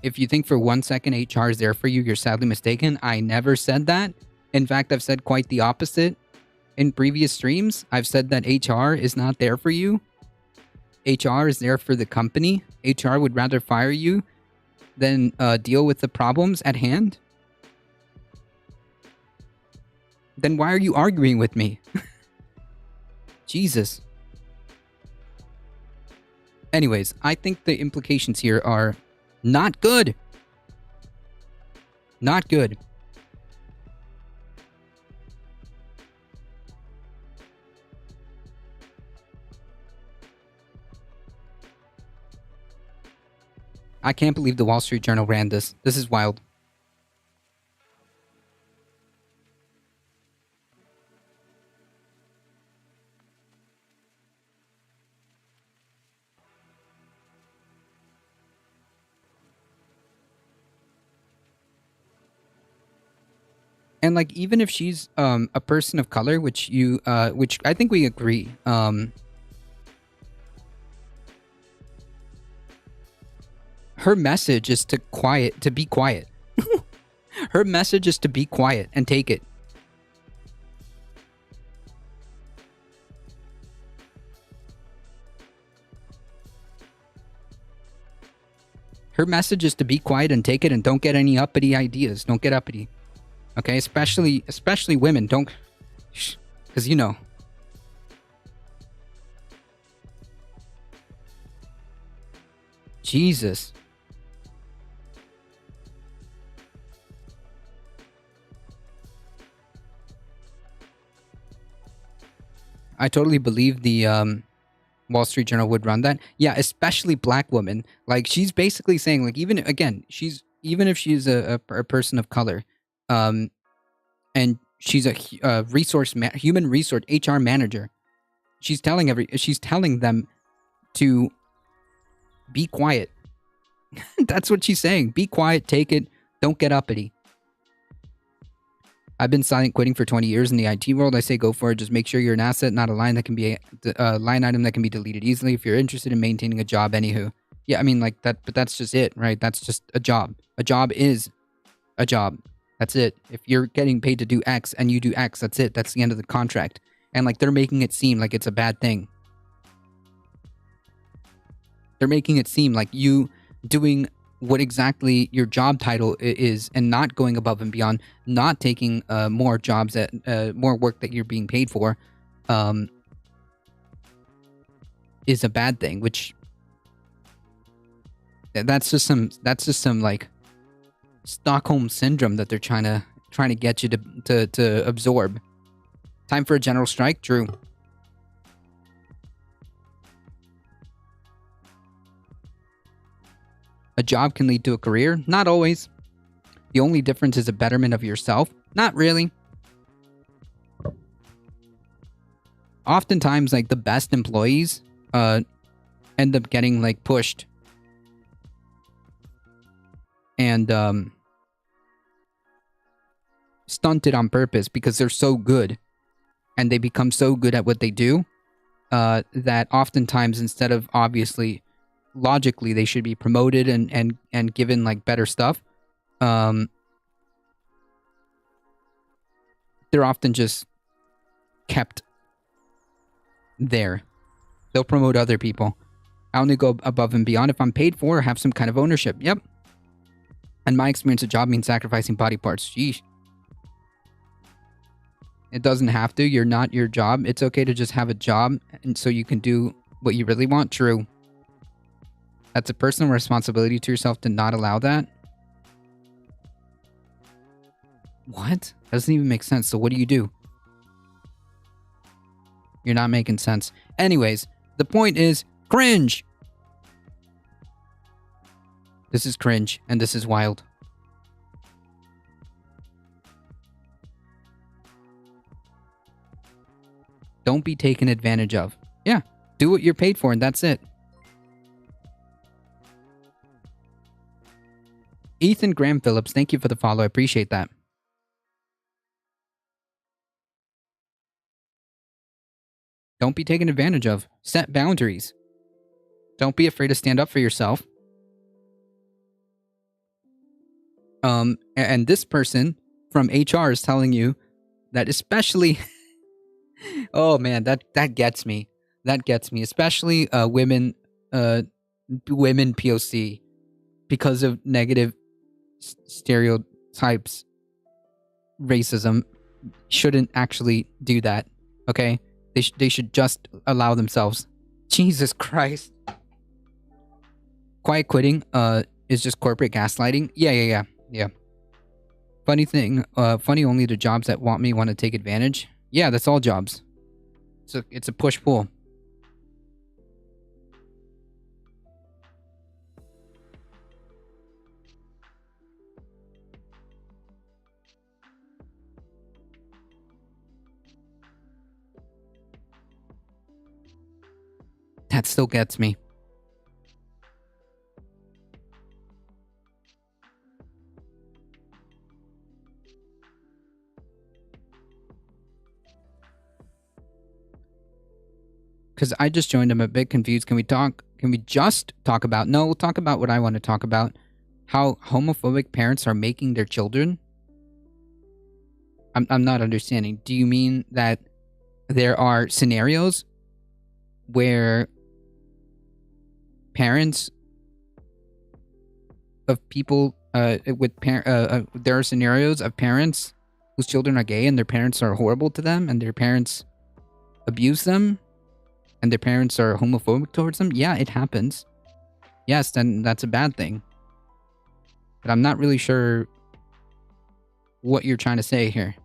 If you think for 1 second HR is there for you, you're sadly mistaken. I never said that. In fact, I've said quite the opposite. In previous streams, I've said that HR is not there for you. HR is there for the company. HR would rather fire you than deal with the problems at hand. Then why are you arguing with me? Jesus. Anyways, I think the implications here are not good. Not good. I can't believe the Wall Street Journal ran this. This is wild. And like, even if she's a person of color, which I think we agree, her message is to be quiet. Her message is to be quiet and take it. Her message is to be quiet and take it, and don't get any uppity ideas. Don't get uppity. Okay, especially women. Don't, because you know. Jesus. I totally believe the Wall Street Journal would run that. Yeah, especially black women. Like, she's basically saying, like, even if she's a person of color, and she's a human resource HR manager, she's telling them to be quiet. That's what she's saying. Be quiet, take it, don't get uppity. I've been silent quitting for 20 years in the IT world. I say go for it. Just make sure you're an asset, not a line that can be a line item that can be deleted easily. If you're interested in maintaining a job, anywho. Yeah, I mean, like that, but that's just it, right? That's just a job. A job is a job. That's it. If you're getting paid to do X and you do X, that's it. That's the end of the contract. And like they're making it seem like it's a bad thing. They're making it seem like you doing what exactly your job title is and not going above and beyond, not taking more jobs more work that you're being paid for, is a bad thing. Which that's just some like Stockholm syndrome that they're trying to get you to absorb. Time for a general strike, Drew. A job can lead to a career? Not always. The only difference is a betterment of yourself? Not really. Oftentimes, like, the best employees end up getting, like, pushed. And stunted on purpose because they're so good. And they become so good at what they do that oftentimes, instead of obviously... logically they should be promoted and given like better stuff, they're often just kept there. They'll promote other people. I only go above and beyond if I'm paid for or have some kind of ownership. Yep. In my experience, a job means sacrificing body parts. Sheesh. It doesn't have to. You're not your job. It's okay to just have a job and so you can do what you really want. True. That's a personal responsibility to yourself to not allow that. What? That doesn't even make sense. So what do? You're not making sense. Anyways, the point is cringe. This is cringe and this is wild. Don't be taken advantage of. Yeah, do what you're paid for and that's it. Ethan Graham Phillips, thank you for the follow. I appreciate that. Don't be taken advantage of. Set boundaries. Don't be afraid to stand up for yourself. And this person from HR is telling you that especially... oh man, that gets me. That gets me. Especially women POC. Because of negative stereotypes, racism, shouldn't actually do that. Okay, they should just allow themselves. Jesus Christ. Quiet quitting is just corporate gaslighting. Yeah. Funny thing, funny only the jobs that want to take advantage. Yeah, that's all jobs. So it's a push pull. That still gets me. Because I just joined. I'm a bit confused. Can we just talk about... No, we'll talk about what I want to talk about. How homophobic parents are making their children? I'm not understanding. Do you mean that there are scenarios where parents of people there are scenarios of parents whose children are gay and their parents are horrible to them and their parents abuse them and their parents are homophobic towards them? Yeah, it happens. Yes, then that's a bad thing. But I'm not really sure what you're trying to say here.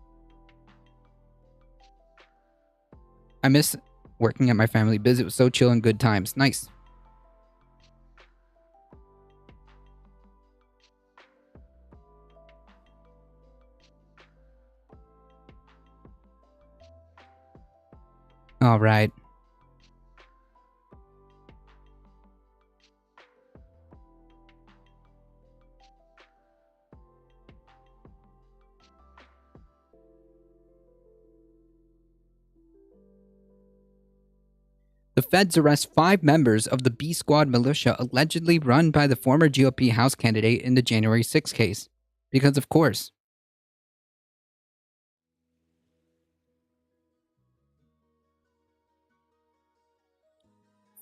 I miss working at my family biz. It was so chill and good times. Nice. All right. The feds arrest 5 members of the B Squad militia allegedly run by the former GOP House candidate in the January 6 case. Because of course.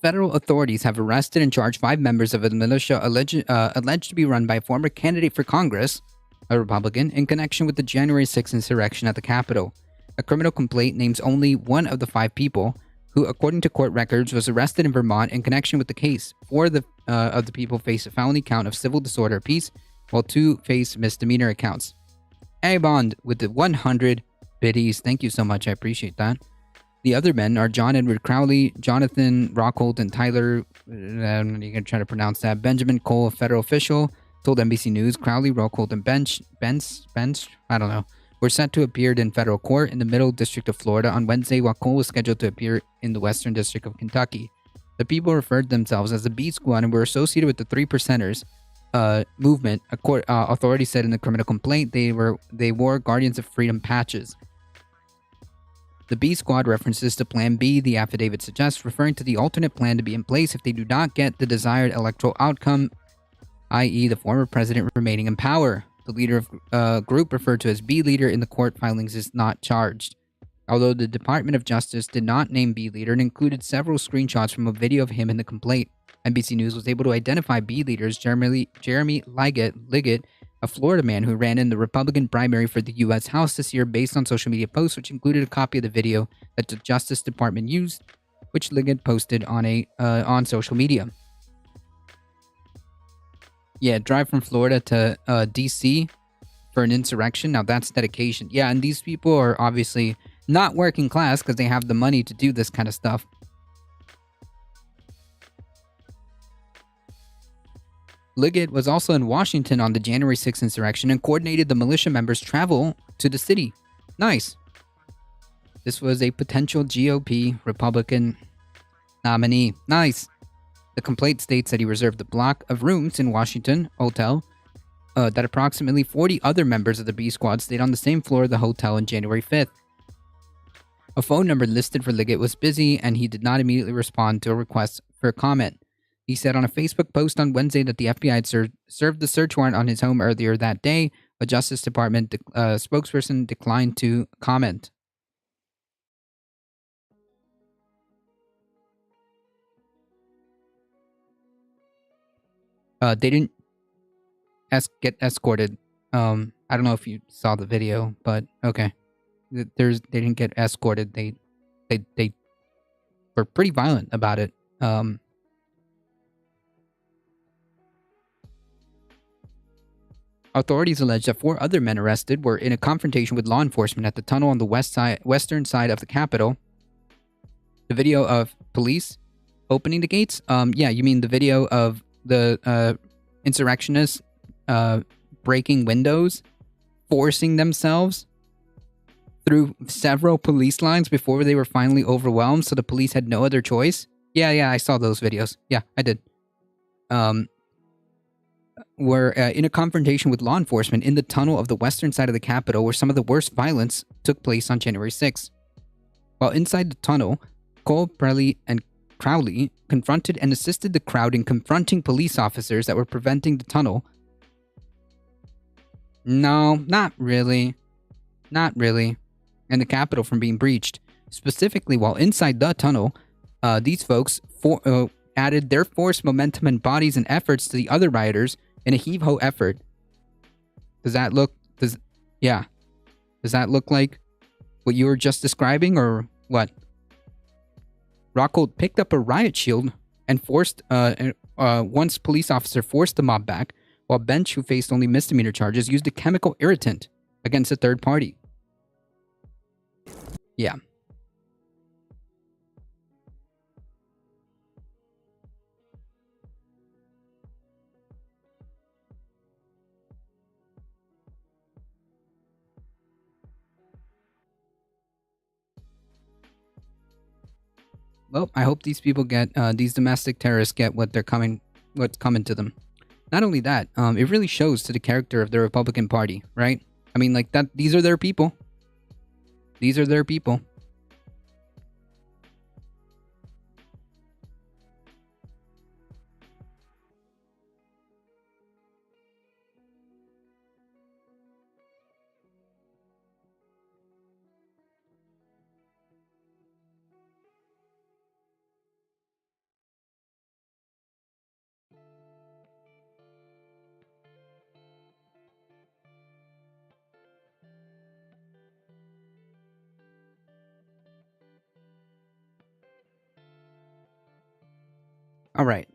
Federal authorities have arrested and charged 5 members of a militia alleged to be run by a former candidate for Congress, a Republican, in connection with the January 6 insurrection at the Capitol. A criminal complaint names only one of the 5 people who, according to court records, was arrested in Vermont in connection with the case. 4 of the people face a felony count of civil disorder of peace, while 2 face misdemeanor accounts. A Bond with the 100 biddies. Thank you so much. I appreciate that. The other men are John Edward Crowley, Jonathan Rockhold, and Tyler, I'm not even going to try to pronounce that, Benjamin Cole, a federal official, told NBC News. Crowley, Rockhold, and Bench, I don't know, were set to appear in federal court in the Middle District of Florida on Wednesday, while Cole was scheduled to appear in the Western District of Kentucky. The people referred themselves as the B Squad and were associated with the 3 Percenters movement. Authorities said in the criminal complaint they wore Guardians of Freedom patches. The B Squad references to Plan B, the affidavit suggests, referring to the alternate plan to be in place if they do not get the desired electoral outcome, i.e. the former president remaining in power. The leader of group referred to as B leader in the court filings is not charged. Although the Department of Justice did not name B leader and included several screenshots from a video of him in the complaint, NBC News was able to identify B leaders Jeremy Liggett, a Florida man who ran in the Republican primary for the U.S. House this year based on social media posts, which included a copy of the video that the Justice Department used, which Liggett posted on social media. Yeah, drive from Florida to D.C. for an insurrection. Now that's dedication. Yeah, and these people are obviously not working class because they have the money to do this kind of stuff. Liggett was also in Washington on the January 6th insurrection and coordinated the militia members' travel to the city. Nice. This was a potential GOP Republican nominee. Nice. The complaint states that he reserved a block of rooms in Washington Hotel, that approximately 40 other members of the B Squad stayed on the same floor of the hotel on January 5th. A phone number listed for Liggett was busy, and he did not immediately respond to a request for a comment. He said on a Facebook post on Wednesday that the FBI had served the search warrant on his home earlier that day. A Justice Department spokesperson declined to comment. They didn't get escorted. I don't know if you saw the video, but okay. They didn't get escorted. They were pretty violent about it. Authorities allege that 4 other men arrested were in a confrontation with law enforcement at the tunnel on the western side of the Capitol. The video of police opening the gates? Yeah, you mean the video of the insurrectionists breaking windows, forcing themselves through several police lines before they were finally overwhelmed, so the police had no other choice? Yeah, I saw those videos. Yeah, I did. Were in a confrontation with law enforcement in the tunnel of the western side of the Capitol, where some of the worst violence took place on January 6th. While inside the tunnel, Cole, Prelli, and Crowley confronted and assisted the crowd in confronting police officers that were preventing the tunnel. No, not really. Not really. And the Capitol from being breached. Specifically, while inside the tunnel, these folks added their force, momentum, and bodies and efforts to the other rioters in a heave-ho effort. Does that look like what you were just describing, or what? Rockhold picked up a riot shield and forced once police officer forced the mob back, while Bench, who faced only misdemeanor charges, used a chemical irritant against a third party. Yeah. Well, I hope these people get, these domestic terrorists get what's coming to them. Not only that, it really shows to the character of the Republican Party, right? I mean, like that, these are their people. These are their people. All right.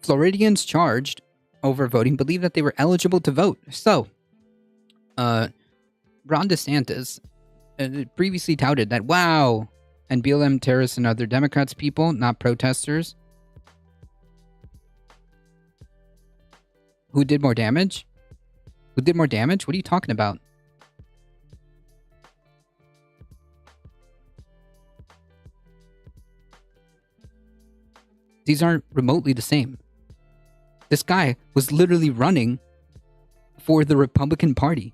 Floridians charged over voting believe that they were eligible to vote. So, Ron DeSantis previously touted that, wow, and BLM terrorists and other Democrats people, not protesters, who did more damage? Who did more damage? What are you talking about? These aren't remotely the same. This guy was literally running for the Republican Party.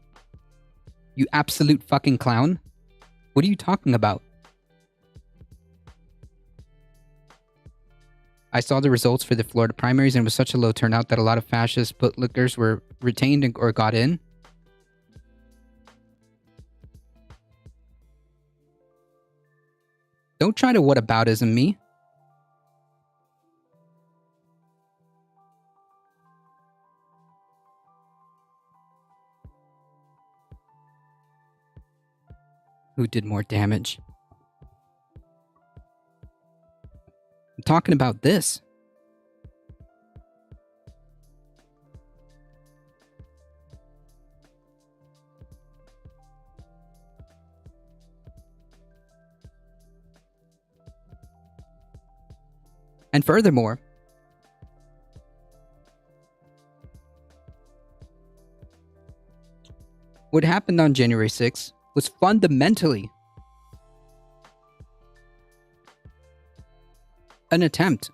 You absolute fucking clown. What are you talking about? I saw the results for the Florida primaries and it was such a low turnout that a lot of fascist bootlickers were retained or got in. Don't try to whataboutism me. Who did more damage? I'm talking about this. And furthermore, what happened on January 6th was fundamentally an attempt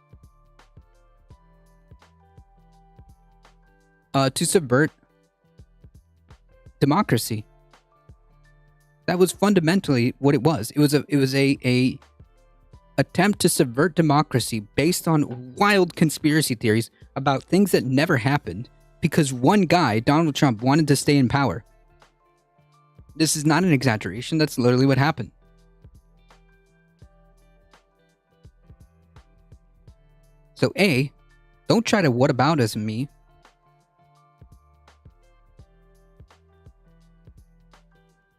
to subvert democracy. That was fundamentally what it was. It was a attempt to subvert democracy based on wild conspiracy theories about things that never happened because one guy, Donald Trump, wanted to stay in power. This is not an exaggeration. That's literally what happened. So A, don't try to whataboutism me.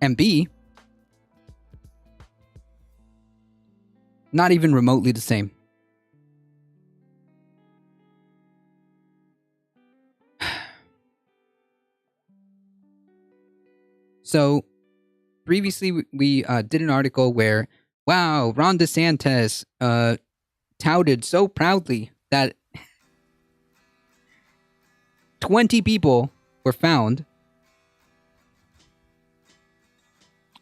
And B, not even remotely the same. So, previously we did an article where, wow, Ron DeSantis touted so proudly that 20 people were found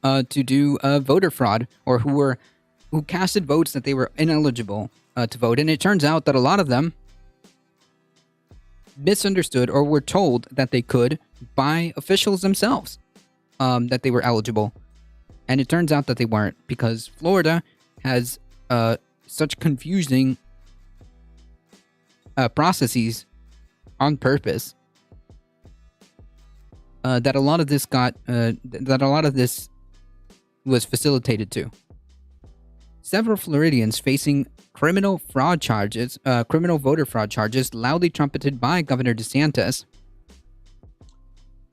to do voter fraud, or who casted votes that they were ineligible to vote. And it turns out that a lot of them misunderstood or were told that they could by officials themselves. That they were eligible. And it turns out that they weren't, because Florida has such confusing processes on purpose that a lot of this was facilitated to. Several Floridians facing criminal voter fraud charges, loudly trumpeted by Governor DeSantis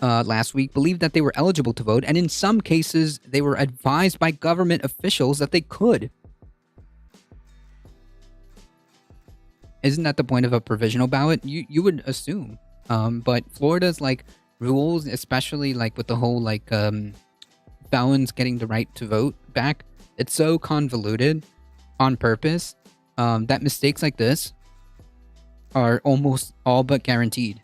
last week, believed that they were eligible to vote, and in some cases, they were advised by government officials that they could. Isn't that the point of a provisional ballot? You would assume. But Florida's rules, especially with the whole felons getting the right to vote back, it's so convoluted on purpose that mistakes like this are almost all but guaranteed.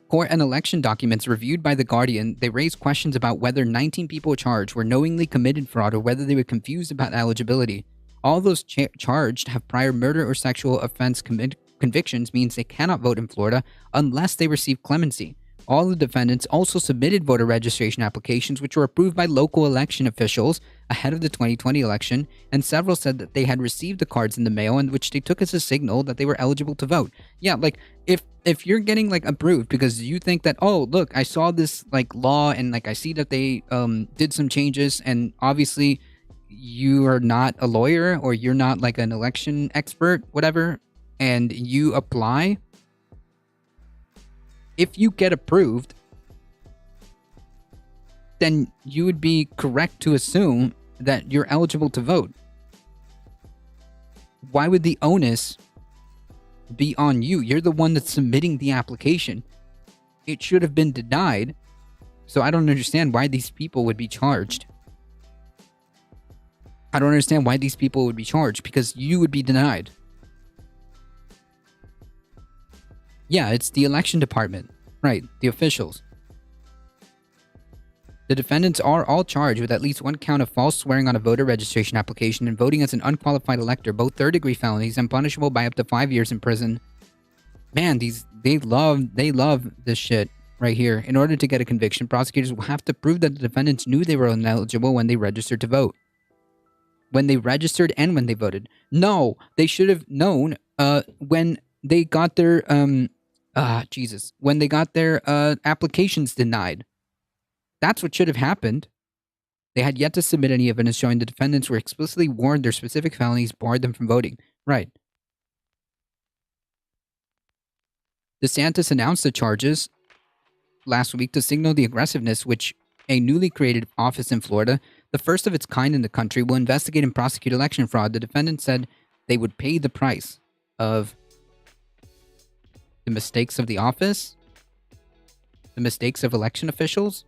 Court and election documents reviewed by The Guardian, they raised questions about whether 19 people charged were knowingly committed fraud or whether they were confused about eligibility. All those charged have prior murder or sexual offense convictions, means they cannot vote in Florida unless they receive clemency. All the defendants also submitted voter registration applications which were approved by local election officials ahead of the 2020 election, and several said that they had received the cards in the mail and which they took as a signal that they were eligible to vote. Yeah, if you're getting approved because you think that, oh, look, I saw this law and I see that they did some changes, and obviously you are not a lawyer or you're not an election expert, whatever, and you apply, if you get approved, then you would be correct to assume that you're eligible to vote. why would the onus be on you? You're the one that's submitting the application. It should have been denied. So I don't understand why these people would be charged. I don't understand why these people would be charged, because you would be denied. Yeah, it's the election department. Right, the officials. The defendants are all charged with at least one count of false swearing on a voter registration application and voting as an unqualified elector, both third-degree felonies and punishable by up to 5 years in prison. Man, they love this shit right here. In order to get a conviction, prosecutors will have to prove that the defendants knew they were ineligible when they registered to vote. When they registered and when they voted. No, they should have known when they got their when they got their applications denied. That's what should have happened. They had yet to submit any evidence showing the defendants were explicitly warned their specific felonies barred them from voting. Right. DeSantis announced the charges last week to signal the aggressiveness which a newly created office in Florida, the first of its kind in the country, will investigate and prosecute election fraud. The defendants said they would pay the price of the mistakes of the office, the mistakes of election officials,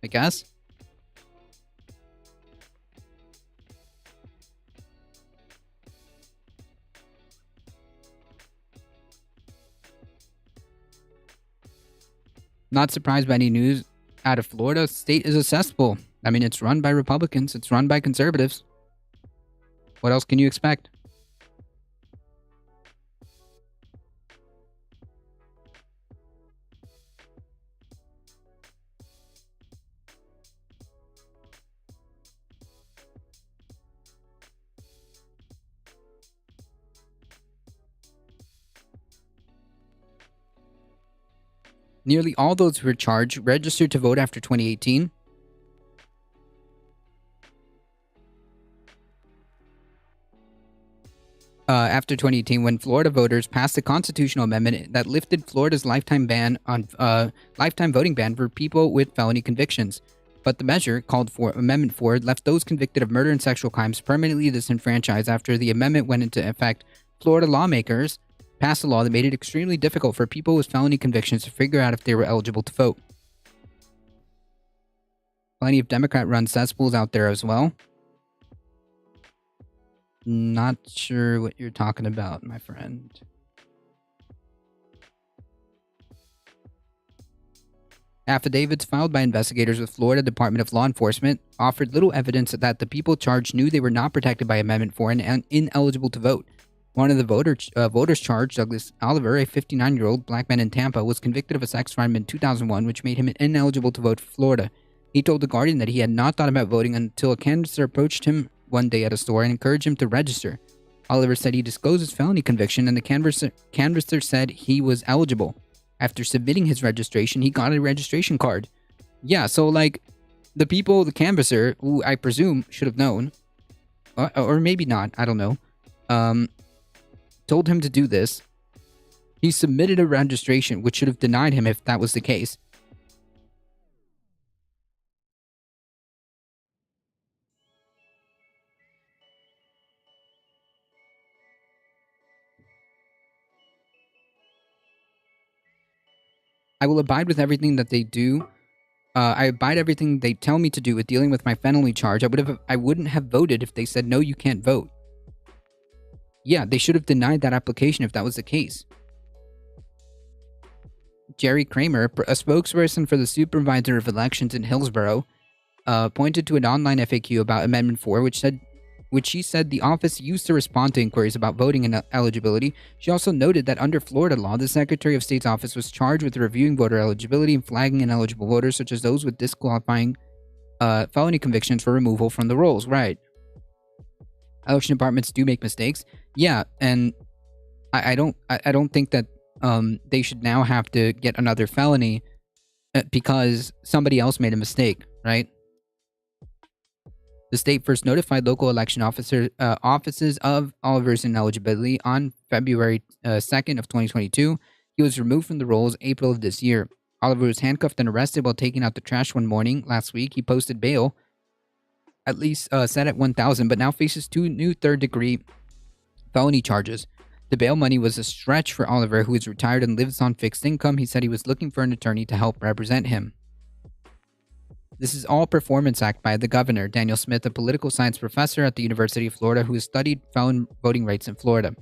I guess. Not surprised by any news out of Florida. State is a cesspool. I mean, it's run by Republicans. It's run by conservatives. What else can you expect? Nearly all those who were charged registered to vote after 2018. After 2018, when Florida voters passed a constitutional amendment that lifted Florida's lifetime voting ban for people with felony convictions. But the measure, called for Amendment 4, left those convicted of murder and sexual crimes permanently disenfranchised. After the amendment went into effect, Florida lawmakers passed a law that made it extremely difficult for people with felony convictions to figure out if they were eligible to vote. Plenty of Democrat-run cesspools out there as well. Not sure what you're talking about, my friend. Affidavits filed by investigators with Florida Department of Law Enforcement offered little evidence that the people charged knew they were not protected by Amendment 4 and ineligible to vote. One of the voters charged, Douglas Oliver, a 59-year-old black man in Tampa, was convicted of a sex crime in 2001, which made him ineligible to vote for Florida. He told The Guardian that he had not thought about voting until a canvasser approached him one day at a store and encouraged him to register. Oliver said he disclosed his felony conviction, and the canvasser said he was eligible. After submitting his registration, he got a registration card. Yeah, so like, the canvasser, who I presume should have known, or maybe not, I don't know, told him to do this. He submitted a registration, which should have denied him if that was the case. I will abide with everything that they do. I abide everything they tell me to do with dealing with my felony charge. I wouldn't have voted if they said, no, you can't vote. Yeah, they should have denied that application if that was the case. Jerry Kramer, a spokesperson for the Supervisor of Elections in Hillsborough, pointed to an online FAQ about Amendment 4, which she said the office used to respond to inquiries about voting and eligibility. She also noted that under Florida law, the Secretary of State's office was charged with reviewing voter eligibility and flagging ineligible voters, such as those with disqualifying felony convictions, for removal from the rolls. Right. Election departments do make mistakes. Yeah, and I don't think that they should now have to get another felony because somebody else made a mistake, right? The state first notified local election offices of Oliver's ineligibility on February 2nd of 2022. He was removed from the rolls April of this year. Oliver was handcuffed and arrested while taking out the trash one morning last week. He posted bail, at least set at $1,000, but now faces 2 new third-degree felony charges. The bail money was a stretch for Oliver, who is retired and lives on fixed income. He said he was looking for an attorney to help represent him. This is all performance act by the governor, Daniel Smith, a political science professor at the University of Florida who has studied felon voting rights in Florida.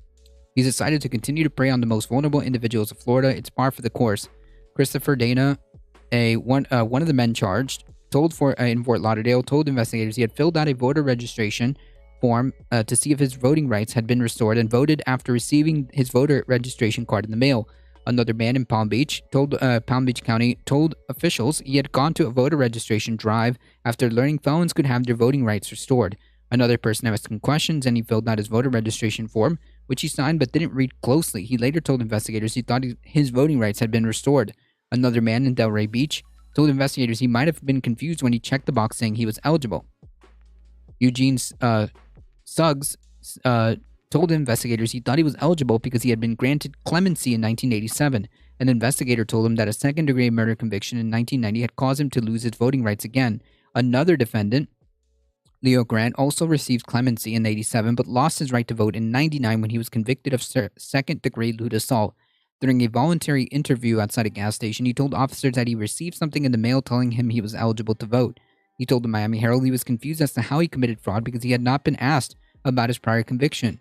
He's decided to continue to prey on the most vulnerable individuals of Florida. It's par for the course. Christopher Dana, one of the men charged, in Fort Lauderdale, told investigators he had filled out a voter registration form to see if his voting rights had been restored and voted after receiving his voter registration card in the mail. Another man in Palm Beach County told officials he had gone to a voter registration drive after learning felons could have their voting rights restored. Another person asked him questions and he filled out his voter registration form, which he signed but didn't read closely. He later told investigators he thought his voting rights had been restored. Another man in Delray Beach told investigators he might have been confused when he checked the box saying he was eligible. Eugene Suggs told investigators he thought he was eligible because he had been granted clemency in 1987. An investigator told him that a second-degree murder conviction in 1990 had caused him to lose his voting rights again. Another defendant, Leo Grant, also received clemency in 87 but lost his right to vote in 99 when he was convicted of second-degree lewd assault. During a voluntary interview outside a gas station, he told officers that he received something in the mail telling him he was eligible to vote. He told the Miami Herald he was confused as to how he committed fraud because he had not been asked about his prior conviction,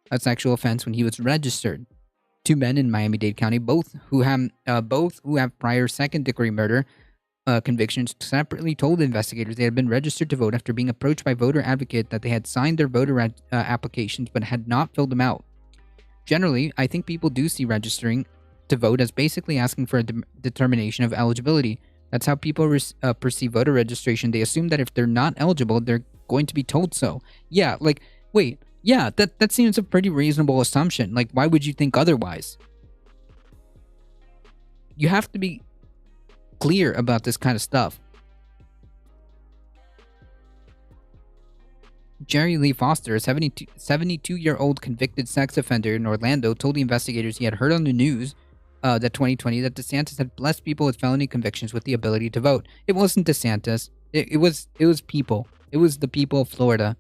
a sexual offense, when he was registered. Two men in Miami-Dade County, both who have prior second-degree murder convictions, separately told investigators they had been registered to vote after being approached by voter advocate that they had signed their voter applications but had not filled them out. Generally, I think people do see registering to vote as basically asking for a determination of eligibility. That's how people perceive voter registration. They assume that if they're not eligible, they're going to be told so. Yeah, like, wait, yeah, that seems a pretty reasonable assumption. Like, why would you think otherwise? You have to be clear about this kind of stuff. Jerry Lee Foster, a 72-year-old convicted sex offender in Orlando, told the investigators he had heard on the news that 2020 that DeSantis had blessed people with felony convictions with the ability to vote. It wasn't DeSantis. It was people. It was the people of Florida.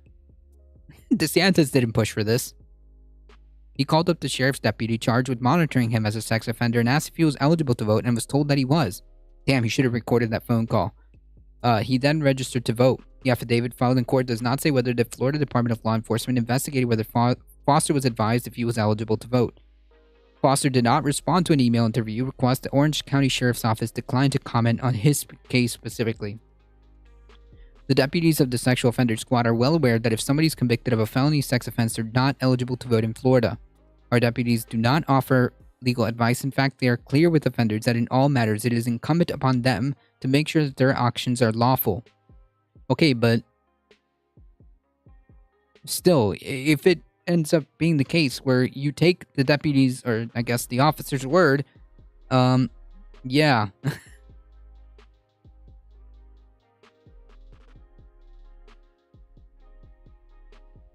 DeSantis didn't push for this. He called up the sheriff's deputy charged with monitoring him as a sex offender and asked if he was eligible to vote and was told that he was. Damn, he should have recorded that phone call. He then registered to vote. The affidavit filed in court does not say whether the Florida Department of Law Enforcement investigated whether Foster was advised if he was eligible to vote. Foster did not respond to an email interview request. The Orange County Sheriff's Office declined to comment on his case specifically. The deputies of the Sexual Offender Squad are well aware that if somebody is convicted of a felony sex offense, they're not eligible to vote in Florida. Our deputies do not offer legal advice. In fact, they are clear with offenders that in all matters, it is incumbent upon them to make sure that their actions are lawful. Okay, but still, if it ends up being the case where you take the deputies, or I guess the officer's word, yeah.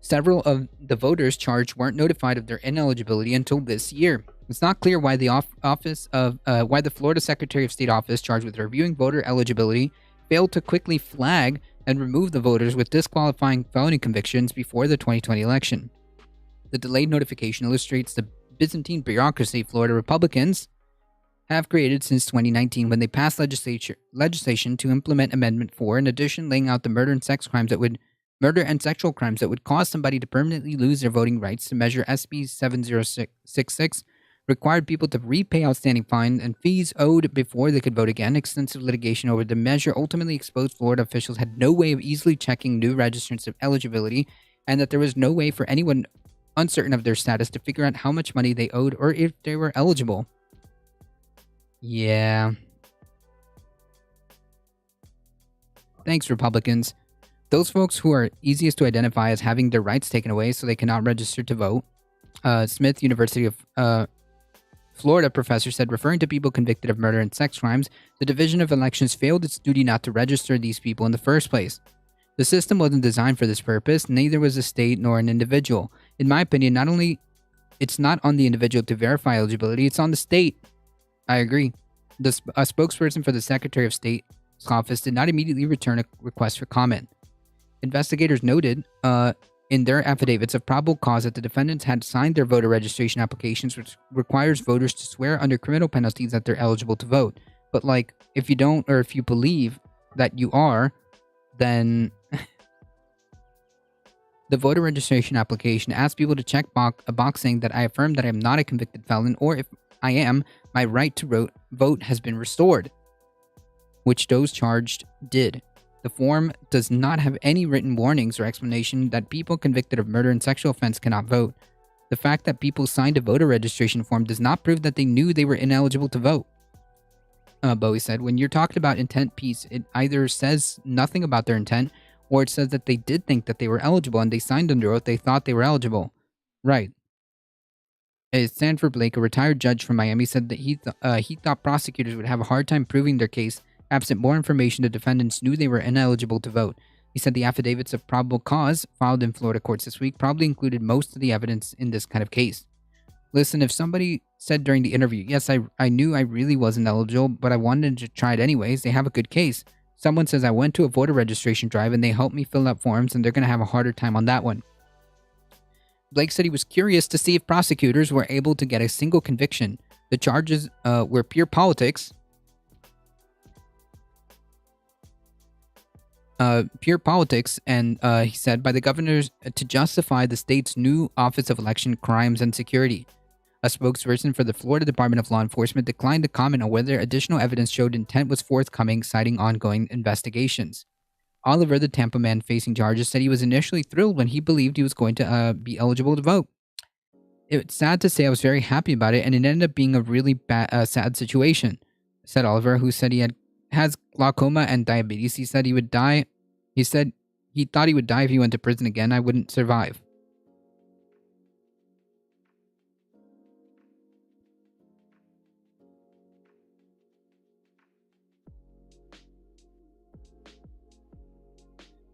Several of the voters charged weren't notified of their ineligibility until this year. It's not clear why the why the Florida Secretary of State office charged with reviewing voter eligibility failed to quickly flag and remove the voters with disqualifying felony convictions before the 2020 election. The delayed notification illustrates the Byzantine bureaucracy Florida Republicans have created since 2019 when they passed legislation to implement Amendment 4, in addition laying out the murder and sexual crimes that would cause somebody to permanently lose their voting rights. To measure, SB 7066 required people to repay outstanding fines and fees owed before they could vote again. Extensive litigation over the measure ultimately exposed Florida officials had no way of easily checking new registrants of eligibility, and that there was no way for anyone uncertain of their status to figure out how much money they owed or if they were eligible. Yeah. Thanks, Republicans. Those folks who are easiest to identify as having their rights taken away so they cannot register to vote. Smith, University of Florida professor, said, referring to people convicted of murder and sex crimes, the Division of Elections failed its duty not to register these people in the first place. The system wasn't designed for this purpose, neither was the state nor an individual. In my opinion, it's not on the individual to verify eligibility, it's on the state. I agree. A spokesperson for the Secretary of State's office did not immediately return a request for comment. Investigators noted in their affidavits of probable cause that the defendants had signed their voter registration applications, which requires voters to swear under criminal penalties that they're eligible to vote. But like, if you don't, or if you believe that you are, then the voter registration application asks people to check a box saying that I affirm that I am not a convicted felon, or if I am, my right to vote has been restored, which those charged did. The form does not have any written warnings or explanation that people convicted of murder and sexual offense cannot vote. The fact that people signed a voter registration form does not prove that they knew they were ineligible to vote. Bowie said, when you're talking about intent piece, it either says nothing about their intent, or it says that they did think that they were eligible and they signed under oath they thought they were eligible. Right. Sanford Blake, a retired judge from Miami, said that he thought prosecutors would have a hard time proving their case absent more information. The defendants knew they were ineligible to vote. He said the affidavits of probable cause filed in Florida courts this week probably included most of the evidence in this kind of case. Listen, if somebody said during the interview, yes, I knew I really wasn't eligible, but I wanted to try it anyways, they have a good case. Someone says I went to a voter registration drive and they helped me fill out forms and they're going to have a harder time on that one. Blake said he was curious to see if prosecutors were able to get a single conviction. The charges were pure politics. And he said, by the governors to justify the state's new Office of Election Crimes and Security. A spokesperson for the Florida Department of Law Enforcement declined to comment on whether additional evidence showed intent was forthcoming, citing ongoing investigations. Oliver, the Tampa man facing charges, said he was initially thrilled when he believed he was going to be eligible to vote. It's sad to say I was very happy about it, and it ended up being a really sad situation, said Oliver, who said he has glaucoma and diabetes. He said he would die. He said he thought he would die if he went to prison again. I wouldn't survive.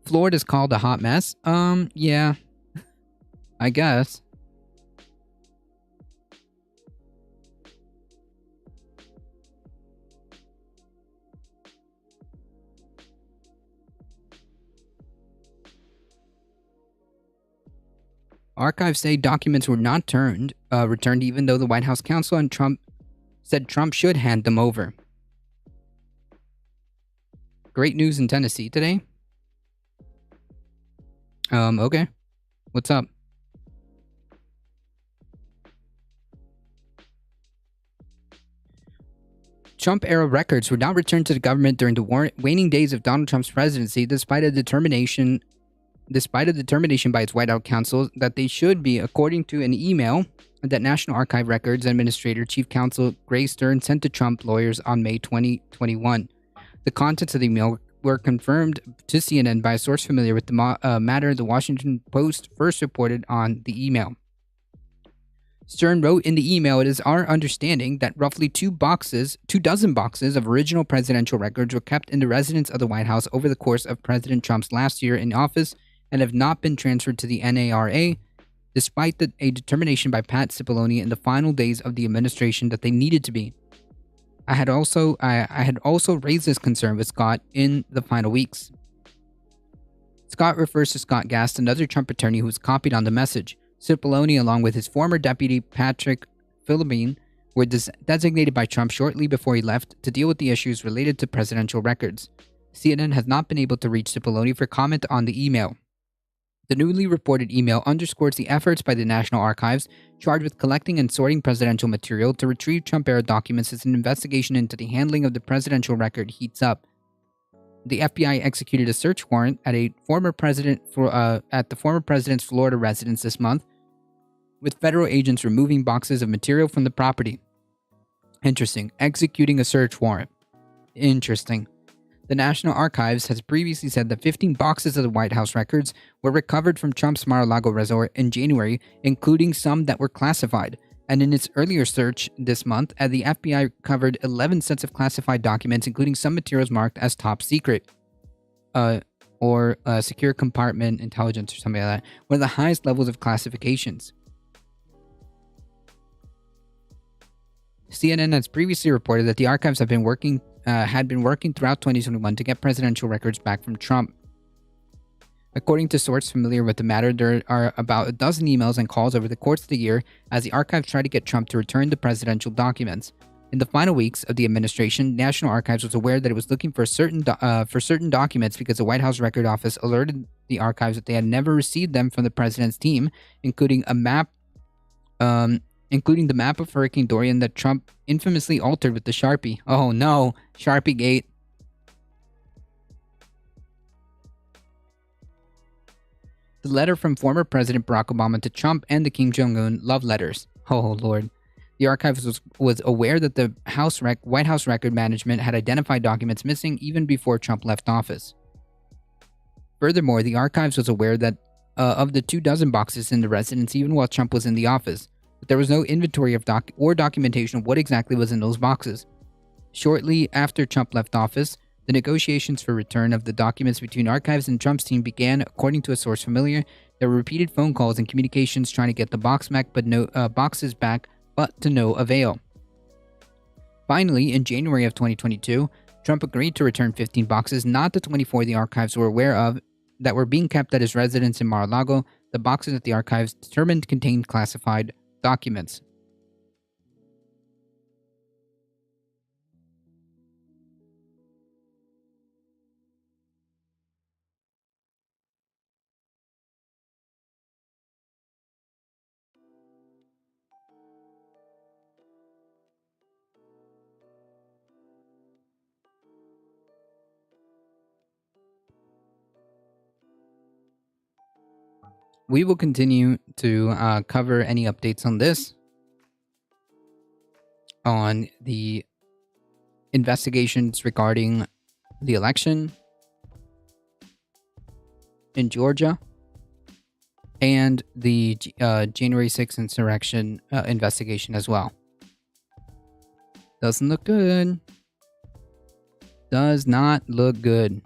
Florida's called a hot mess. Yeah. I guess. Archives say documents were not returned even though the White House counsel and Trump said Trump should hand them over. Great news in Tennessee today. Okay. What's up? Trump-era records were not returned to the government during the waning days of Donald Trump's presidency, despite a determination by its White House counsel that they should be, according to an email that National Archive Records Administrator Chief Counsel Gray Stern sent to Trump lawyers on May 2021. The contents of the email were confirmed to CNN by a source familiar with the matter. The Washington Post first reported on the email. Stern wrote in the email, "It is our understanding that roughly 2 dozen boxes of original presidential records were kept in the residence of the White House over the course of President Trump's last year in office and have not been transferred to the NARA, despite a determination by Pat Cipollone in the final days of the administration that they needed to be. I had also raised this concern with Scott in the final weeks." Scott refers to Scott Gast, another Trump attorney who was copied on the message. Cipollone, along with his former deputy Patrick Philbin, were designated by Trump shortly before he left to deal with the issues related to presidential records. CNN has not been able to reach Cipollone for comment on the email. The newly reported email underscores the efforts by the National Archives, charged with collecting and sorting presidential material, to retrieve Trump-era documents as an investigation into the handling of the presidential record heats up. The FBI executed a search warrant at the former president's Florida residence this month, with federal agents removing boxes of material from the property. Interesting. Executing a search warrant. Interesting. The National Archives has previously said that 15 boxes of the White House records were recovered from Trump's Mar-a-Lago resort in January, including some that were classified. And in its earlier search this month, the FBI recovered 11 sets of classified documents, including some materials marked as top secret, or secure compartment intelligence or something like that, one of the highest levels of classifications. CNN has previously reported that the archives had been working throughout 2021 to get presidential records back from Trump. According to sources familiar with the matter, there are about a dozen emails and calls over the course of the year as the archives try to get Trump to return the presidential documents. In the final weeks of the administration, National Archives was aware that it was looking for certain documents because the White House Record Office alerted the archives that they had never received them from the president's team, including a map, including the map of Hurricane Dorian that Trump infamously altered with the Sharpie. Oh no, Sharpie Gate. The letter from former President Barack Obama to Trump and the Kim Jong-un love letters. Oh Lord. The archives was aware that the White House record management had identified documents missing even before Trump left office. Furthermore, the archives was aware that of the 24 boxes in the residence even while Trump was in the office, but there was no inventory of documentation of what exactly was in those boxes. Shortly after Trump left office, the negotiations for return of the documents between archives and Trump's team began. According to a source familiar, there were repeated phone calls and communications trying to get the boxes back, but to no avail. Finally, in January of 2022, Trump agreed to return 15 boxes, not the 24 the archives were aware of, that were being kept at his residence in Mar-a-Lago. The boxes that the archives determined contained classified documents. We will continue to cover any updates on this, on the investigations regarding the election in Georgia, and the January 6th insurrection investigation as well. Doesn't look good. Does not look good.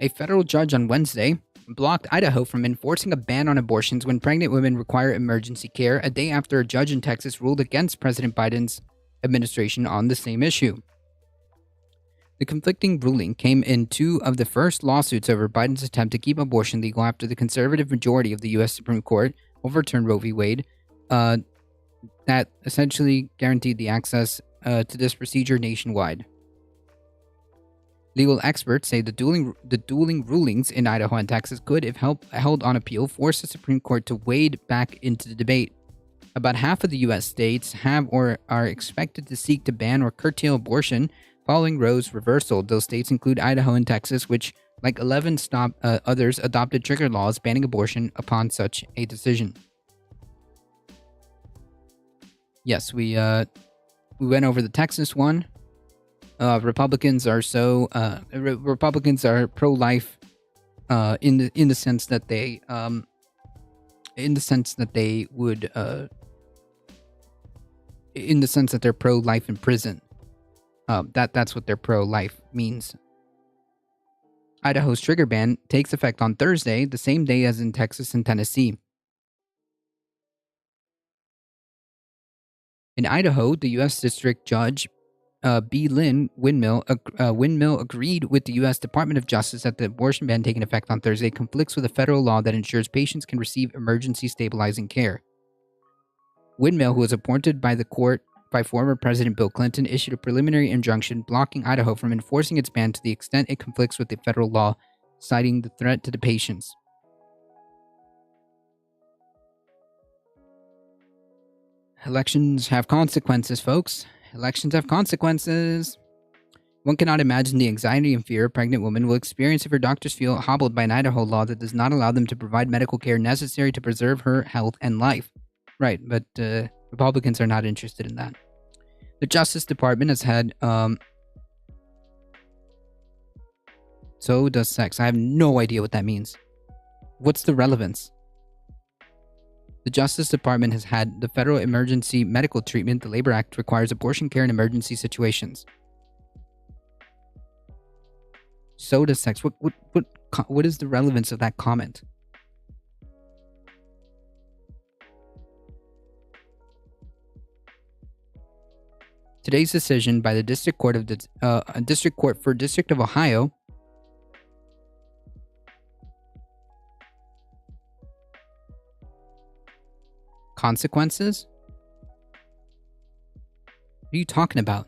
A federal judge on Wednesday blocked Idaho from enforcing a ban on abortions when pregnant women require emergency care, a day after a judge in Texas ruled against President Biden's administration on the same issue. The conflicting ruling came in two of the first lawsuits over Biden's attempt to keep abortion legal after the conservative majority of the U.S. Supreme Court overturned Roe v. Wade, that essentially guaranteed the access to this procedure nationwide. Legal experts say the dueling rulings in Idaho and Texas could, if held on appeal, force the Supreme Court to wade back into the debate. About half of the U.S. states have or are expected to seek to ban or curtail abortion following Roe's reversal. Those states include Idaho and Texas, which, like 11 others, adopted trigger laws banning abortion upon such a decision. Yes, we went over the Texas one. Republicans are pro-life in the sense that they they're pro-life in prison. That's what their pro-life means. Idaho's trigger ban takes effect on Thursday, the same day as in Texas and Tennessee. In Idaho, the U.S. District Judge B. Lynn Windmill agreed with the U.S. Department of Justice that the abortion ban taking effect on Thursday conflicts with a federal law that ensures patients can receive emergency stabilizing care. Windmill, who was appointed by the court by former President Bill Clinton, issued a preliminary injunction blocking Idaho from enforcing its ban to the extent it conflicts with the federal law, citing the threat to the patients. Elections have consequences, folks. Elections have consequences. One cannot imagine the anxiety and fear a pregnant woman will experience if her doctors feel hobbled by an Idaho law that does not allow them to provide medical care necessary to preserve her health and life. Right, but Republicans are not interested in that. The Justice Department has had... So does sex. I have no idea what that means. What's the relevance? The Justice Department has had the Federal Emergency Medical Treatment. The Labor Act requires abortion care in emergency situations. So does sex. What what is the relevance of that comment? Today's decision by the District Court of District of Ohio consequences? What are you talking about?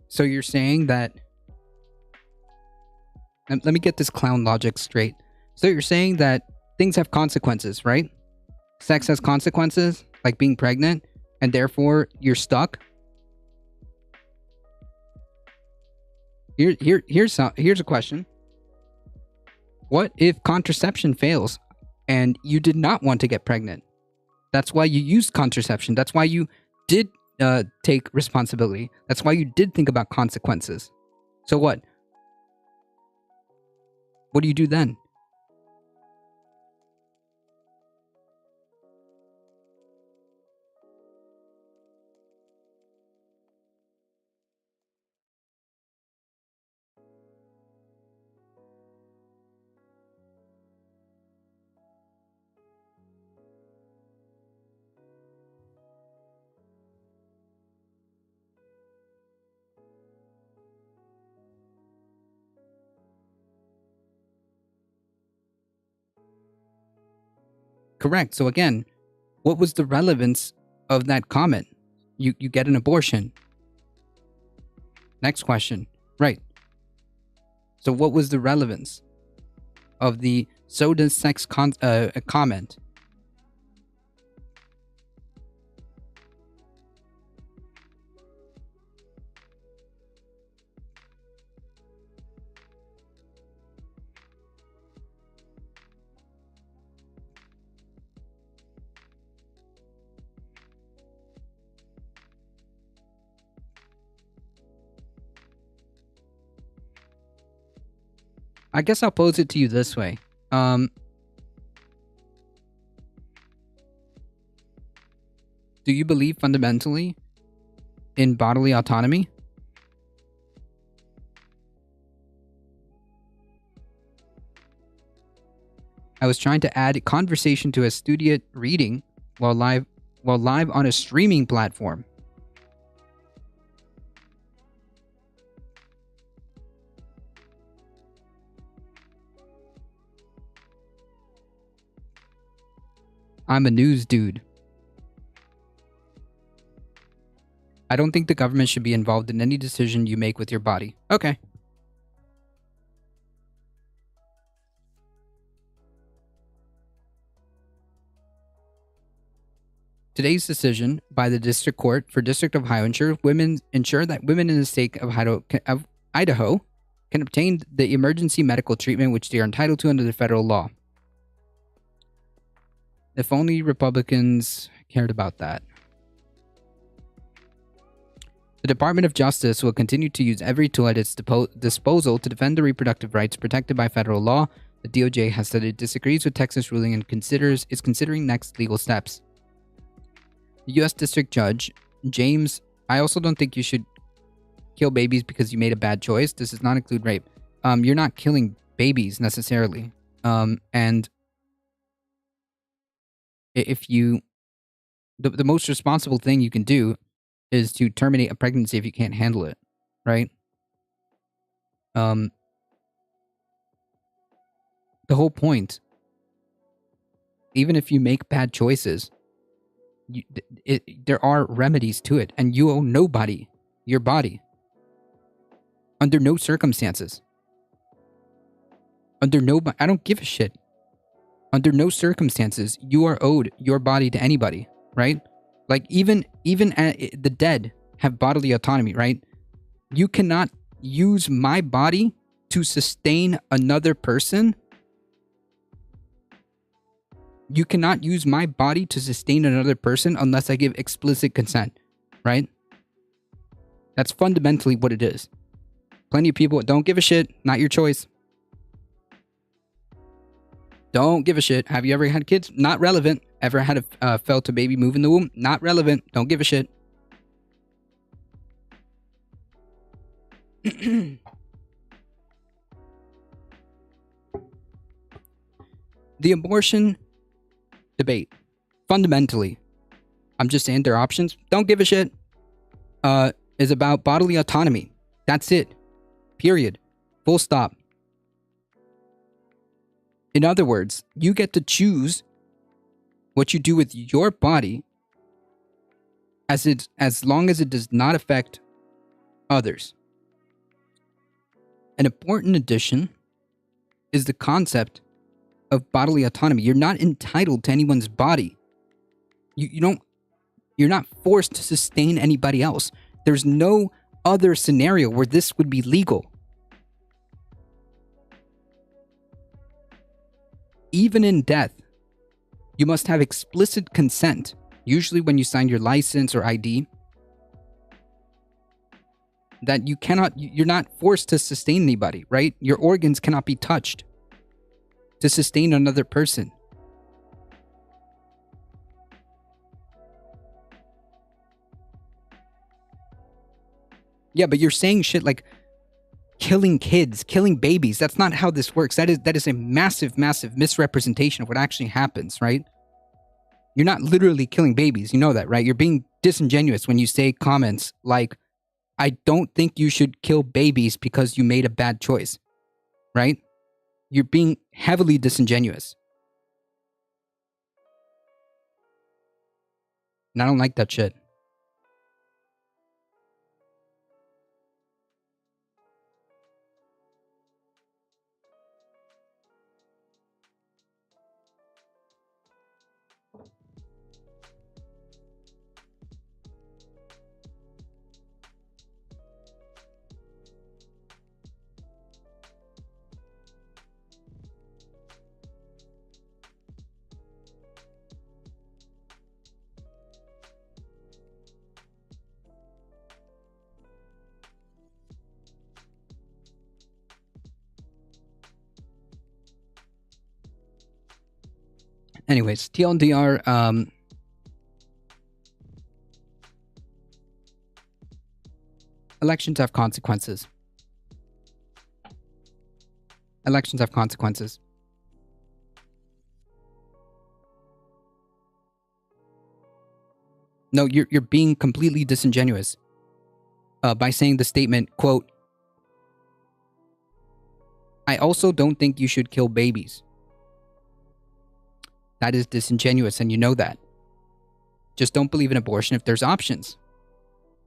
So you're saying that... Let me get this clown logic straight. So you're saying that things have consequences, right? Sex has consequences, like being pregnant, and therefore you're stuck? Here's a question. What if contraception fails and you did not want to get pregnant? That's why you used contraception. That's why you did take responsibility. That's why you did think about consequences. So what? What do you do then? Correct. So again, what was the relevance of that comment? You get an abortion. Next question. Right. So what was the relevance of the so does sex comment? I guess I'll pose it to you this way. Do you believe fundamentally in bodily autonomy? I was trying to add conversation to a studio reading while live on a streaming platform. I'm a news dude. I don't think the government should be involved in any decision you make with your body. Okay. Today's decision by the District Court for District of Ohio ensure that women in the state of Idaho can obtain the emergency medical treatment which they are entitled to under the federal law. If only Republicans cared about that. The Department of Justice will continue to use every tool at its disposal to defend the reproductive rights protected by federal law. The DOJ has said it disagrees with Texas ruling and is considering next legal steps. The U.S. District Judge, James, I also don't think you should kill babies because you made a bad choice. This does not include rape. You're not killing babies necessarily. And if you... The most responsible thing you can do is to terminate a pregnancy if you can't handle it, right? The whole point, even if you make bad choices, there are remedies to it, and you owe nobody your body. Under no circumstances. I don't give a shit. Under no circumstances, you are owed your body to anybody, right? Like, even the dead have bodily autonomy, right? You cannot use my body to sustain another person. You cannot use my body to sustain another person unless I give explicit consent, right? That's fundamentally what it is. Plenty of people don't give a shit, not your choice. Don't give a shit. Have you ever had kids? Not relevant. Ever had a felt a baby move in the womb? Not relevant. Don't give a shit. The abortion debate, fundamentally, I'm just saying their options, don't give a shit, is about bodily autonomy. That's it. Period. Full stop. In other words, you get to choose what you do with your body as long as it does not affect others. An important addition is the concept of bodily autonomy. You're not entitled to anyone's body. You're not forced to sustain anybody else. There's no other scenario where this would be legal. Even in death, you must have explicit consent, usually when you sign your license or ID, that you're not forced to sustain anybody, right? Your organs cannot be touched to sustain another person. Yeah, but you're saying shit like killing kids, killing babies. That's not how this works. That is a massive, massive misrepresentation of what actually happens, right? You're not literally killing babies. You know that, right? You're being disingenuous when you say comments like, I don't think you should kill babies because you made a bad choice, right? You're being heavily disingenuous. And I don't like that shit. Anyways, TLDR, elections have consequences. Elections have consequences. No, you're being completely disingenuous by saying the statement, quote, I also don't think you should kill babies. That is disingenuous, and you know that. Just don't believe in abortion if there's options.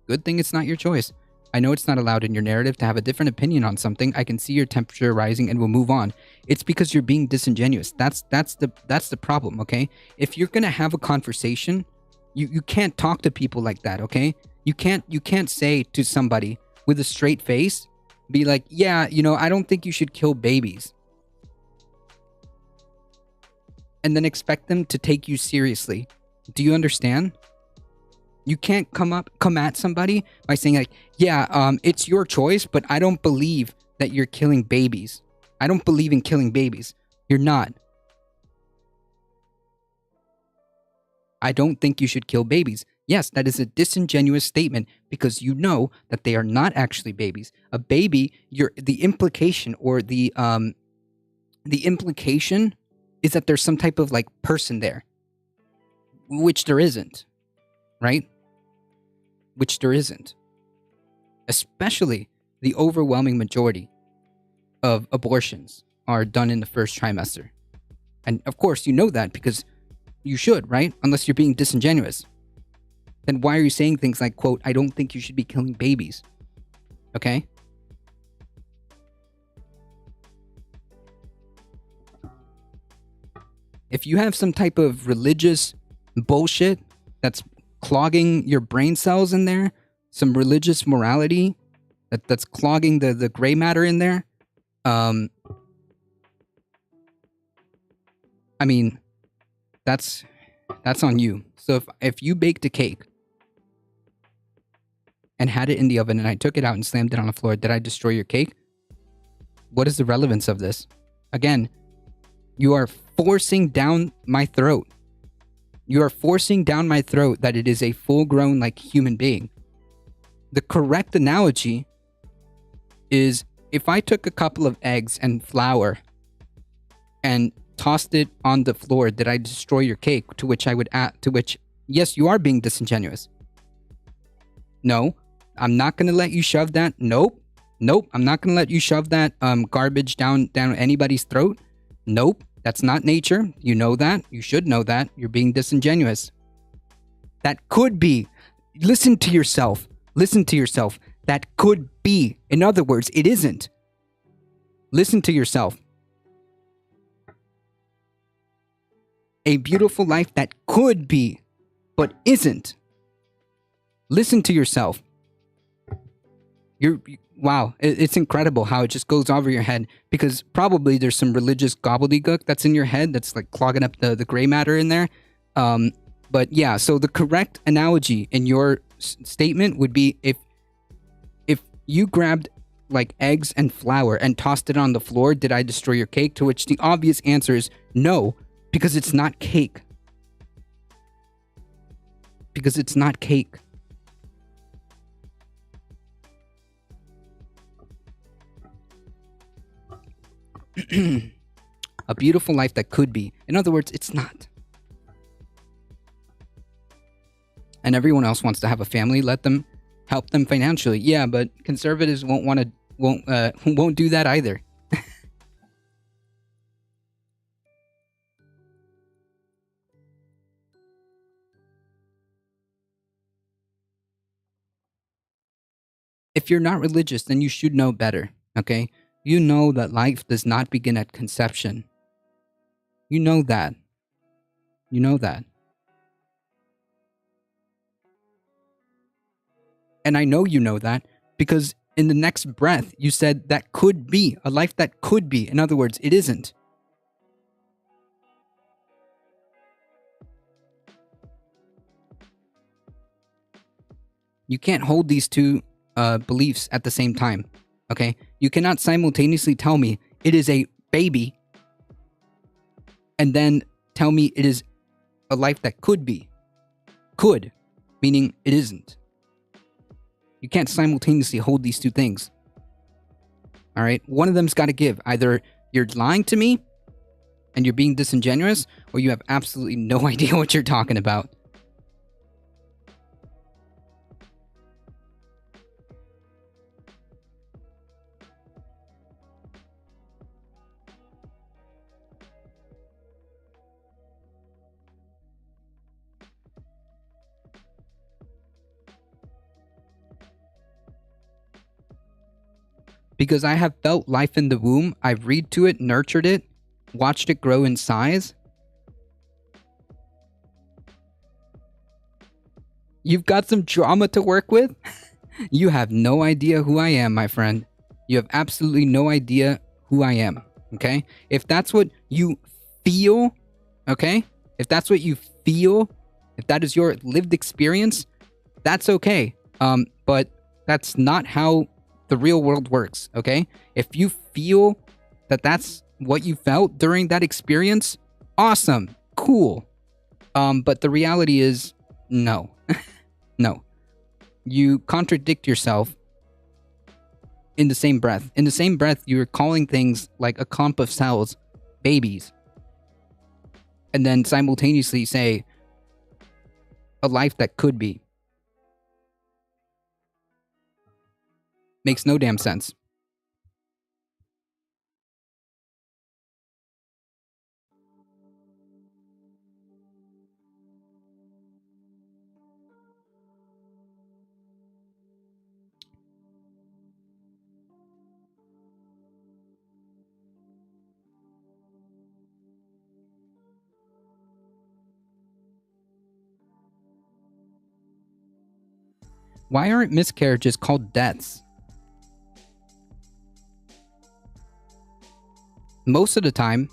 Good thing it's not your choice. I know it's not allowed in your narrative to have a different opinion on something. I can see your temperature rising and we'll move on. It's because you're being disingenuous. That's the problem, okay? If you're gonna have a conversation, you can't talk to people like that, okay? You can't say to somebody with a straight face, be like, yeah, I don't think you should kill babies. And then expect them to take you seriously. Do you understand? You can't come at somebody by saying like, yeah, it's your choice, but I don't believe that you're killing babies. I don't believe in killing babies. You're not. I don't think you should kill babies. Yes, that is a disingenuous statement because you know that they are not actually babies. A baby, the implication is that there's some type of like person there, which there isn't, right? Which there isn't. Especially the overwhelming majority of abortions are done in the first trimester. And of course, you know that because you should, right? Unless you're being disingenuous. Then why are you saying things like, quote, I don't think you should be killing babies? Okay? If you have some type of religious bullshit that's clogging your brain cells in there, some religious morality that's clogging the gray matter in there, I mean, that's on you. So if you baked a cake and had it in the oven and I took it out and slammed it on the floor, did I destroy your cake? What is the relevance of this? Again, you are forcing down my throat. You are forcing down my throat that it is a full-grown, like, human being. The correct analogy is if I took a couple of eggs and flour and tossed it on the floor, did I destroy your cake? To which I would add, yes, you are being disingenuous. No, I'm not going to let you shove that. Nope. I'm not going to let you shove that garbage down anybody's throat. Nope. That's not nature. You know that. You should know that. You're being disingenuous. That could be. Listen to yourself. That could be. In other words, it isn't. Listen to yourself. A beautiful life that could be, but isn't. Listen to yourself. Wow, it's incredible how it just goes over your head, because probably there's some religious gobbledygook that's in your head that's like clogging up the gray matter in there. But yeah, so the correct analogy in your statement would be if you grabbed like eggs and flour and tossed it on the floor, did I destroy your cake? To which the obvious answer is no, because it's not cake. Because it's not cake. A beautiful life that could be. In other words, it's not. And everyone else wants to have a family. Let them help them financially. Yeah, but conservatives won't do that either. If you're not religious, then you should know better, okay? You know that life does not begin at conception. You know that. You know that. And I know you know that because in the next breath, you said that could be, a life that could be. In other words, it isn't. You can't hold these two beliefs at the same time, okay? You cannot simultaneously tell me it is a baby and then tell me it is a life that could be. Could, meaning it isn't. You can't simultaneously hold these two things. All right? One of them's got to give. Either you're lying to me and you're being disingenuous, or you have absolutely no idea what you're talking about. Because I have felt life in the womb, I've read to it, nurtured it, watched it grow in size. You've got some drama to work with? You have no idea who I am, my friend. You have absolutely no idea who I am, okay? If that's what you feel, okay? If that's what you feel, if that is your lived experience, that's okay. But that's not how the real world works, okay? If you feel that that's what you felt during that experience, awesome, cool. But the reality is, no. No. You contradict yourself in the same breath. In the same breath, you're calling things like a clump of cells babies. And then simultaneously say a life that could be. Makes no damn sense. Why aren't miscarriages called deaths? Most of the time,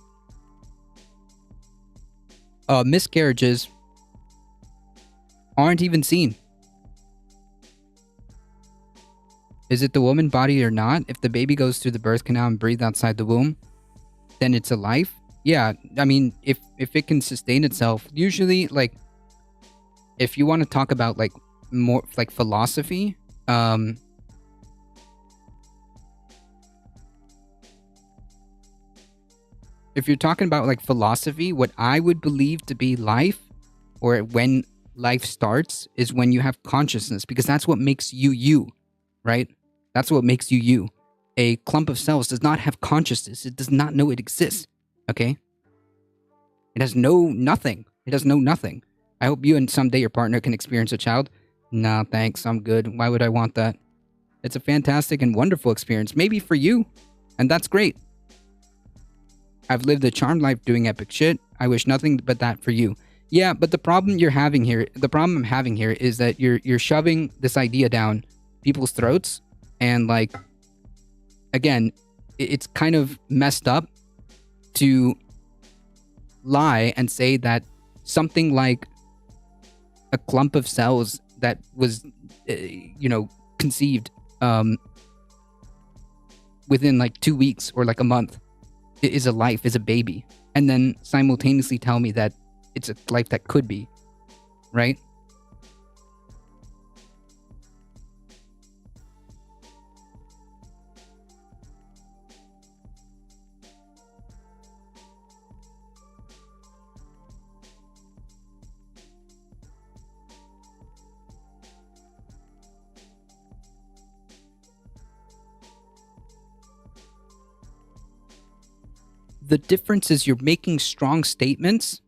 miscarriages aren't even seen. Is it the woman body or not? If the baby goes through the birth canal and breathes outside the womb, then it's a life. yeah, I mean, if it can sustain itself, usually, like, if you want to talk about like more like philosophy, if you're talking about like philosophy, what I would believe to be life, or when life starts, is when you have consciousness, because that's what makes you you, right? That's what makes you you. A clump of cells does not have consciousness. It does not know it exists. Okay? It has nothing. It has nothing. I hope you and someday your partner can experience a child. Nah, thanks. I'm good. Why would I want that? It's a fantastic and wonderful experience. Maybe for you. And that's great. I've lived a charmed life doing epic shit. I wish nothing but that for you. Yeah, but the problem I'm having here is that you're shoving this idea down people's throats, and like, again, it's kind of messed up to lie and say that something like a clump of cells that was, conceived within like 2 weeks or like a month is a life, is a baby, and then simultaneously tell me that it's a life that could be, right? The difference is you're making strong statements.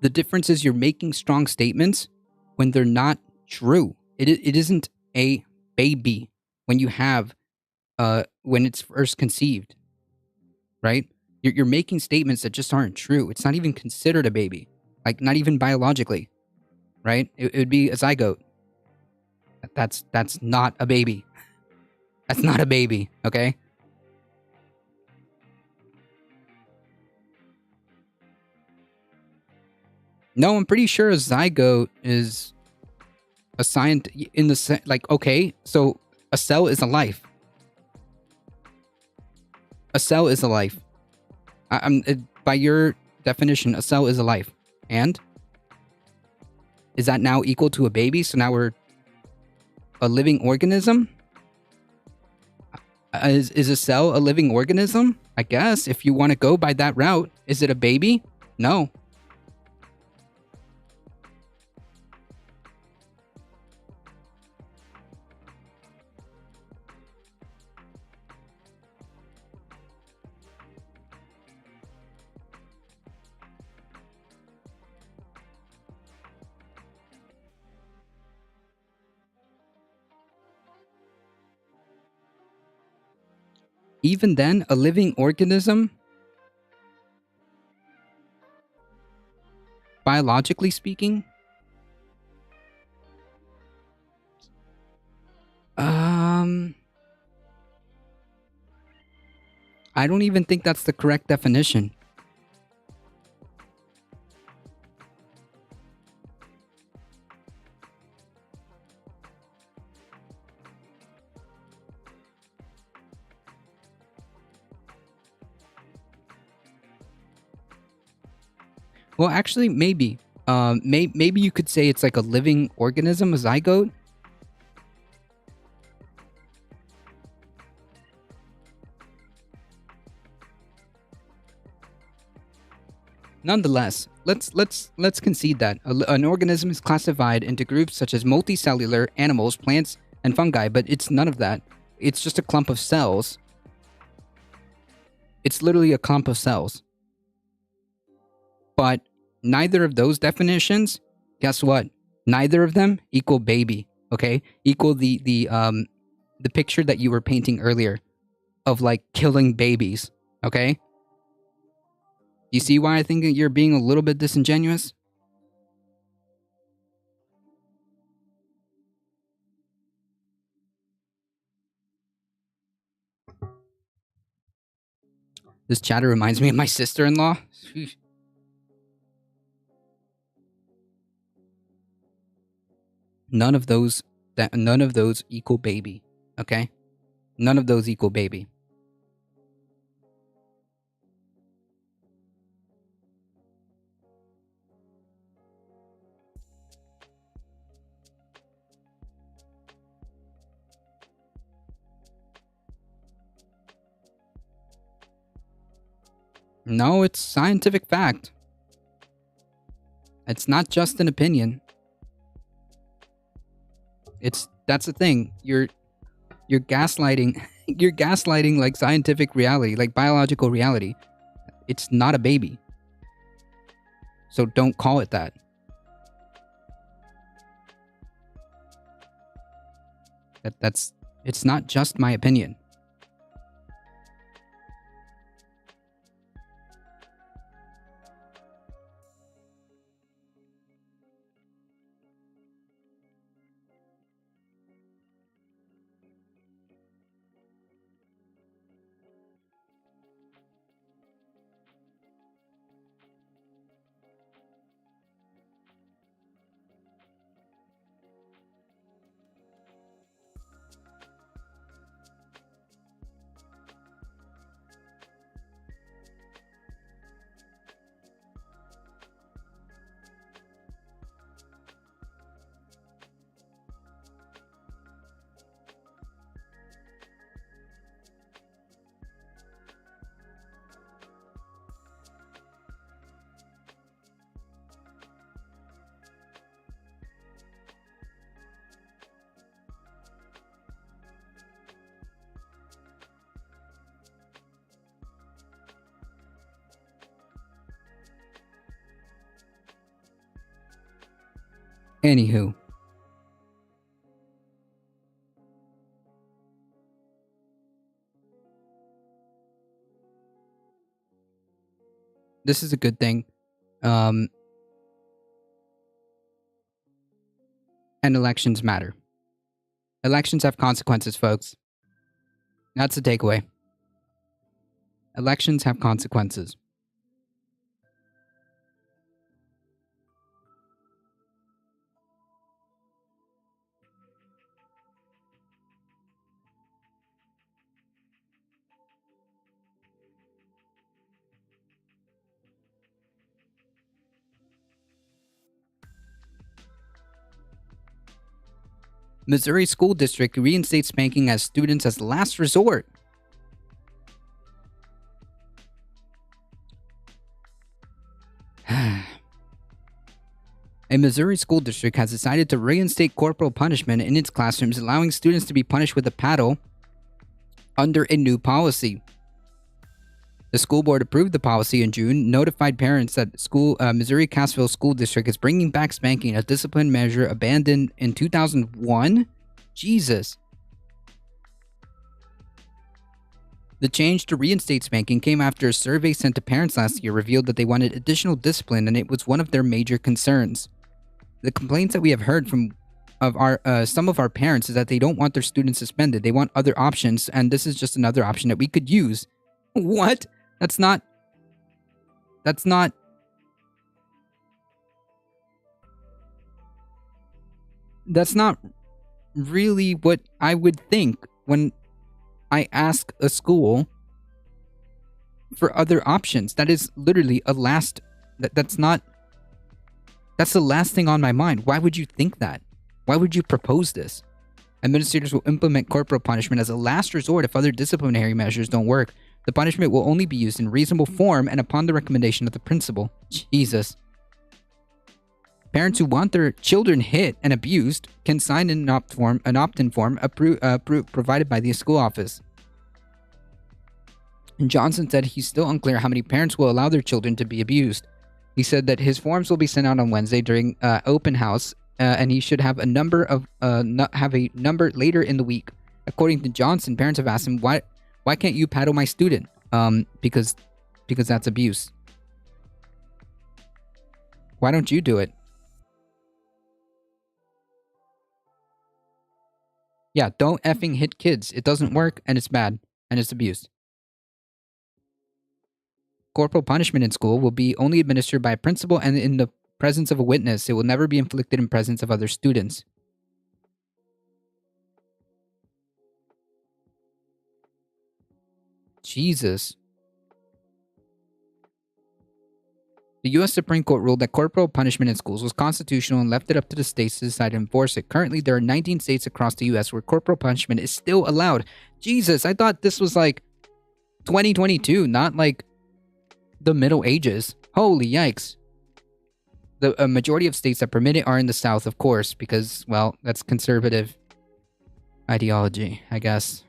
The difference is you're making strong statements when they're not true. It isn't a baby when you have, when it's first conceived, right? You're making statements that just aren't true. It's not even considered a baby, like not even biologically, right? It would be a zygote. That's not a baby. That's not a baby, okay? No, I'm pretty sure a zygote is a in the like, okay, so a cell is a life. A cell is a life. By your definition, a cell is a life. And is that now equal to a baby? So now we're a living organism? Is a cell a living organism? I guess, if you want to go by that route. Is it a baby? No. Even then, a living organism, biologically speaking, I don't even think that's the correct definition. Well, actually, maybe. Maybe you could say it's like a living organism, a zygote. Nonetheless, let's concede that an organism is classified into groups such as multicellular animals, plants, and fungi, but it's none of that. It's just a clump of cells. It's literally a clump of cells. But neither of those definitions, guess what? Neither of them equal baby, okay? Equal the picture that you were painting earlier of like killing babies, okay? You see why I think that you're being a little bit disingenuous? This chatter reminds me of my sister-in-law. None of those equal baby, okay? None of those equal baby. No, it's scientific fact. It's not just an opinion. That's the thing. You're gaslighting. You're gaslighting like scientific reality, like biological reality. It's not a baby. So don't call it that. It's not just my opinion. Anywho. This is a good thing. And elections matter. Elections have consequences, folks. That's the takeaway. Elections have consequences. Missouri School District reinstates spanking as students as last resort. A Missouri school district has decided to reinstate corporal punishment in its classrooms, allowing students to be punished with a paddle under a new policy. The school board approved the policy in June, notified parents that Missouri Cassville School District is bringing back spanking, a discipline measure abandoned in 2001. Jesus. The change to reinstate spanking came after a survey sent to parents last year revealed that they wanted additional discipline, and it was one of their major concerns. The complaints that we have heard from some of our parents is that they don't want their students suspended. They want other options, and this is just another option that we could use. What? That's not really what I would think when I ask a school for other options. That is literally that's the last thing on my mind. Why would you think that? Why would you propose this? Administrators will implement corporal punishment as a last resort if other disciplinary measures don't work. The punishment will only be used in reasonable form and upon the recommendation of the principal. Jesus. Parents who want their children hit and abused can sign an opt-in form provided by the school office. And Johnson said he's still unclear how many parents will allow their children to be abused. He said that his forms will be sent out on Wednesday during open house, and he should have a number later in the week. According to Johnson, parents have asked him, why can't you paddle my student? Because that's abuse. Why don't you do it? Yeah, don't effing hit kids. It doesn't work, and it's bad, and it's abuse. Corporal punishment in school will be only administered by a principal and in the presence of a witness. It will never be inflicted in presence of other students. Jesus. The U.S. Supreme Court ruled that corporal punishment in schools was constitutional and left it up to the states to decide to enforce it. Currently, there are 19 states across the U.S. where corporal punishment is still allowed. Jesus, I thought this was like 2022, not like the Middle Ages. Holy yikes. The majority of states that permit it are in the South, of course, because, well, that's conservative ideology, I guess.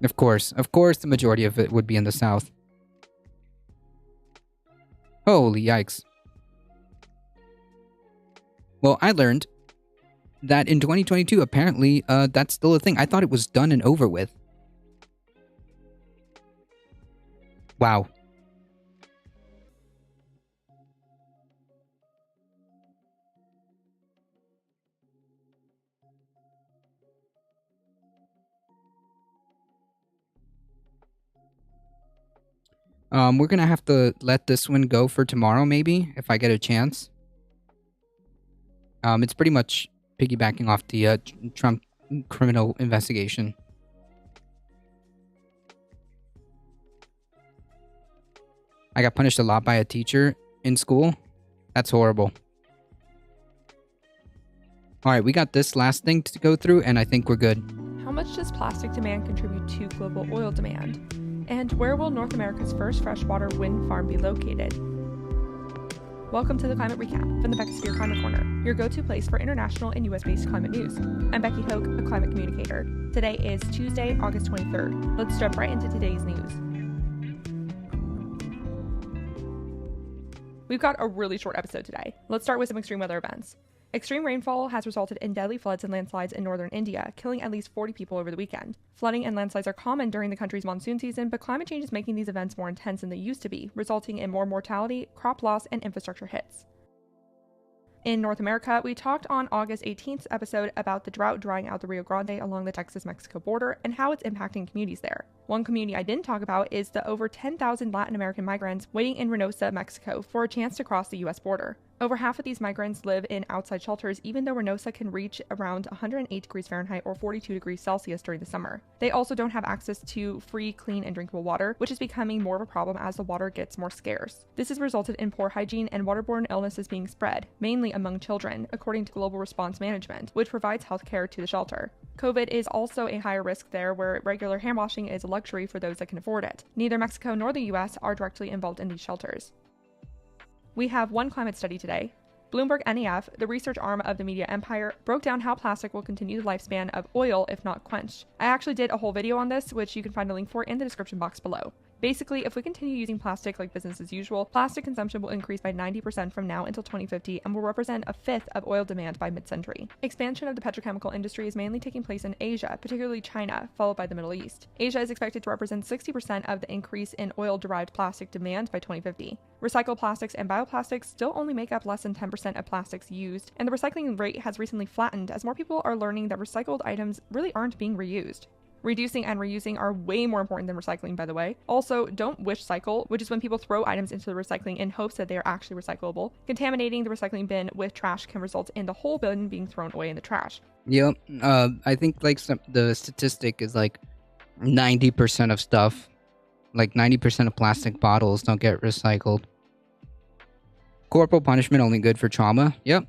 Of course, the majority of it would be in the South. Holy yikes. Well, I learned that in 2022, apparently, that's still a thing. I thought it was done and over with. Wow. We're gonna have to let this one go for tomorrow, maybe, if I get a chance. It's pretty much piggybacking off the Trump criminal investigation. I got punished a lot by a teacher in school. That's horrible. Alright, we got this last thing to go through, and I think we're good. How much does plastic demand contribute to global oil demand? And where will North America's first freshwater wind farm be located? Welcome to the Climate Recap from the Beckosphere Climate Corner, your go-to place for international and US-based climate news. I'm Becky Hoke, a climate communicator. Today is Tuesday, August 23rd. Let's jump right into today's news. We've got a really short episode today. Let's start with some extreme weather events. Extreme rainfall has resulted in deadly floods and landslides in northern India, killing at least 40 people over the weekend. Flooding and landslides are common during the country's monsoon season, but climate change is making these events more intense than they used to be, resulting in more mortality, crop loss, and infrastructure hits. In North America, we talked on August 18th episode about the drought drying out the Rio Grande along the Texas-Mexico border and how it's impacting communities there. One community I didn't talk about is the over 10,000 Latin American migrants waiting in Reynosa, Mexico for a chance to cross the U.S. border. Over half of these migrants live in outside shelters, even though Reynosa can reach around 108 degrees Fahrenheit or 42 degrees Celsius during the summer. They also don't have access to free, clean, and drinkable water, which is becoming more of a problem as the water gets more scarce. This has resulted in poor hygiene and waterborne illnesses being spread, mainly among children, according to Global Response Management, which provides health care to the shelter. COVID is also a higher risk there, where regular hand washing is a luxury for those that can afford it. Neither Mexico nor the US are directly involved in these shelters. We have one climate study today. Bloomberg NEF, the research arm of the media empire, broke down how plastic will continue the lifespan of oil if not quenched. I actually did a whole video on this, which you can find a link for in the description box below. Basically, if we continue using plastic like business as usual, plastic consumption will increase by 90% from now until 2050 and will represent a fifth of oil demand by mid-century. Expansion of the petrochemical industry is mainly taking place in Asia, particularly China, followed by the Middle East. Asia is expected to represent 60% of the increase in oil-derived plastic demand by 2050. Recycled plastics and bioplastics still only make up less than 10% of plastics used, and the recycling rate has recently flattened as more people are learning that recycled items really aren't being reused. Reducing and reusing are way more important than recycling, by the way. Also, don't wish cycle, which is when people throw items into the recycling in hopes that they are actually recyclable. Contaminating the recycling bin with trash can result in the whole bin being thrown away in the trash. Yep. I think like the statistic is like 90% of stuff, like 90% of plastic bottles don't get recycled. Corporal punishment only good for trauma. Yep.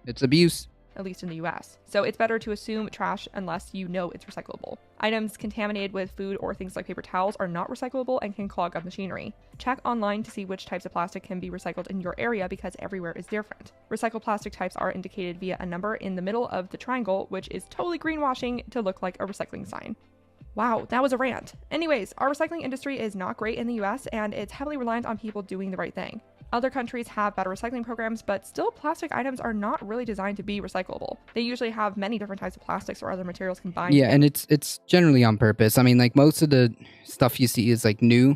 It's abuse. At least in the US. So it's better to assume trash unless you know it's recyclable. Items contaminated with food or things like paper towels are not recyclable and can clog up machinery. Check online to see which types of plastic can be recycled in your area because everywhere is different. Recycled plastic types are indicated via a number in the middle of the triangle, which is totally greenwashing to look like a recycling sign. Wow, that was a rant. Anyways, our recycling industry is not great in the US and it's heavily reliant on people doing the right thing. Other countries have better recycling programs, but still plastic items are not really designed to be recyclable. They usually have many different types of plastics or other materials combined. Yeah, and it's generally on purpose. I mean, like most of the stuff you see is like new,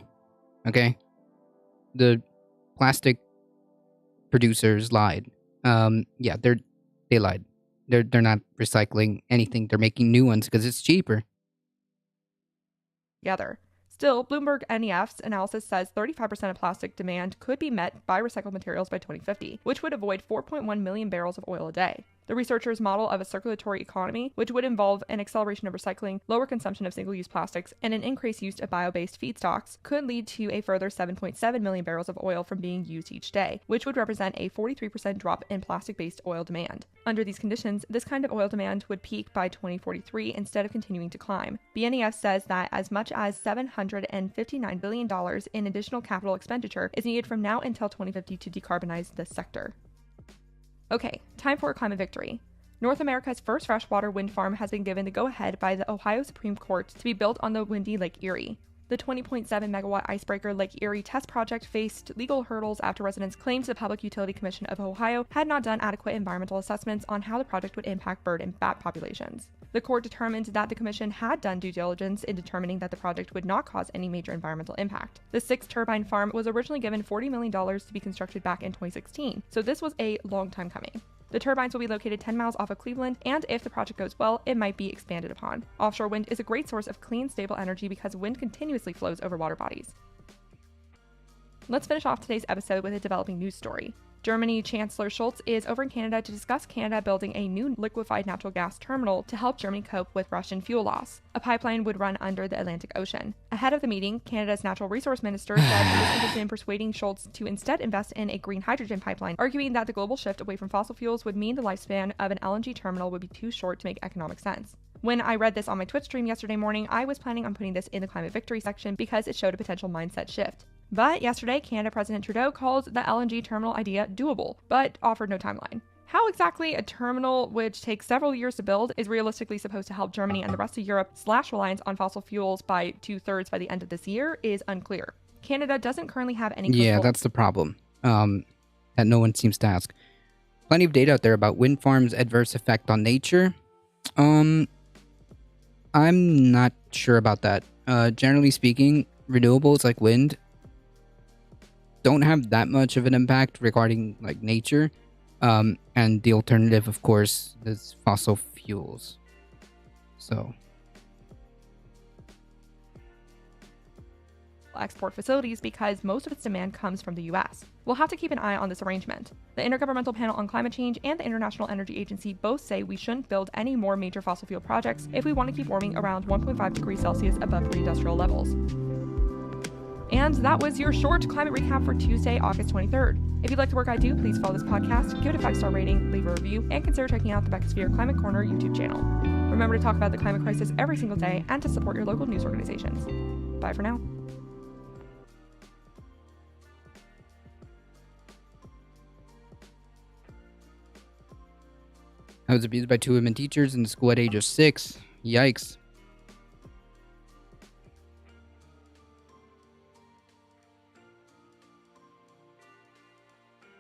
okay? The plastic producers lied. Yeah, they lied. They're not recycling anything. They're making new ones because it's cheaper. Together. Still, Bloomberg NEF's analysis says 35% of plastic demand could be met by recycled materials by 2050, which would avoid 4.1 million barrels of oil a day. The researchers' model of a circulatory economy, which would involve an acceleration of recycling, lower consumption of single-use plastics, and an increased use of bio-based feedstocks, could lead to a further 7.7 million barrels of oil from being used each day, which would represent a 43% drop in plastic-based oil demand. Under these conditions, this kind of oil demand would peak by 2043 instead of continuing to climb. BNEF says that as much as $759 billion in additional capital expenditure is needed from now until 2050 to decarbonize this sector. Okay, time for a climate victory. North America's first freshwater wind farm has been given the go-ahead by the Ohio Supreme Court to be built on the windy Lake Erie. The 20.7 megawatt icebreaker Lake Erie test project faced legal hurdles after residents claimed the Public Utility Commission of Ohio had not done adequate environmental assessments on how the project would impact bird and bat populations. The court determined that the commission had done due diligence in determining that the project would not cause any major environmental impact. The 6-turbine farm was originally given $40 million to be constructed back in 2016, so this was a long time coming. The turbines will be located 10 miles off of Cleveland, and if the project goes well, it might be expanded upon. Offshore wind is a great source of clean, stable energy because wind continuously flows over water bodies. Let's finish off today's episode with a developing news story. Germany Chancellor Scholz is over in Canada to discuss Canada building a new liquefied natural gas terminal to help Germany cope with Russian fuel loss. A pipeline would run under the Atlantic Ocean. Ahead of the meeting, Canada's natural resource minister said he was interested in persuading Scholz to instead invest in a green hydrogen pipeline, arguing that the global shift away from fossil fuels would mean the lifespan of an LNG terminal would be too short to make economic sense. When I read this on my Twitch stream yesterday morning, I was planning on putting this in the climate victory section because it showed a potential mindset shift. But yesterday, Canada President Trudeau called the LNG terminal idea doable, but offered no timeline. How exactly a terminal which takes several years to build is realistically supposed to help Germany and the rest of Europe slash reliance on fossil fuels by 2/3 by the end of this year is unclear. Canada doesn't currently have any control. Yeah, that's the problem. That no one seems to ask. Plenty of data out there about wind farms' adverse effect on nature. I'm not sure about that. Generally speaking, renewables like wind don't have that much of an impact regarding like nature. And the alternative, of course, is fossil fuels. So export facilities because most of its demand comes from the US. We'll have to keep an eye on this arrangement. The Intergovernmental Panel on Climate Change and the International Energy Agency both say we shouldn't build any more major fossil fuel projects if we want to keep warming around 1.5 degrees Celsius above pre-industrial levels. And that was your short climate recap for Tuesday, August 23rd. If you like the work I do, please follow this podcast, give it a 5-star rating, leave a review, and consider checking out the Beckosphere Climate Corner YouTube channel. Remember to talk about the climate crisis every single day and to support your local news organizations. Bye for now. I was abused by 2 women teachers in the school at age of 6. Yikes.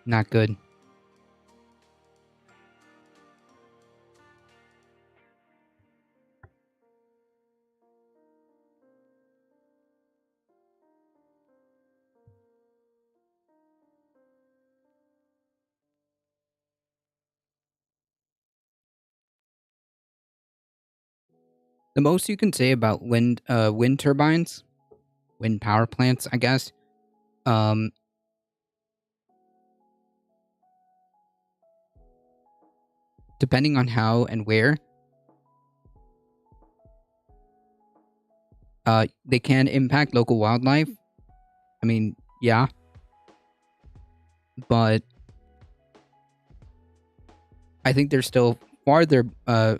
Not good. The most you can say about wind turbines, wind power plants, I guess, depending on how and where, they can impact local wildlife. I mean, yeah, but I think they're still farther,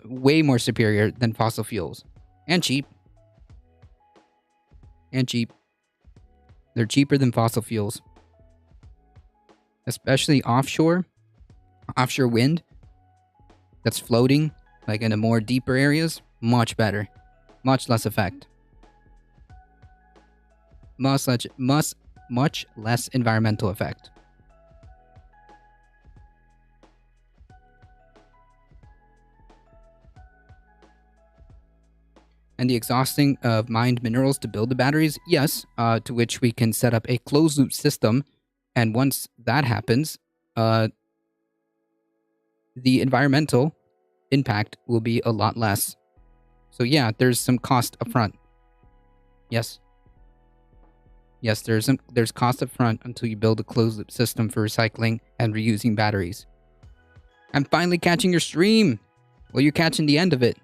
way more superior than fossil fuels. And cheap. They're cheaper than fossil fuels. Especially offshore wind that's floating, like in the more deeper areas, much better. Much less effect. Much less environmental effect. And the exhausting of mined minerals to build the batteries, yes, to which we can set up a closed loop system. And once that happens, the environmental impact will be a lot less. So yeah, there's some cost upfront. Yes, there's cost upfront until you build a closed loop system for recycling and reusing batteries. I'm finally catching your stream. Well, you're catching the end of it.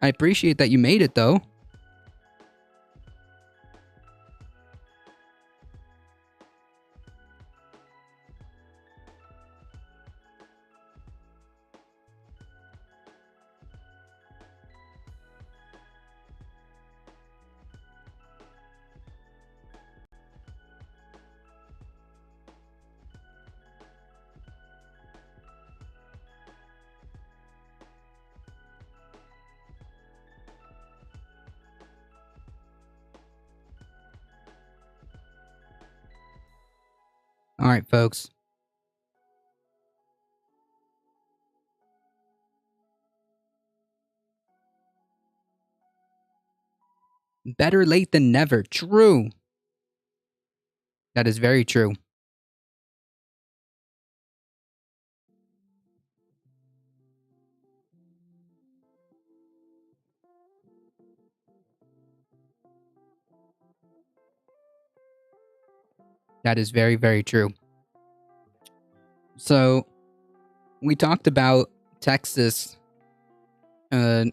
I appreciate that you made it, though. All right, folks. Better late than never. True. That is very true. That is very, very true. So, we talked about Texas. Later,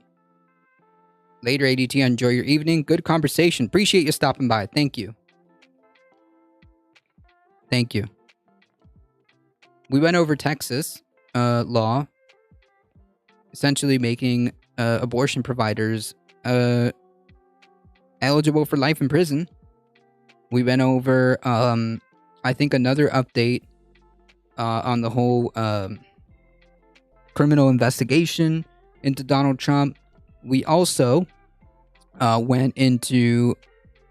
ADT. Enjoy your evening. Good conversation. Appreciate you stopping by. Thank you. Thank you. We went over Texas law, essentially making abortion providers eligible for life in prison. We went over, I think, another update on the whole criminal investigation into Donald Trump. We also went into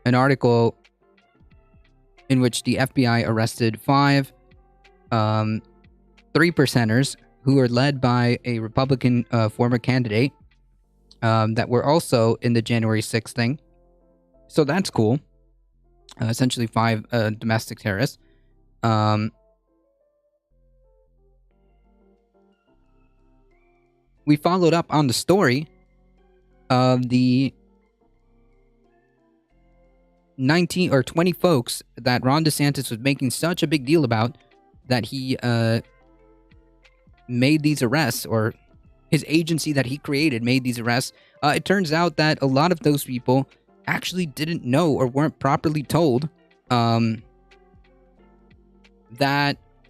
an article in which the FBI arrested 5 3-percenters who are led by a Republican former candidate that were also in the January 6th thing. So that's cool. Essentially 5 domestic terrorists. We followed up on the story of the 19 or 20 folks that Ron DeSantis was making such a big deal about, that he made these arrests, or his agency that he created made these arrests. It turns out that a lot of those people actually didn't know or weren't properly told that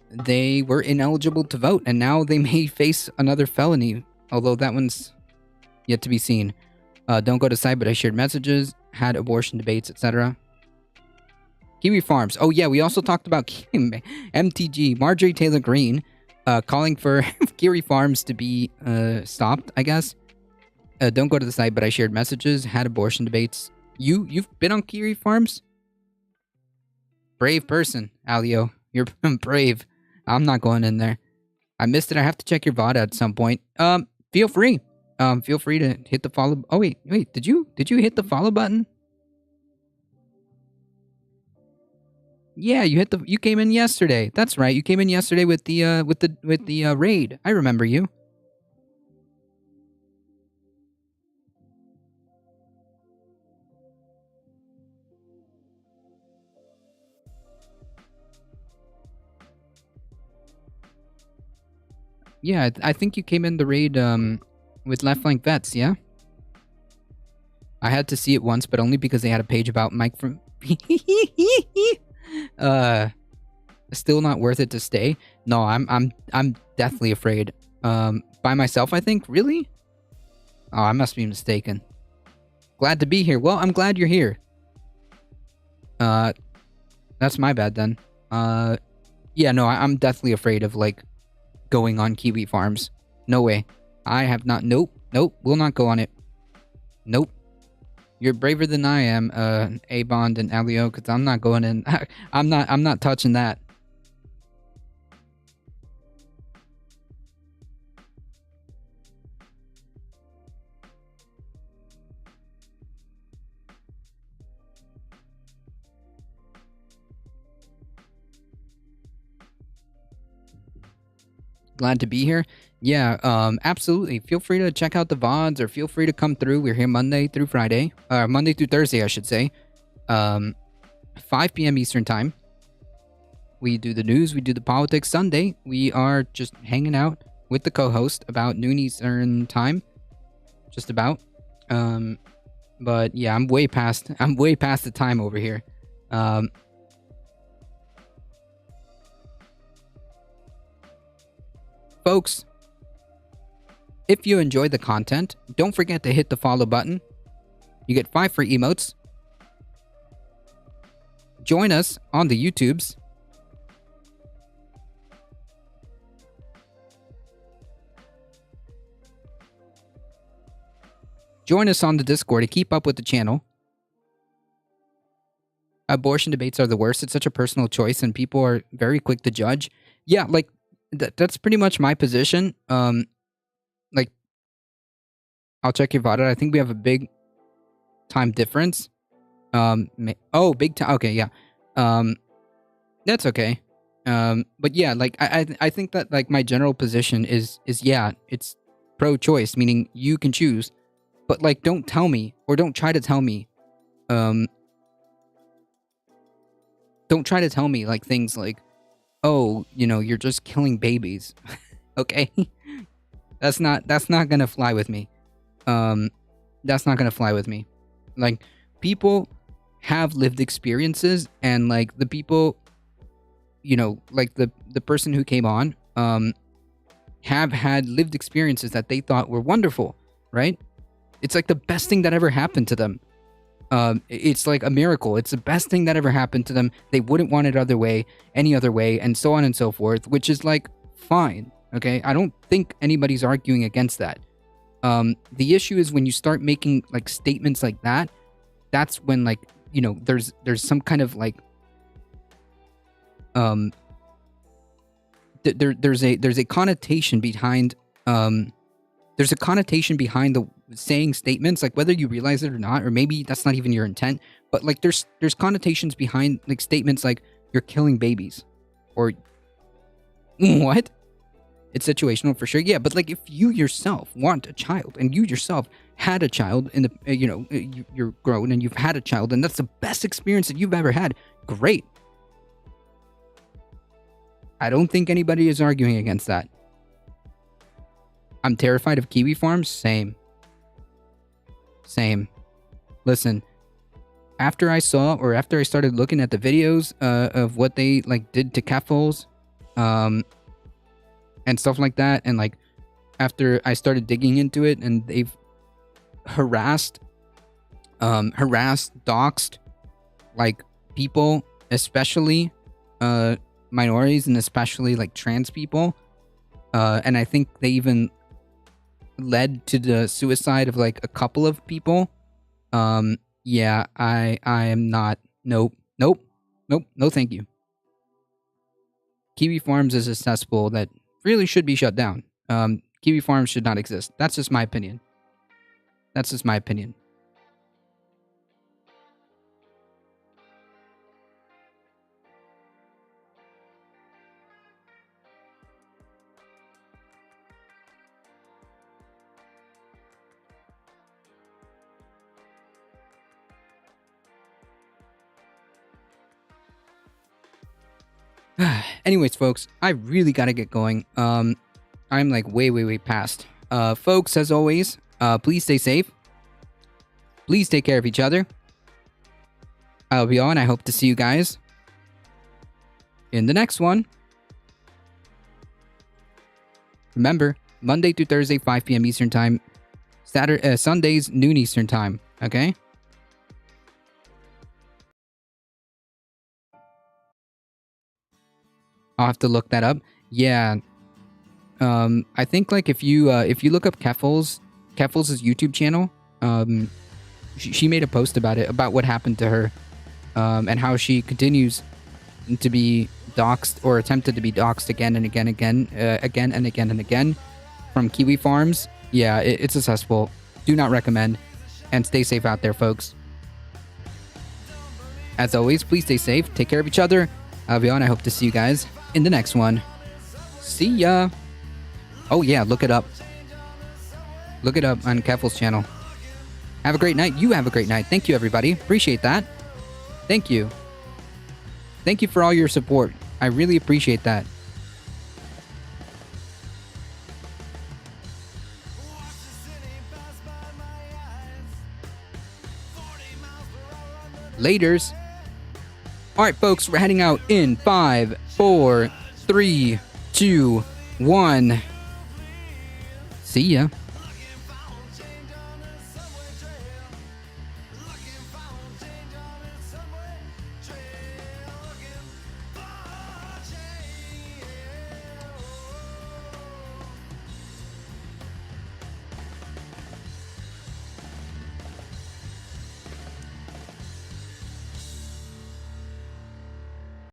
they were ineligible to vote, and now they may face another felony, although that one's yet to be seen. Don't go to site, but I shared messages, had abortion debates, etc. Kiwi Farms. Oh yeah, we also talked about MTG, Marjorie Taylor Greene, calling for Kiwi Farms to be stopped, I guess. Don't go to the site, but I shared messages, had abortion debates. You've been on Kiwi Farms? Brave person, Alio. You're brave. I'm not going in there. I missed it. I have to check your VOD at some point. Feel free. Feel free to hit the follow. Oh wait. Did you hit the follow button? Yeah, you came in yesterday. That's right. You came in yesterday with the raid. I remember you. Yeah, I think you came in the raid with Left Flank Vets, yeah? I had to see it once, but only because they had a page about Mike from... Still not worth it to stay. No, I'm deathly afraid. By myself, I think? Really? Oh, I must be mistaken. Glad to be here. Well, I'm glad you're here. That's my bad then. Yeah, no, I'm deathly afraid of, like, going on Kiwi Farms. No way. I have not. Nope. Will not go on it. Nope. You're braver than I am, A-Bond and Alio, because I'm not going in. I'm not touching that. Glad to be here. Yeah, absolutely. Feel free to check out the VODs, or feel free to come through. We're here Monday through Friday. Monday through Thursday, I should say. 5 p.m. Eastern Time. We do the news, we do the politics. Sunday, we are just hanging out with the co-host about noon Eastern time. Just about. But yeah, I'm way past the time over here. Folks, if you enjoyed the content, don't forget to hit the follow button. You get 5 free emotes. Join us on the YouTubes. Join us on the Discord to keep up with the channel. Abortion debates are the worst. It's such a personal choice and people are very quick to judge. Yeah, like, that's pretty much my position. Like, I'll check your VOD. I think we have a big time difference. Big time. Okay, yeah. That's okay. But yeah, like, I think that, like, my general position is yeah, it's pro-choice, meaning you can choose. But, like, don't tell me, or don't try to tell me, don't try to tell me, like, things like, oh, you know, you're just killing babies. Okay? That's not gonna fly with me. That's not gonna fly with me. Like, people have lived experiences, and, like, the people, you know, like, the person who came on, have had lived experiences that they thought were wonderful, right? It's like the best thing that ever happened to them. It's like a miracle. It's the best thing that ever happened to them. They wouldn't want it any other way, and so on and so forth, which is, like, fine. Okay? I don't think anybody's arguing against that. The issue is when you start making, like, statements like that, that's when, like, you know, there's some kind of, like, there's a connotation behind, there's a connotation behind the saying statements, like, whether you realize it or not, or maybe that's not even your intent, but, like, there's connotations behind, like, statements like, you're killing babies, or what? It's situational for sure, yeah, but, like, if you yourself want a child, and you yourself had a child in the, you know, you're grown and you've had a child, and that's the best experience that you've ever had, great. I don't think anybody is arguing against that. I'm terrified of kiwi farms, same. Listen, after I started looking at the videos of what they, like, did to cat foals, and stuff like that, and, like, after I started digging into it, and they've harassed, doxed, like, people, especially minorities, and especially, like, trans people, and I think they even led to the suicide of, like, a couple of people. Yeah, I am not. Nope, no thank you. Kiwi Farms is a cesspool that really should be shut down. Kiwi Farms should not exist. That's just my opinion. Anyways, folks, I really gotta get going. I'm, like, way past. Folks, as always, please stay safe. Please take care of each other. I love you all, and I hope to see you guys in the next one. Remember, Monday through Thursday, 5 p.m. Eastern Time. Sundays, noon Eastern Time. Okay? I'll have to look that up. Yeah. I think, like, if you look up Keffels' YouTube channel, she made a post about it, about what happened to her, and how she continues to be doxxed, or attempted to be doxxed again and again from Kiwi Farms. Yeah, it's a cesspool. Do not recommend, and stay safe out there, folks. As always, please stay safe, take care of each other. I love you all, and I hope to see you guys in the next one. See ya. Oh yeah, look it up. Look it up on Keffel's channel. Have a great night. You have a great night. Thank you, everybody. Appreciate that. Thank you. Thank you for all your support. I really appreciate that. Laters. All right, folks, we're heading out in 5, 4, 3, 2, 1. See ya.